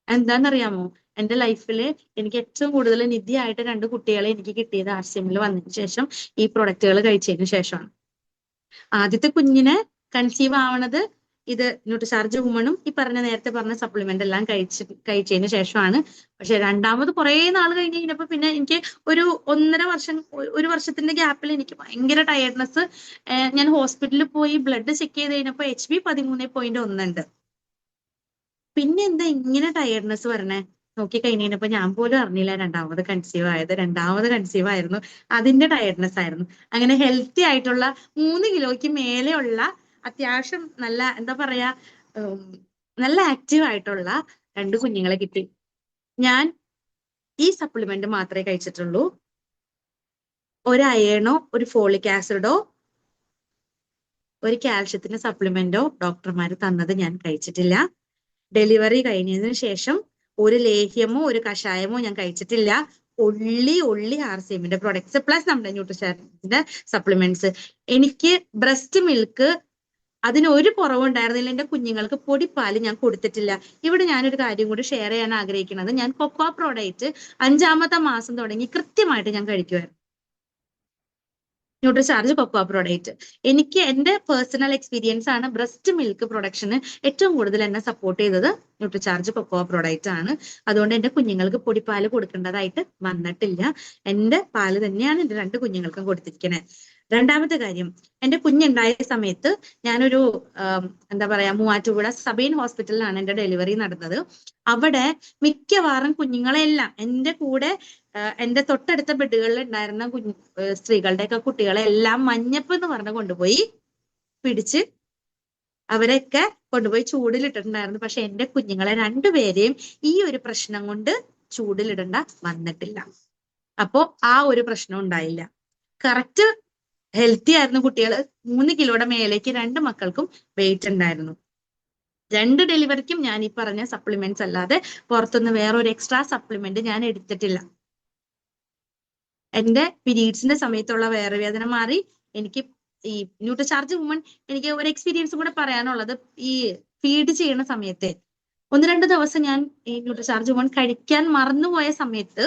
എന്താണെന്നറിയാമോ? എന്റെ ലൈഫില് എനിക്ക് ഏറ്റവും കൂടുതൽ നിധിയായിട്ട് 2 കുട്ടികളെ എനിക്ക് കിട്ടിയത് RCMൽ വന്നതിന് ശേഷം ഈ പ്രൊഡക്റ്റുകൾ കഴിച്ചതിന് ശേഷമാണ്. ആദ്യത്തെ കുഞ്ഞിനെ കൺസീവ് ആവണത് ഇത് ന്യൂട്രിചാർജ് വുമണും ഈ നേരത്തെ പറഞ്ഞ സപ്ലിമെന്റ് എല്ലാം കഴിച്ചതിന് ശേഷമാണ്. പക്ഷെ രണ്ടാമത് കുറെ നാൾ കഴിഞ്ഞ് കഴിഞ്ഞപ്പോ പിന്നെ എനിക്ക് ഒരു 1.5 വർഷം, 1 വർഷത്തിന്റെ ഗ്യാപ്പിൽ എനിക്ക് ഭയങ്കര ടയർഡ്നെസ്. ഞാൻ ഹോസ്പിറ്റലിൽ പോയി ബ്ലഡ് ചെക്ക് ചെയ്ത് കഴിഞ്ഞപ്പോ HB 13.1 ഉണ്ട്. പിന്നെ എന്താ ഇങ്ങനെ ടയർഡ്നെസ് വരണേ? നോക്കി കഴിഞ്ഞപ്പോ ഞാൻ പോലും അറിഞ്ഞില്ല രണ്ടാമത് കൺസീവ് ആയിരുന്നു. അതിന്റെ ടയർഡ്നെസ് ആയിരുന്നു. അങ്ങനെ ഹെൽത്തി ആയിട്ടുള്ള 3 കിലോയ്ക്ക് മേലെയുള്ള അത്യാവശ്യം നല്ല എന്താ പറയാ നല്ല ആക്റ്റീവ് ആയിട്ടുള്ള 2 കുഞ്ഞുങ്ങളെ കിട്ടി. ഞാൻ ഈ സപ്ലിമെന്റ് മാത്രമേ കഴിച്ചിട്ടുള്ളൂ. ഒരു അയേണോ ഒരു ഫോളിക് ആസിഡോ ഒരു കാൽഷ്യത്തിന്റെ സപ്ലിമെന്റോ ഡോക്ടർമാർ തന്നത് ഞാൻ കഴിച്ചിട്ടില്ല. ഡെലിവറി കഴിഞ്ഞതിന് ശേഷം ഒരു ലേഹ്യമോ ഒരു കഷായമോ ഞാൻ കഴിച്ചിട്ടില്ല. ഒള്ളി RCMന്റെ പ്രൊഡക്ട്സ് പ്ലസ് നമ്മുടെ ന്യൂട്രിചാർജിന്റെ സപ്ലിമെന്റ്സ്. എനിക്ക് ബ്രസ്റ്റ് മിൽക്ക് അതിന് ഒരു കുറവുണ്ടായിരുന്നില്ല. എന്റെ കുഞ്ഞുങ്ങൾക്ക് പൊടിപ്പാല് ഞാൻ കൊടുത്തിട്ടില്ല. ഇവിടെ ഞാനൊരു കാര്യം കൂടി ഷെയർ ചെയ്യാൻ ആഗ്രഹിക്കുന്നത്, ഞാൻ കൊക്കോ പ്രോഡക്റ്റ് 5ാമത്തെ മാസം തുടങ്ങി കൃത്യമായിട്ട് ഞാൻ കഴിക്കുമായിരുന്നു. ന്യൂട്രിചാർജ് കൊക്കോ പ്രോഡക്റ്റ് എനിക്ക് എന്റെ പേഴ്സണൽ എക്സ്പീരിയൻസ് ആണ്. ബ്രസ്റ്റ് മിൽക്ക് പ്രൊഡക്ഷന് ഏറ്റവും കൂടുതൽ എന്നെ സപ്പോർട്ട് ചെയ്തത് ന്യൂട്രിചാർജ് കൊക്കോ പ്രോഡക്റ്റ് ആണ്. അതുകൊണ്ട് എന്റെ കുഞ്ഞുങ്ങൾക്ക് പൊടിപ്പാല് കൊടുക്കേണ്ടതായിട്ട് വന്നിട്ടില്ല. എന്റെ പാല് തന്നെയാണ് എന്റെ 2 കുഞ്ഞുങ്ങൾക്കും കൊടുത്തിരിക്കണേ. രണ്ടാമത്തെ കാര്യം, എന്റെ കുഞ്ഞുണ്ടായ സമയത്ത് ഞാനൊരു എന്താ പറയാ മൂവാറ്റുപുഴ സബൈൻ ഹോസ്പിറ്റലിലാണ് എന്റെ ഡെലിവറി നടന്നത്. അവിടെ മിക്കവാറും കുഞ്ഞുങ്ങളെല്ലാം എന്റെ കൂടെ എന്റെ തൊട്ടടുത്ത ബെഡുകളിൽ ഉണ്ടായിരുന്ന സ്ത്രീകളുടെയൊക്കെ കുട്ടികളെ എല്ലാം മഞ്ഞപ്പ് എന്ന് പറഞ്ഞ് കൊണ്ടുപോയി പിടിച്ച് അവരെയൊക്കെ കൊണ്ടുപോയി ചൂടിലിട്ടിട്ടുണ്ടായിരുന്നു. പക്ഷെ എന്റെ കുഞ്ഞുങ്ങളെ 2 പേരെയും ഈ ഒരു പ്രശ്നം കൊണ്ട് ചൂടിലിടേണ്ട വന്നിട്ടില്ല. അപ്പോ ആ ഒരു പ്രശ്നം ഉണ്ടായില്ല. കറക്റ്റ് ഹെൽത്തി ആയിരുന്നു കുട്ടികൾ. 3 കിലോയുടെ മേലേക്ക് 2 മക്കൾക്കും വെയിറ്റ് ഉണ്ടായിരുന്നു. 2 ഡെലിവറിക്കും ഞാൻ ഈ പറഞ്ഞ സപ്ലിമെന്റ്സ് അല്ലാതെ പുറത്തുനിന്ന് വേറൊരു എക്സ്ട്രാ സപ്ലിമെന്റ് ഞാൻ എടുത്തിട്ടില്ല. എന്റെ പീരീഡ്സിന്റെ സമയത്തുള്ള വയറുവേദന മാറി. എനിക്ക് ഈ ന്യൂട്രിചാർജ് വുമൺ, എനിക്ക് ഒരു എക്സ്പീരിയൻസ് കൂടെ പറയാനുള്ളത്, ഈ ഫീഡ് ചെയ്യുന്ന സമയത്തെ 1-2 ദിവസം ഞാൻ ഈ ന്യൂട്രിചാർജ് വുമൺ കഴിക്കാൻ മറന്നുപോയ സമയത്ത്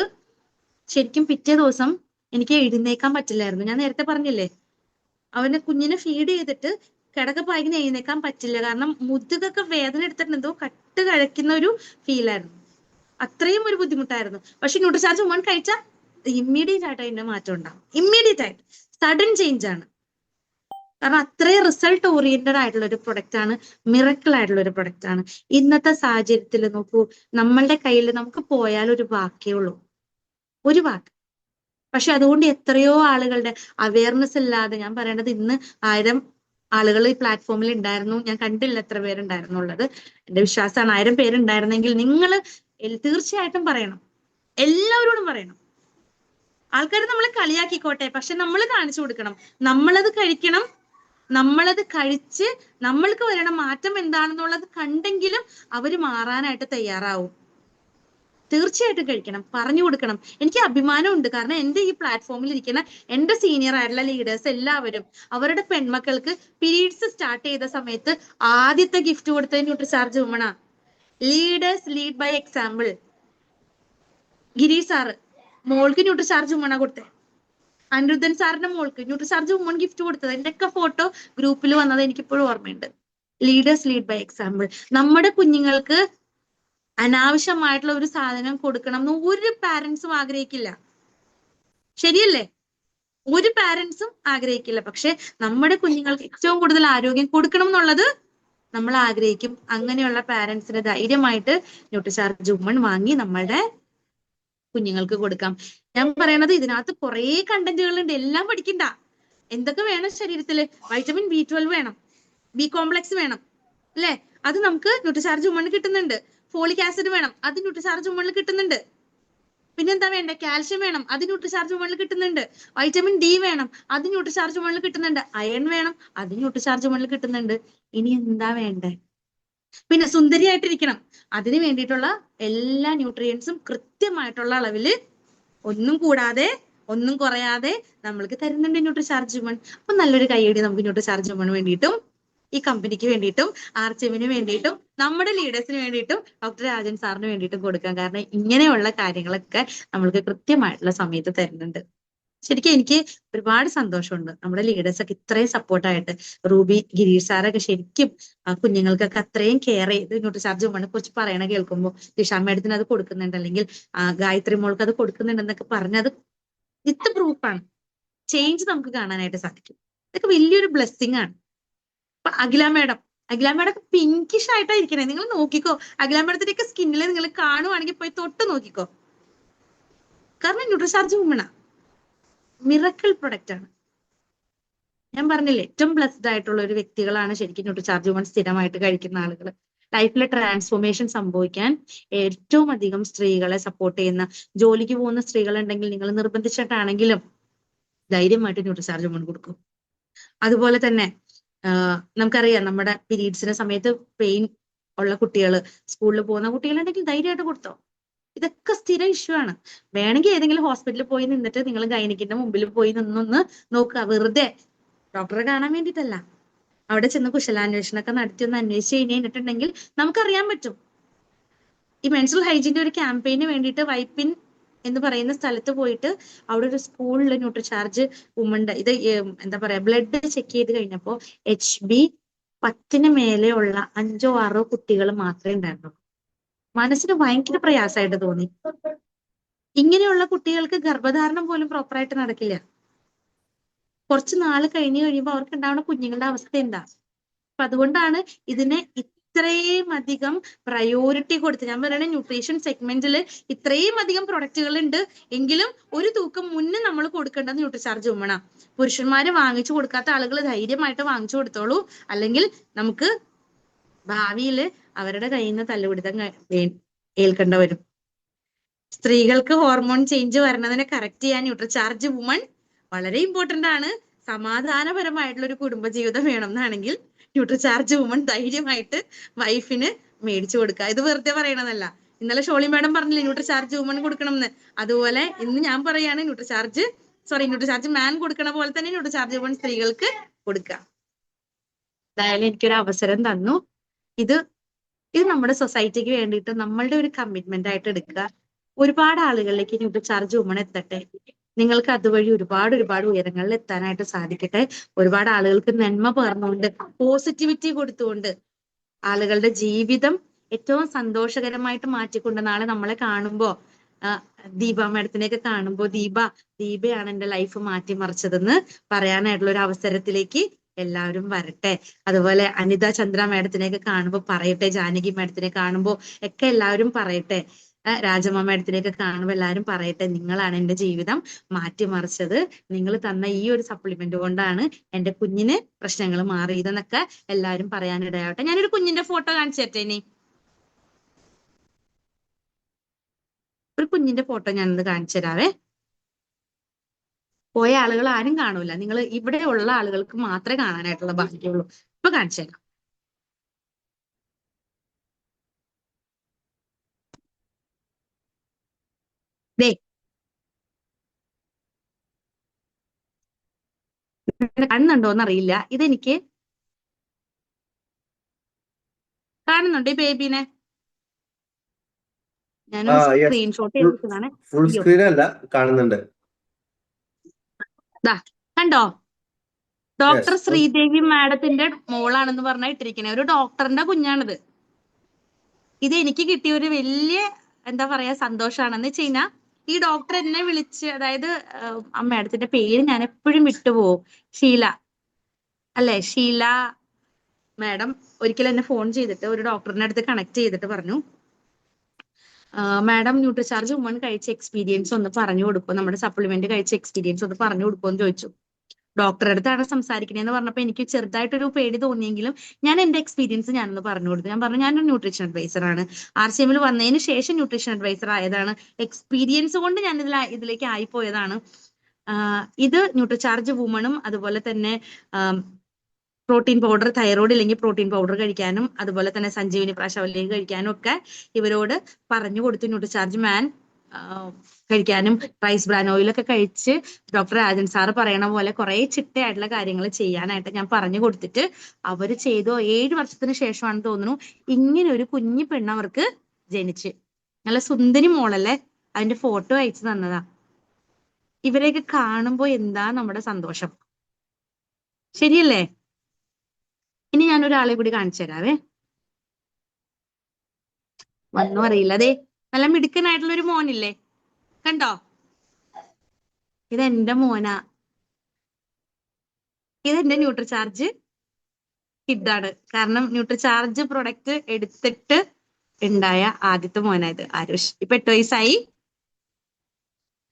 ശരിക്കും പിറ്റേ ദിവസം എനിക്ക് എഴുന്നേക്കാൻ പറ്റില്ലായിരുന്നു. ഞാൻ നേരത്തെ പറഞ്ഞില്ലേ, കുഞ്ഞിനെ ഫീഡ് ചെയ്തിട്ട് കിടക്കപ്പായിന്ന് എഴുന്നേക്കാൻ പറ്റില്ല. കാരണം മുതുകൊക്കെ വേദന എടുത്തിട്ട് എന്തോ കട്ട് കഴിക്കുന്ന ഒരു ഫീലായിരുന്നു. അത്രയും ഒരു ബുദ്ധിമുട്ടായിരുന്നു. പക്ഷെ ന്യൂട്രിചാർജ് വുമൺ കഴിച്ചാൽ ഇമ്മീഡിയറ്റ് ആയിട്ട് അതിന്റെ മാറ്റം ഉണ്ടാവും. ഇമ്മീഡിയറ്റ് ആയിട്ട് സഡൻ ചേഞ്ച് ആണ്. കാരണം അത്രയും റിസൾട്ട് ഓറിയന്റഡ് ആയിട്ടുള്ള ഒരു പ്രൊഡക്റ്റ് ആണ്, മിറക്കിൾ ആയിട്ടുള്ള ഒരു പ്രൊഡക്റ്റ് ആണ്. ഇന്നത്തെ സാഹചര്യത്തിൽ നോക്കൂ, നമ്മളുടെ കയ്യിൽ നമുക്ക് പോയാൽ ഒരു വാക്കേ ഉള്ളൂ, ഒരു വാക്ക്. പക്ഷെ അതുകൊണ്ട് എത്രയോ ആളുകളുടെ അവയർനെസ് ഇല്ലാതെ, ഞാൻ പറയണത് ഇന്ന് 1000 ആളുകൾ ഈ പ്ലാറ്റ്ഫോമിൽ ഉണ്ടായിരുന്നു. ഞാൻ കണ്ടില്ല എത്ര പേരുണ്ടായിരുന്നുള്ളത്. എന്റെ വിശ്വാസമാണ് 1000 പേരുണ്ടായിരുന്നെങ്കിൽ നിങ്ങൾ തീർച്ചയായിട്ടും പറയണം, എല്ലാവരോടും പറയണം. ആൾക്കാർ നമ്മളെ കളിയാക്കിക്കോട്ടെ, പക്ഷെ നമ്മൾ കാണിച്ചു കൊടുക്കണം. നമ്മളത് കഴിക്കണം, നമ്മളത് കഴിച്ച് നമ്മൾക്ക് വരണ മാറ്റം എന്താണെന്നുള്ളത് കണ്ടെങ്കിലും അവര് മാറാനായിട്ട് തയ്യാറാവും. തീർച്ചയായിട്ടും കഴിക്കണം, പറഞ്ഞു കൊടുക്കണം. എനിക്ക് അഭിമാനമുണ്ട്. കാരണം എന്റെ ഈ പ്ലാറ്റ്ഫോമിൽ ഇരിക്കുന്ന എന്റെ സീനിയർ ആയിട്ടുള്ള ലീഡേഴ്സ് എല്ലാവരും അവരുടെ പെൺമക്കൾക്ക് പീരീഡ്സ് സ്റ്റാർട്ട് ചെയ്ത സമയത്ത് ആദ്യത്തെ ഗിഫ്റ്റ് കൊടുത്തത് ന്യൂട്രിചാർജ് വുമണാ. Leaders lead by example. Girish sir മോൾക്ക് ന്യൂട്രിചാർജ് വുമണാ കൊടുത്തേ. അനിരുദ്ധൻ സാറിന്റെ മോൾക്ക് ന്യൂട്രിചാർജ് വുമൺ ഗിഫ്റ്റ് കൊടുത്തത്. എന്റെയൊക്കെ ഫോട്ടോ ഗ്രൂപ്പിൽ വന്നത് എനിക്കിപ്പോഴും ഓർമ്മയുണ്ട്. Leaders lead by example. നമ്മുടെ കുഞ്ഞുങ്ങൾക്ക് അനാവശ്യമായിട്ടുള്ള ഒരു സാധനം കൊടുക്കണം എന്ന് ഒരു പാരന്റ്സും ആഗ്രഹിക്കില്ല, ശരിയല്ലേ? ഒരു പാരന്റ്സും ആഗ്രഹിക്കില്ല. പക്ഷെ നമ്മുടെ കുഞ്ഞുങ്ങൾക്ക് ഏറ്റവും കൂടുതൽ ആരോഗ്യം കൊടുക്കണം എന്നുള്ളത് നമ്മൾ ആഗ്രഹിക്കും. അങ്ങനെയുള്ള പാരന്റ്സിന് ധൈര്യമായിട്ട് ന്യൂട്രിചാർജ് വുമൺ വാങ്ങി നമ്മളുടെ കുഞ്ഞുങ്ങൾക്ക് കൊടുക്കാം. ഞാൻ പറയണത് ഇതിനകത്ത് കുറെ കണ്ടന്റുകൾ ഉണ്ട്, എല്ലാം പഠിക്കണ്ട. എന്തൊക്കെ വേണം ശരീരത്തില്? വൈറ്റമിൻ B12 വേണം, ബി കോംപ്ലക്സ് വേണം, അല്ലെ? അത് നമുക്ക് ന്യൂട്രിചാർജ് വുമണിൽ കിട്ടുന്നുണ്ട്. ഫോളിക് ആസിഡ് വേണം, അത് ന്യൂട്രിചാർജ് വുമണിൽ കിട്ടുന്നുണ്ട്. പിന്നെന്താ വേണ്ടേ? കാൽഷ്യം വേണം, അത് ന്യൂട്രിചാർജ് വുമണിൽ കിട്ടുന്നുണ്ട്. വൈറ്റമിൻ D വേണം, അത് ന്യൂട്രിചാർജ് വുമണിൽ കിട്ടുന്നുണ്ട്. അയൺ വേണം, അത് ന്യൂട്രിചാർജ് വുമണിൽ കിട്ടുന്നുണ്ട്. ഇനി എന്താ വേണ്ടേ? പിന്നെ സുന്ദരിയായിട്ടിരിക്കണം, അതിന് വേണ്ടിയിട്ടുള്ള എല്ലാ ന്യൂട്രിയൻസും കൃത്യമായിട്ടുള്ള അളവില്, ഒന്നും കൂടാതെ ഒന്നും കുറയാതെ നമ്മൾക്ക് തരുന്നുണ്ട് ന്യൂട്രിചാർജ് വുമൺ. അപ്പൊ നല്ലൊരു കൈയടി നമുക്ക് ന്യൂട്രിചാർജ് വുമൺ വേണ്ടിയിട്ടും, ഈ കമ്പനിക്ക് വേണ്ടിയിട്ടും, ആർച്ചിവിന് വേണ്ടിയിട്ടും, നമ്മുടെ ലീഡേഴ്സിന് വേണ്ടിയിട്ടും, ഡോക്ടർ രാജൻ സാറിന് വേണ്ടിയിട്ടും കൊടുക്കാം. കാരണം ഇങ്ങനെയുള്ള കാര്യങ്ങളൊക്കെ നമ്മൾക്ക് കൃത്യമായിട്ടുള്ള സമയത്ത് തരുന്നുണ്ട്. ശരിക്കും എനിക്ക് ഒരുപാട് സന്തോഷമുണ്ട് നമ്മുടെ ലീഡേഴ്സ് ഒക്കെ ഇത്രയും സപ്പോർട്ടായിട്ട്. റൂബി, ഗിരീഷ് സാറൊക്കെ ശരിക്കും കുഞ്ഞുങ്ങൾക്കൊക്കെ അത്രയും കെയർ ചെയ്ത് ന്യൂട്രിചാർജ് വുമണിനെ കുറിച്ച് പറയണ കേൾക്കുമ്പോൾ, ദിഷ മേഡത്തിന് അത് കൊടുക്കുന്നുണ്ട്, അല്ലെങ്കിൽ ഗായത്രി മോൾക്ക് അത് കൊടുക്കുന്നുണ്ടെന്നൊക്കെ പറഞ്ഞത് വിത്ത് പ്രൂഫാണ്. ചേഞ്ച് നമുക്ക് കാണാനായിട്ട് സാധിക്കും. ഇതൊക്കെ വലിയൊരു ബ്ലെസ്സിങ് ആണ്. അപ്പൊ അഖില മേഡം പിങ്കിഷ് ആയിട്ടാ ഇരിക്കണേ. നിങ്ങൾ നോക്കിക്കോ, അഖില മേഡത്തിന്റെയൊക്കെ സ്കിന്നിൽ നിങ്ങൾ കാണുവാണെങ്കിൽ പോയി തൊട്ട് നോക്കിക്കോ. കാരണം ന്യൂട്രിചാർജ് വുമണാ, മിറക്കിൾ പ്രൊഡക്റ്റ് ആണ്. ഞാൻ പറഞ്ഞില്ലേ, ഏറ്റവും ബ്ലെസ്ഡ് ആയിട്ടുള്ള ഒരു വ്യക്തികളാണ് ശരിക്കും ന്യൂട്രിചാർജ് വുമൺ സ്ഥിരമായിട്ട് കഴിക്കുന്ന ആളുകൾ. ലൈഫിലെ ട്രാൻസ്ഫോർമേഷൻ സംഭവിക്കാൻ ഏറ്റവും അധികം സ്ത്രീകളെ സപ്പോർട്ട് ചെയ്യുന്ന, ജോലിക്ക് പോകുന്ന സ്ത്രീകളുണ്ടെങ്കിൽ നിങ്ങൾ നിർബന്ധിച്ചിട്ടാണെങ്കിലും ധൈര്യമായിട്ട് ന്യൂട്രിചാർജ് വുമൺ കൊടുക്കും. അതുപോലെ തന്നെ നമുക്കറിയാം, നമ്മുടെ പീരീഡ്സിന്റെ സമയത്ത് പെയിൻ ഉള്ള കുട്ടികൾ, സ്കൂളിൽ പോകുന്ന കുട്ടികളുണ്ടെങ്കിൽ ധൈര്യമായിട്ട് കൊടുത്തോ. ഇതൊക്കെ സ്ഥിര ഇഷ്യൂ ആണ്. വേണമെങ്കിൽ ഏതെങ്കിലും ഹോസ്പിറ്റലിൽ പോയി നിന്നിട്ട് നിങ്ങൾ ഗൈനിക്കിന്റെ മുമ്പിൽ പോയി നിന്നൊന്ന് നോക്കുക, വെറുതെ ഡോക്ടറെ കാണാൻ വേണ്ടിയിട്ടല്ല. അവിടെ ചെന്ന് കുശലാന്വേഷണമൊക്കെ നടത്തി ഒന്ന് അന്വേഷിച്ച് കഴിഞ്ഞിട്ടുണ്ടെങ്കിൽ നമുക്കറിയാൻ പറ്റും. ഈ മെൻസ്ട്രൽ ഹൈജീന്റെ ഒരു ക്യാമ്പയിന് വേണ്ടിയിട്ട് വൈപ്പിൻ എന്ന് പറയുന്ന സ്ഥലത്ത് പോയിട്ട് അവിടെ ഒരു സ്കൂളിൽ ന്യൂട്രിചാർജ് വുമന്റെ ഇത് എന്താ പറയാ, ബ്ലഡ് ചെക്ക് ചെയ്ത് കഴിഞ്ഞപ്പോൾ HB10 മേലെ ഉള്ള 5ഓ 6ഓ കുട്ടികൾ മാത്രമേ ഉണ്ടായിരുന്നുള്ളൂ. മനസ്സിന് ഭയങ്കര പ്രയാസമായിട്ട് തോന്നി. ഇങ്ങനെയുള്ള കുട്ടികൾക്ക് ഗർഭധാരണം പോലും പ്രോപ്പറായിട്ട് നടക്കില്ല. കുറച്ച് നാൾ കഴിഞ്ഞ് കഴിയുമ്പോൾ അവർക്ക് ഉണ്ടാവുന്ന കുഞ്ഞുങ്ങളുടെ അവസ്ഥ എന്താ? അപ്പൊ അതുകൊണ്ടാണ് ഇതിനെ ഇത്രയും അധികം പ്രയോറിറ്റി കൊടുത്ത്, ഞാൻ പറയണ ന്യൂട്രീഷൻ സെഗ്മെന്റിൽ ഇത്രയും അധികം പ്രൊഡക്റ്റുകൾ ഉണ്ട് എങ്കിലും ഒരു തൂക്കം മുന്നേ നമ്മൾ കൊടുക്കേണ്ടത് ന്യൂട്രിചാർജ് വുമണാ. പുരുഷന്മാര് വാങ്ങിച്ചു കൊടുക്കാത്ത ആളുകൾ ധൈര്യമായിട്ട് വാങ്ങിച്ചു കൊടുത്തോളൂ, അല്ലെങ്കിൽ നമുക്ക് ഭാവിയിൽ അവരുടെ കയ്യിൽ നിന്ന് തല്ലുപിടുത്തം ഏൽക്കേണ്ട വരും. സ്ത്രീകൾക്ക് ഹോർമോൺ ചേഞ്ച് വരുന്നതിനെ കറക്റ്റ് ചെയ്യാൻ ന്യൂട്രിചാർജ് വുമൺ വളരെ ഇമ്പോർട്ടന്റ് ആണ്. സമാധാനപരമായിട്ടുള്ള ഒരു കുടുംബജീവിതം വേണം എന്നാണെങ്കിൽ ന്യൂട്രിചാർജ് വുമൺ ധൈര്യമായിട്ട് വൈഫിന് മേടിച്ചു കൊടുക്കുക. ഇത് വെറുതെ പറയണതല്ല. ഇന്നലെ ഷോളി മാഡം പറഞ്ഞില്ലേ ന്യൂട്രിചാർജ് വുമൺ കൊടുക്കണം എന്ന്, അതുപോലെ ഇന്ന് ഞാൻ പറയാണ് ന്യൂട്രിചാർജ് മാൻ കൊടുക്കണ പോലെ തന്നെ ന്യൂട്രിചാർജ് വുമൺ സ്ത്രീകൾക്ക് കൊടുക്കുക. എന്തായാലും എനിക്കൊരു അവസരം തന്നു. ഇത് നമ്മുടെ സൊസൈറ്റിക്ക് വേണ്ടിയിട്ട് നമ്മളുടെ ഒരു കമ്മിറ്റ്മെന്റ് ആയിട്ട് എടുക്കുക. ഒരുപാട് ആളുകളിലേക്ക് ന്യൂട്രിചാർജ് വുമൺ എത്തട്ടെ. നിങ്ങൾക്ക് അതുവഴി ഒരുപാട് ഉയരങ്ങളിൽ എത്താനായിട്ട് സാധിക്കട്ടെ. ഒരുപാട് ആളുകൾക്ക് നന്മ പകർന്നുകൊണ്ട് പോസിറ്റിവിറ്റി കൊടുത്തുകൊണ്ട് ആളുകളുടെ ജീവിതം ഏറ്റവും സന്തോഷകരമായിട്ട് മാറ്റിക്കൊണ്ട് നാളെ നമ്മളെ കാണുമ്പോ ദീപ മാഡത്തിനെയൊക്കെ കാണുമ്പോ ദീപയാണ് എന്റെ ലൈഫ് മാറ്റിമറിച്ചതെന്ന് പറയാനായിട്ടുള്ള ഒരു അവസരത്തിലേക്ക് എല്ലാവരും വരട്ടെ. അതുപോലെ അനിത ചന്ദ്ര മാഡത്തിനെയൊക്കെ കാണുമ്പോൾ പറയട്ടെ, ജാനകി മാഡത്തിനെ കാണുമ്പോൾ ഒക്കെ എല്ലാവരും പറയട്ടെ, രാജമ്മ മാഡത്തിനെയൊക്കെ കാണുമ്പോൾ എല്ലാവരും പറയട്ടെ, നിങ്ങളാണ് എന്റെ ജീവിതം മാറ്റിമറിച്ചത്, നിങ്ങൾ തന്ന ഈ ഒരു സപ്ലിമെന്റ് കൊണ്ടാണ് എന്റെ കുഞ്ഞിന് പ്രശ്നങ്ങൾ മാറിയതെന്നൊക്കെ എല്ലാവരും പറയാനിടയാവട്ടെ. ഞാനൊരു കുഞ്ഞിന്റെ ഫോട്ടോ കാണിച്ചു തരട്ടെ. ഇനി ഒരു കുഞ്ഞിന്റെ ഫോട്ടോ ഞാനൊന്ന് കാണിച്ചു തരാവേ. പോയ ആളുകൾ ആരും കാണൂല, നിങ്ങൾ ഇവിടെ ഉള്ള ആളുകൾക്ക് മാത്രമേ കാണാനായിട്ടുള്ള ഭാഗ്യമുള്ളൂ. ഇപ്പൊ കാണിച്ചു തരാം. ദേ കാണുന്നുണ്ടോന്ന് അറിയില്ല. ഇതെനിക്ക് കാണുന്നുണ്ട് ഈ ബേബീനെ. ഞാനൊരു സ്ക്രീൻഷോട്ട് ചെയ്തിട്ടാണ്. ഫുൾ സ്ക്രീൻ അല്ല, കാണുന്നുണ്ട്. കണ്ടോ? ഡോക്ടർ ശ്രീദേവി മാഡത്തിന്റെ മോളാണെന്ന് പറഞ്ഞാൽ ഇട്ടിരിക്കണേ. ഒരു ഡോക്ടറിന്റെ കുഞ്ഞാണിത്. ഇത് എനിക്ക് കിട്ടിയ ഒരു വലിയ എന്താ പറയാ സന്തോഷാണെന്ന് വെച്ച് കഴിഞ്ഞാൽ ഈ ഡോക്ടർ എന്നെ വിളിച്ച്, അതായത് മാഡത്തിന്റെ പേര് ഞാൻ എപ്പോഴും വിട്ടുപോകും, ഷീല അല്ലെ, ഷീല മാഡം ഒരിക്കൽ എന്നെ ഫോൺ ചെയ്തിട്ട് ഒരു ഡോക്ടറിന്റെ അടുത്ത് കണക്ട് ചെയ്തിട്ട് പറഞ്ഞു, മാഡം ന്യൂട്രിചാർജ് വുമൺ കഴിച്ച എക്സ്പീരിയൻസ് ഒന്ന് പറഞ്ഞു കൊടുക്കും, നമ്മുടെ സപ്ലിമെന്റ് കഴിച്ച എക്സ്പീരിയൻസ് ഒന്ന് പറഞ്ഞു കൊടുക്കുമെന്ന് ചോദിച്ചു. ഡോക്ടറുടെ അടുത്താണ് സംസാരിക്കണേന്ന് പറഞ്ഞപ്പോൾ എനിക്ക് ചെറുതായിട്ടൊരു പേടി തോന്നിയെങ്കിലും ഞാൻ എന്റെ എക്സ്പീരിയൻസ് ഞാനൊന്ന് പറഞ്ഞു കൊടുത്തു. ഞാൻ പറഞ്ഞു, ഞാനൊരു ന്യൂട്രീഷൻ അഡ്വൈസർ ആണ്, RCM വന്നതിന് ശേഷം ന്യൂട്രീഷൻ അഡ്വൈസർ ആയതാണ്, എക്സ്പീരിയൻസ് കൊണ്ട് ഞാൻ ഇതിലേക്ക് ആയിപ്പോയതാണ്. ഇത് ന്യൂട്രിചാർജ് വുമണും അതുപോലെ തന്നെ പ്രോട്ടീൻ പൗഡർ, തൈറോയ്ഡ് ഇല്ലെങ്കിൽ പ്രോട്ടീൻ പൗഡർ കഴിക്കാനും അതുപോലെ തന്നെ സഞ്ജീവനി പ്രാശവല്ലേക്ക് കഴിക്കാനും ഒക്കെ ഇവരോട് പറഞ്ഞു കൊടുത്തു. ന്യൂട്രിചാർജ് മാൻ കഴിക്കാനും റൈസ് ബ്രാൻ ഓയിലൊക്കെ കഴിച്ച് ഡോക്ടർ രാജൻ സാറ് പറയണ പോലെ കുറെ ചിട്ടയായിട്ടുള്ള കാര്യങ്ങൾ ചെയ്യാനായിട്ട് ഞാൻ പറഞ്ഞു കൊടുത്തിട്ട് അവര് ചെയ്തു. 7 വർഷത്തിന് ശേഷമാണെന്ന് തോന്നുന്നു ഇങ്ങനെ ഒരു കുഞ്ഞു പെണ്ണ് അവർക്ക് ജനിച്ച്. നല്ല സുന്ദരി മോളല്ലേ, അതിന്റെ ഫോട്ടോ അയച്ചു തന്നതാ. ഇവരെയൊക്കെ കാണുമ്പോ എന്താ നമ്മുടെ സന്തോഷം, ശരിയല്ലേ? ഇനി ഞാൻ ഒരാളെ കൂടി കാണിച്ചു തരാവേ. വന്നു അറിയില്ല. അതെ, നല്ല മിടുക്കനായിട്ടുള്ള ഒരു മോനില്ലേ, കണ്ടോ? ഇതെന്റെ മോനാ, ഇതെന്റെ ന്യൂട്രിചാർജ് കിഡാണ്. കാരണം ന്യൂട്രിചാർജ് പ്രൊഡക്റ്റ് എടുത്തിട്ട് ഉണ്ടായ ആദ്യത്തെ മോനായത് ആരുഷ്. ഇപ്പൊ 8 വയസ്സായി.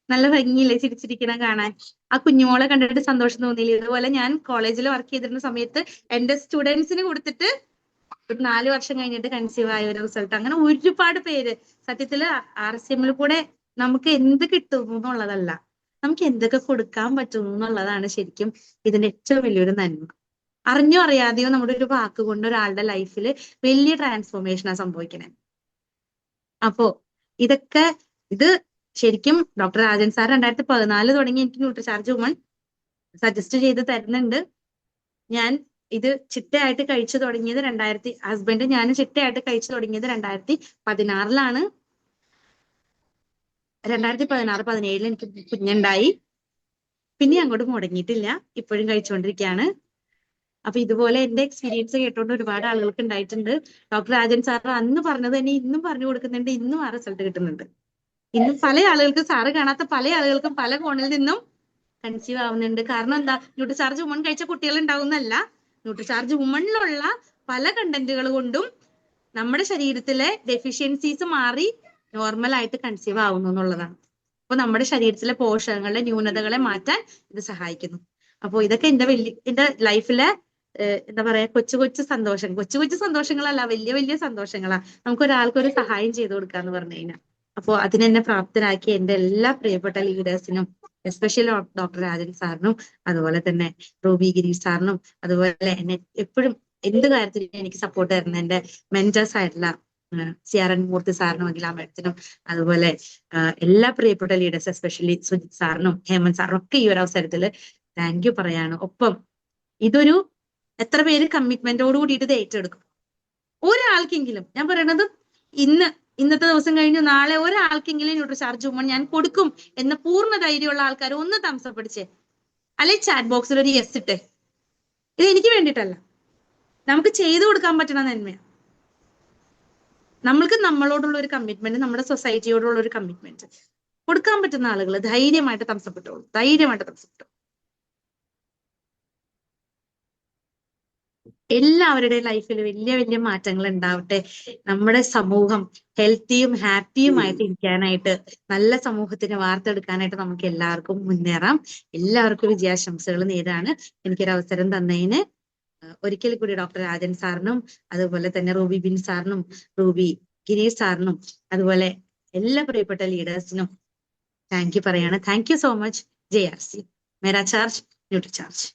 നല്ല ഭംഗിയില്ലേ ചിരിച്ചിരിക്കണ കാണാൻ? ആ കുഞ്ഞുമോളെ കണ്ടിട്ട് സന്തോഷം തോന്നിയില്ലേ? ഇതുപോലെ ഞാൻ കോളേജിൽ വർക്ക് ചെയ്തിരുന്ന സമയത്ത് എന്റെ സ്റ്റുഡൻസിന് കൊടുത്തിട്ട് ഒരു 4 വർഷം കഴിഞ്ഞിട്ട് കൺസീവ് ആയ ഒരു റിസൾട്ട്. അങ്ങനെ ഒരുപാട് പേര്. സത്യത്തില് RCM കൂടെ നമുക്ക് എന്ത് കിട്ടുന്നു എന്നുള്ളതല്ല, നമുക്ക് എന്തൊക്കെ കൊടുക്കാൻ പറ്റുന്നു എന്നുള്ളതാണ് ശരിക്കും ഇതിന്റെ ഏറ്റവും വലിയൊരു നന്മ. അറിഞ്ഞോ അറിയാതെയോ നമ്മുടെ ഒരു വാക്ക് കൊണ്ട് ഒരാളുടെ ലൈഫിൽ വലിയ ട്രാൻസ്ഫോർമേഷനാ സംഭവിക്കണേ. അപ്പോ ഇത് ശരിക്കും ഡോക്ടർ രാജൻ സാർ 2014 തുടങ്ങി എനിക്ക് ന്യൂട്രിചാർജ് വുമൺ സജസ്റ്റ് ചെയ്ത് തരുന്നുണ്ട്. ഞാൻ ഇത് ചിട്ടയായിട്ട് കഴിച്ചു തുടങ്ങിയത് ഹസ്ബൻഡ് ഞാൻ ചിട്ടയായിട്ട് കഴിച്ചു തുടങ്ങിയത് 2016 2017 എനിക്ക് കുഞ്ഞുണ്ടായി. പിന്നെ അങ്ങോട്ട് മുടങ്ങിയിട്ടില്ല, ഇപ്പോഴും കഴിച്ചുകൊണ്ടിരിക്കുകയാണ്. അപ്പൊ ഇതുപോലെ എന്റെ എക്സ്പീരിയൻസ് കേട്ടോണ്ട് ഒരുപാട് ആളുകൾക്ക് ഉണ്ടായിട്ടുണ്ട്. ഡോക്ടർ രാജൻ സാർ അന്ന് പറഞ്ഞത് തന്നെ ഇന്നും പറഞ്ഞു കൊടുക്കുന്നുണ്ട്, ഇന്നും ആ റിസൾട്ട് കിട്ടുന്നുണ്ട്. ഇന്നും പല ആളുകൾക്ക്, സാറ് കാണാത്ത പല ആളുകൾക്കും പല കോണിൽ നിന്നും കൺസീവ് ആവുന്നുണ്ട്. കാരണം എന്താ? ന്യൂട്രിചാർജ് വുമൺ കഴിച്ച കുട്ടികൾ ഉണ്ടാവുന്നല്ല, ന്യൂട്രിചാർജ് വുമണിലുള്ള പല കണ്ടന്റുകൾ കൊണ്ടും നമ്മുടെ ശരീരത്തിലെ ഡെഫിഷ്യൻസീസ് മാറി നോർമലായിട്ട് കൺസീവ് ആവുന്നു എന്നുള്ളതാണ്. അപ്പൊ നമ്മുടെ ശരീരത്തിലെ പോഷകങ്ങളുടെ ന്യൂനതകളെ മാറ്റാൻ ഇത് സഹായിക്കുന്നു. അപ്പോൾ ഇതൊക്കെ എന്റെ ലൈഫിലെ എന്താ പറയാ കൊച്ചു സന്തോഷങ്ങളല്ല, വലിയ സന്തോഷങ്ങളാ. നമുക്ക് ഒരാൾക്കൊരു സഹായം ചെയ്തു കൊടുക്കാന്ന് പറഞ്ഞു കഴിഞ്ഞാൽ. അപ്പോൾ അതിനെന്നെ പ്രാപ്തരാക്കി എന്റെ എല്ലാ പ്രിയപ്പെട്ട ലീഡേഴ്സിനും എസ്പെഷ്യലി ഡോക്ടർ രാജൻ സാറിനും അതുപോലെ തന്നെ റൂബി ഗിരീഷ് സാറിനും അതുപോലെ എന്നെ എപ്പോഴും എന്ത് കാര്യത്തിലും എനിക്ക് സപ്പോർട്ട് തരുന്ന എന്റെ മെന്റേഴ്സ് ആയിട്ടുള്ള CRN മൂർത്തി സാറിനും അഖില മേഡത്തിനും അതുപോലെ എല്ലാ പ്രിയപ്പെട്ട ലീഡേഴ്സ് എസ്പെഷ്യലി സുജിത് സാറിനും ഹേമന്ത് സാറിനും ഒക്കെ ഈ ഒരു അവസരത്തിൽ താങ്ക് യു പറയാണ്. ഒപ്പം ഇതൊരു എത്ര പേര് കമ്മിറ്റ്മെന്റോട് കൂടിയിട്ട് ഇത് ഏറ്റെടുക്കും? ഒരാൾക്കെങ്കിലും ഞാൻ പറയണത് ഇന്നത്തെ ദിവസം കഴിഞ്ഞ് നാളെ ഒരാൾക്കെങ്കിലും ന്യൂട്രിചാർജ് വുമൺ ഞാൻ കൊടുക്കും എന്ന പൂർണ്ണ ധൈര്യമുള്ള ആൾക്കാർ ഒന്ന് തംസപ്പ് അടിച്ചേ, അല്ലെ ചാറ്റ് ബോക്സിൽ ഒരു യെസ് ഇട്ടേ. ഇത് എനിക്ക് വേണ്ടിയിട്ടല്ല, നമുക്ക് ചെയ്തു കൊടുക്കാൻ പറ്റണ നന്മയാണ്. നമ്മൾക്ക് നമ്മളോടുള്ള ഒരു കമ്മിറ്റ്മെന്റ്, നമ്മുടെ സൊസൈറ്റിയോടുള്ള ഒരു കമ്മിറ്റ്മെന്റ് കൊടുക്കാൻ പറ്റുന്ന ആളുകൾ ധൈര്യമായിട്ട് തംസപ്പെട്ടോളൂ, ധൈര്യമായിട്ട് തംസപ്പെട്ടോളൂ. എല്ലാവരുടെയും ലൈഫിൽ വലിയ വലിയ മാറ്റങ്ങൾ ഉണ്ടാവട്ടെ. നമ്മുടെ സമൂഹം ഹെൽത്തിയും ഹാപ്പിയുമായിട്ട് ഇരിക്കാനായിട്ട്, നല്ല സമൂഹത്തിനെ വാർത്തെടുക്കാനായിട്ട് നമുക്ക് എല്ലാവർക്കും മുന്നേറാം. എല്ലാവർക്കും വിജയാശംസകൾ നേരാണ്. എനിക്കൊരു അവസരം തന്നതിന് ഒരിക്കൽ കൂടി ഡോക്ടർ രാജൻ സാറിനും അതുപോലെ തന്നെ റൂബി ബിൻ സാറിനും റൂബി ഗിരീഷ് സാറിനും അതുപോലെ എല്ലാ പ്രിയപ്പെട്ട ലീഡേഴ്സിനും താങ്ക് യു പറയാണ്. Thank you so much. JRC Mera charge nutri charge.